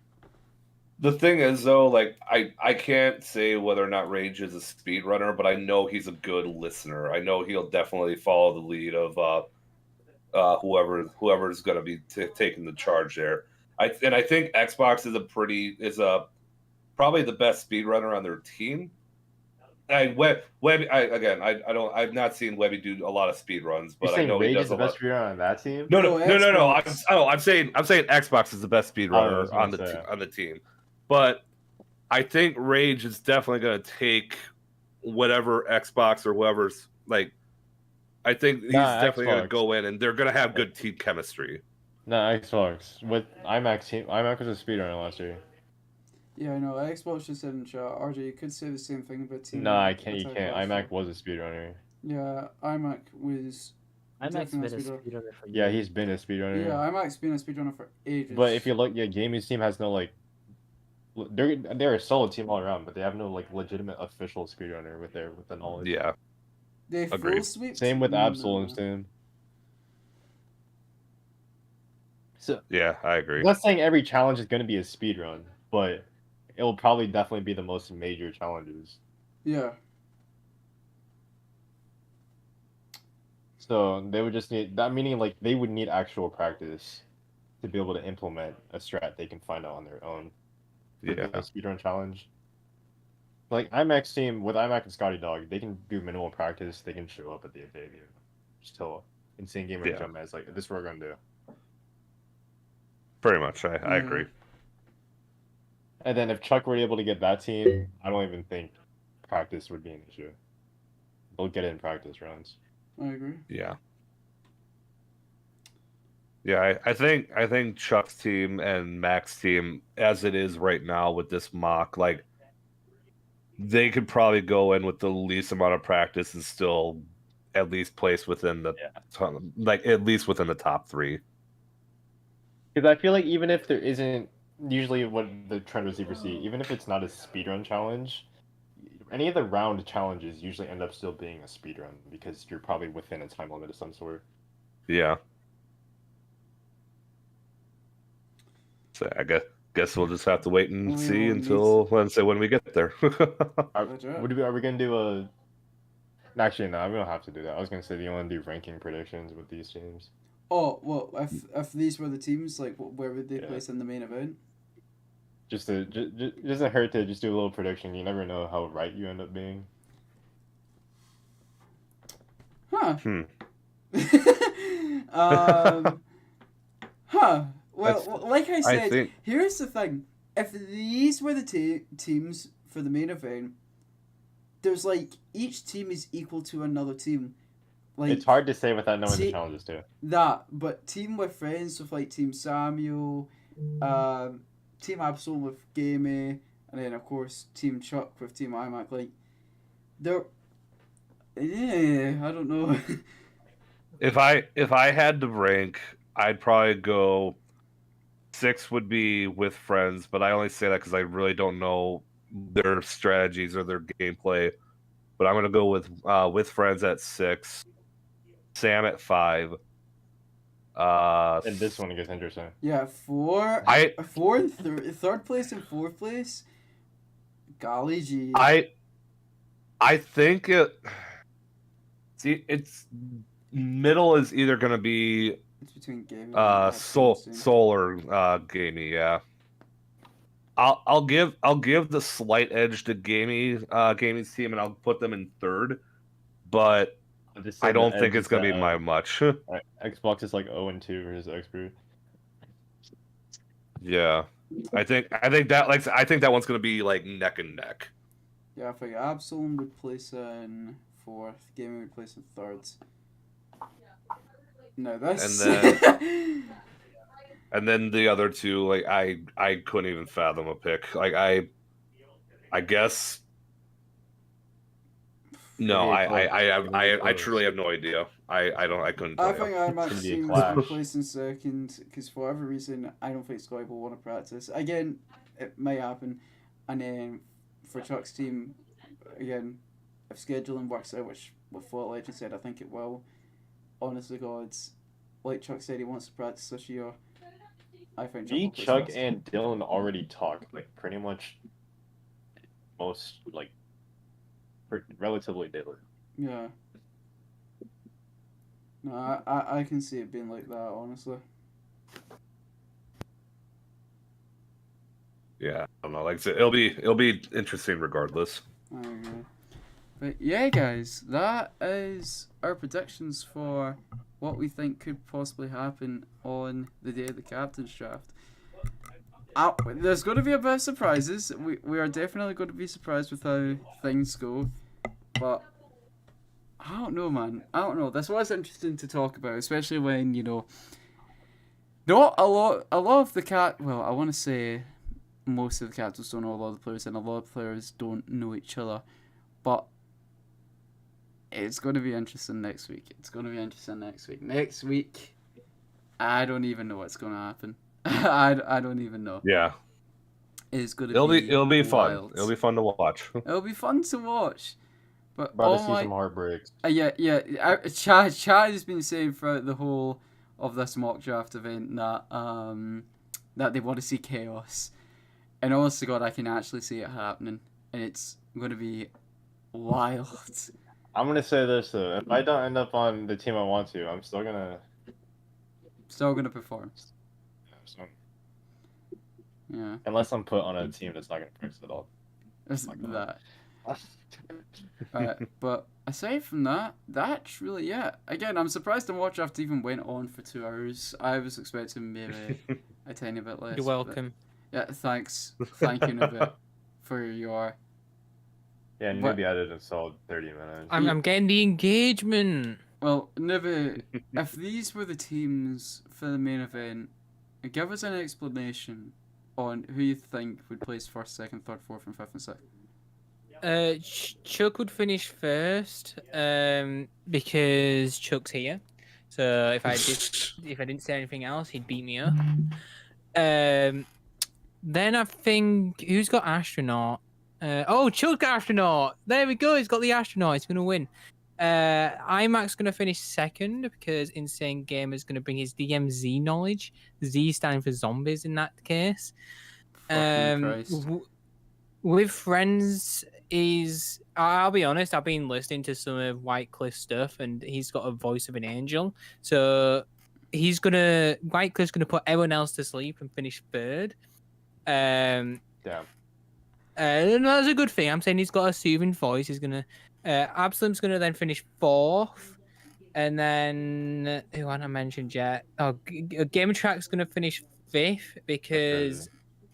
The thing is, though, like I can't say whether or not Rage is a speedrunner, but I know he's a good listener. I know he'll definitely follow the lead of whoever's going to be taking the charge there. I think Xbox is probably the best speedrunner on their team. I've not seen Webby do a lot of speedruns, but I know Rage he does is the best speedrunner on that team. No. I'm saying Xbox is the best speedrunner on the team, but I think Rage is definitely going to take whatever Xbox or whoever's like. I think he's definitely going to go in, and they're going to have good team chemistry. No, Xbox with IMAX team. IMAX was a speedrunner last year. Yeah, I know. Xbox just said in chat. RJ, you could say the same thing about team. No, I can't. You can't. IMAC was a speedrunner. Yeah, IMAC was. IMAC's been a speedrunner for years. Yeah, he's been a speedrunner. Yeah, IMAC's been a speedrunner for ages. But if you look, Gaming's team has no like. They're a solid team all around, but they have no like legitimate official speedrunner with the knowledge. Yeah. They full sweep. Same with Absolum's team. So yeah, I agree. I'm not saying every challenge is going to be a speedrun, but it will probably definitely be the most major challenges. Yeah. So they would just need that, meaning like they would need actual practice to be able to implement a strat they can find out on their own. Yeah. A speedrun challenge. Like IMAX team with IMAX and Scotty Dog, they can do minimal practice. They can show up at the debut, just tell Insane Gamer and Jumpman, it's like, this is what we're gonna do. Pretty much, I agree. And then if Chuck were able to get that team, I don't even think practice would be an issue. They'll get it in practice rounds. I agree. Yeah. Yeah, I think Chuck's team and Mac's team, as it is right now with this mock, like they could probably go in with the least amount of practice and still at least place within the at least within the top 3. Because I feel like even if there isn't usually what the trend with Z4C, even if it's not a speedrun challenge, any of the round challenges usually end up still being a speedrun because you're probably within a time limit of some sort. Yeah. So I guess we'll just have to wait and see until Wednesday when we get there. Are we gonna do a? Actually, no, we don't have to do that. I was gonna say, do you want to do ranking predictions with these teams? Oh well, if these were the teams, like where would they place in the main event? Just doesn't hurt to just do a little prediction. You never know how right you end up being. Huh. Well, like I said, here's the thing. If these were the teams for the main event, there's like each team is equal to another team. Like it's hard to say without knowing the challenges too. But team with friends with like Team Samuel, Team Absol with Gamey, and then of course Team Chuck with Team IMAC. Like they're, I don't know. If I had to rank, I'd probably go 6 would be with friends, but I only say that because I really don't know their strategies or their gameplay. But I'm gonna go with friends at 6, Sam at 5. And this one gets interesting. Yeah, 4 in third place and 4th place. Golly gee. I think it's middle is either gonna be it's between Gamey Soul or Gamey, yeah. I'll give the slight edge to Gamey's team, and I'll put them in 3rd, but I don't think it's gonna be my much. Xbox is like 0-2 versus Expert. Yeah. I think that one's gonna be like neck and neck. Yeah, I think Absalom would place in 4th, Gaming would place in 3rd. No, that's... And then the other two, like I couldn't even fathom a pick. Like I guess no, I truly have no idea. I couldn't tell I think you. I might see him to place in 2nd, because for whatever reason, I don't think Sky will want to practice. Again, it might happen. And then for Chuck's team, again, if scheduling works out, which with what Legend said, I think it will. Honest to God, like Chuck said, he wants to practice this year. I think me, Chuck, and Dylan already talked, like, pretty much most, like, relatively daily. Yeah. No, I can see it being like that, honestly. Yeah, I don't know. Like I said, it'll be interesting regardless. I agree. But yeah, guys, that is our predictions for what we think could possibly happen on the day of the captain's draft. There's going to be a bit of surprises. We are definitely going to be surprised with how things go. But I don't know, man. I don't know. This was interesting to talk about, especially when, you know, not a lot of the well, I want to say most of the captains don't know a lot of the players, and a lot of players don't know each other. But it's going to be interesting next week. Next week, I don't even know what's going to happen. I don't even know. Yeah. It's going to It'll be fun. wild. It'll be fun to watch. It'll be fun to watch. But about to see some heartbreaks. Yeah. Chad has been saying throughout the whole of this mock draft event that that they want to see chaos. And honest to God, I can actually see it happening, and it's going to be wild. I'm gonna say this though: if I don't end up on the team I want to, I'm still gonna perform. Yeah. Unless I'm put on a team that's not gonna practice at all. It's like that. But aside from that, that's really it. Again, I'm surprised the mock draft even went on for 2 hours. I was expecting maybe a tiny bit less. You're welcome. Yeah, thanks. Thank you, Nubit, for your... Yeah, maybe I did a solid 30 minutes. I'm getting the engagement. Well, Nubit, if these were the teams for the main event, give us an explanation on who you think would place 1st, 2nd, 3rd, 4th, and 5th, and 6th. Chuck would finish first, because Chuck's here. So if I didn't say anything else, he'd beat me up. Then I think who's got astronaut? Chuck got astronaut. There we go. He's got the astronaut. He's gonna win. IMAC's gonna finish 2nd because Insane Gamer's gonna bring his DMZ knowledge. Z standing for zombies in that case. With friends is, I'll be honest, I've been listening to some of Whitecliff stuff, and he's got a voice of an angel. So Whitecliff's gonna put everyone else to sleep and finish 3rd. Damn. That's a good thing. I'm saying he's got a soothing voice. He's gonna Absalom's gonna then finish 4th, and then who haven't I mentioned yet? Game Track's gonna finish 5th because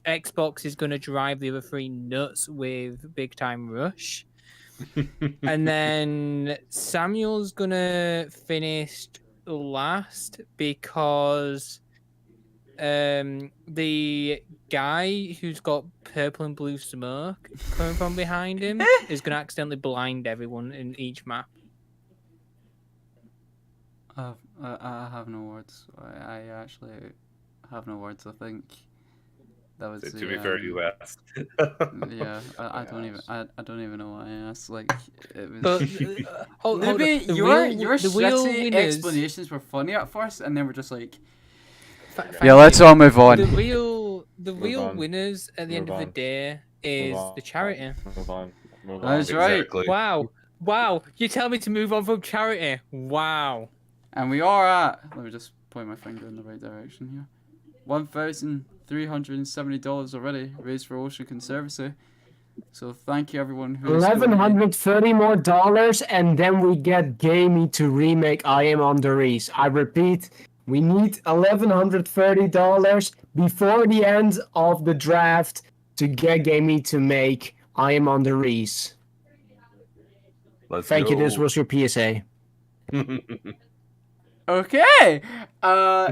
Xbox is gonna drive the other 3 nuts with Big Time Rush, and then Samuel's gonna finish last because the guy who's got purple and blue smoke coming from behind him is going to accidentally blind everyone in each map. I have no words. I actually have no words. I think that was. To be fair, you asked. Yeah, I don't even know why I asked. Like, it was. But, maybe your shitty explanations were funny at first, and then we're just like. Yeah, let's all move on. The real winners at the end of the day is the charity. Move on. That's right. Exactly. Wow. You tell me to move on from charity. Wow. And we are at. Let me just point my finger in the right direction here. $1,370 already raised for Ocean Conservancy. So thank you everyone who. $1,130 more, and then we get Gamey to remake I Am on the Reese. I repeat. We need $1,130 before the end of the draft to get Gamey to make I Am on the Reese. Thank you, this was your PSA. Okay,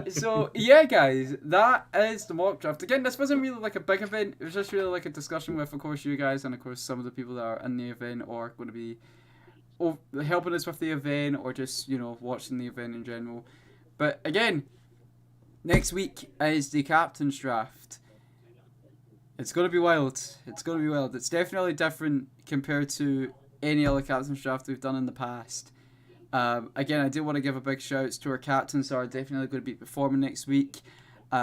so yeah, guys, that is the mock draft. Again, this wasn't really like a big event. It was just really like a discussion with, of course, you guys and of course some of the people that are in the event or going to be helping us with the event or just, you know, watching the event in general. But again, next week is the captain's draft. It's going to be wild. It's going to be wild. It's definitely different compared to any other captain's draft we've done in the past. Again, I do want to give a big shout out to our captains that are definitely going to be performing next week,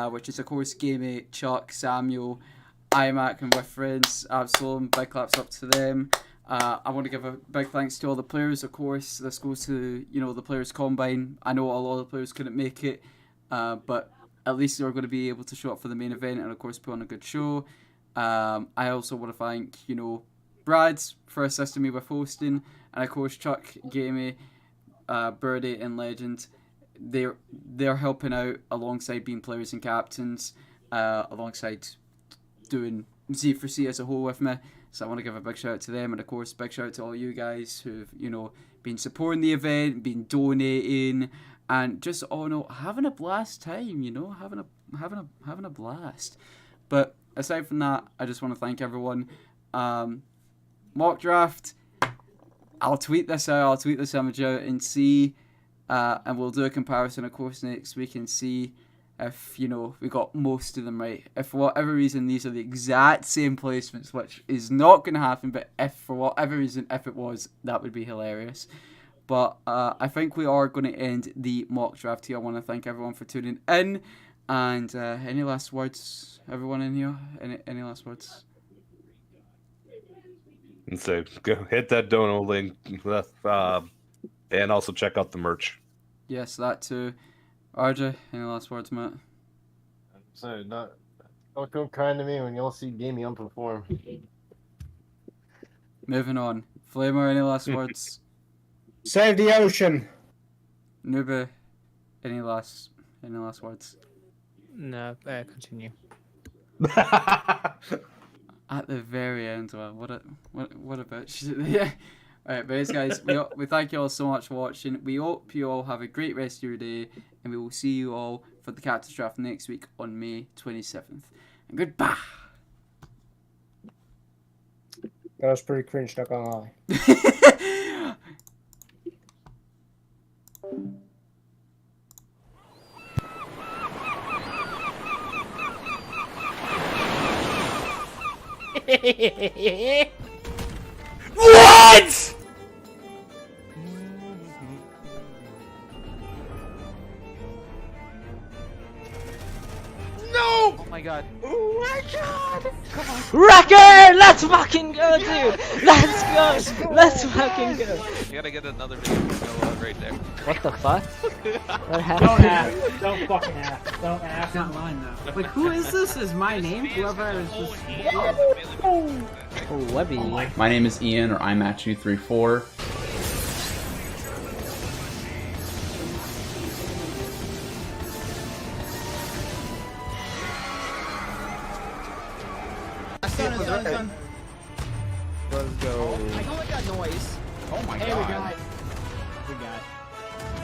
which is, of course, Gamey, Chuck, Samuel, iMac, and with friends. Absalom, big claps up to them. I want to give a big thanks to all the players, of course. This goes to, you know, the Players Combine. I know a lot of the players couldn't make it, but at least they're going to be able to show up for the main event and, of course, put on a good show. I also want to thank, you know, Brad for assisting me with hosting, and, of course, Chuck, Gamey, Birdie and Legend. They're helping out alongside being players and captains, alongside doing Z4C as a whole with me. So I want to give a big shout out to them, and of course big shout out to all you guys who've, you know, been supporting the event, been donating, and just all in all having a blast time, you know, having a blast. But aside from that, I just want to thank everyone. Mock draft, I'll tweet this out, image out and see, and we'll do a comparison, of course, next week and see if, you know, we got most of them right. If for whatever reason these are the exact same placements, which is not going to happen, but if for whatever reason, if it was, that would be hilarious. But I think we are going to end the mock draft here. I want to thank everyone for tuning in. And any last words, everyone in here? Any last words? And so go hit that dono link, and also check out the merch. Yes, that too. RJ, any last words, mate? So don't go crying to me when y'all see Gamey unperform. Moving on. Flamer, any last words? Save the ocean. Nuba, any last words? No, continue. At the very end, well, what about yeah. Alright, but guys, we thank you all so much for watching. We hope you all have a great rest of your day, and we will see you all for the captain's draft next week on May 27th. And goodbye. That was pretty cringe, not gonna lie. What? No! Oh my god. Oh my god! Come on. Wrecker! Let's fucking go, dude! Let's go! Let's fucking go! You gotta get another video right there. What the fuck? What happened? Don't ask. Don't fucking ask. Don't ask. Not mine though. Like, who is this? Is my name? Whoever is just. Oh, Webby. My name is Ian, or iMatch234. Done. Let's go. I only got noise. Oh my Hey, god. we got.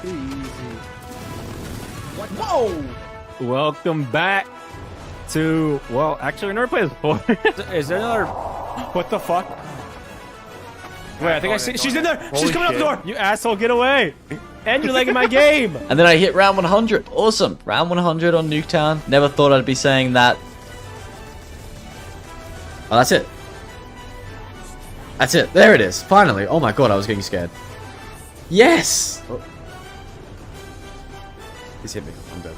Easy. What? Whoa! Welcome back to, well, actually, we never played this before. Is there another, what the fuck? Wait, I think I see, she's in there! She's coming up the door! You asshole, get away! And you're lagging my game! And then I hit round 100. Awesome. Round 100 on Nuketown. Never thought I'd be saying that. Oh, that's it. That's it. There it is. Finally. Oh my god, I was getting scared. Yes! Oh. He's hit me. I'm dead.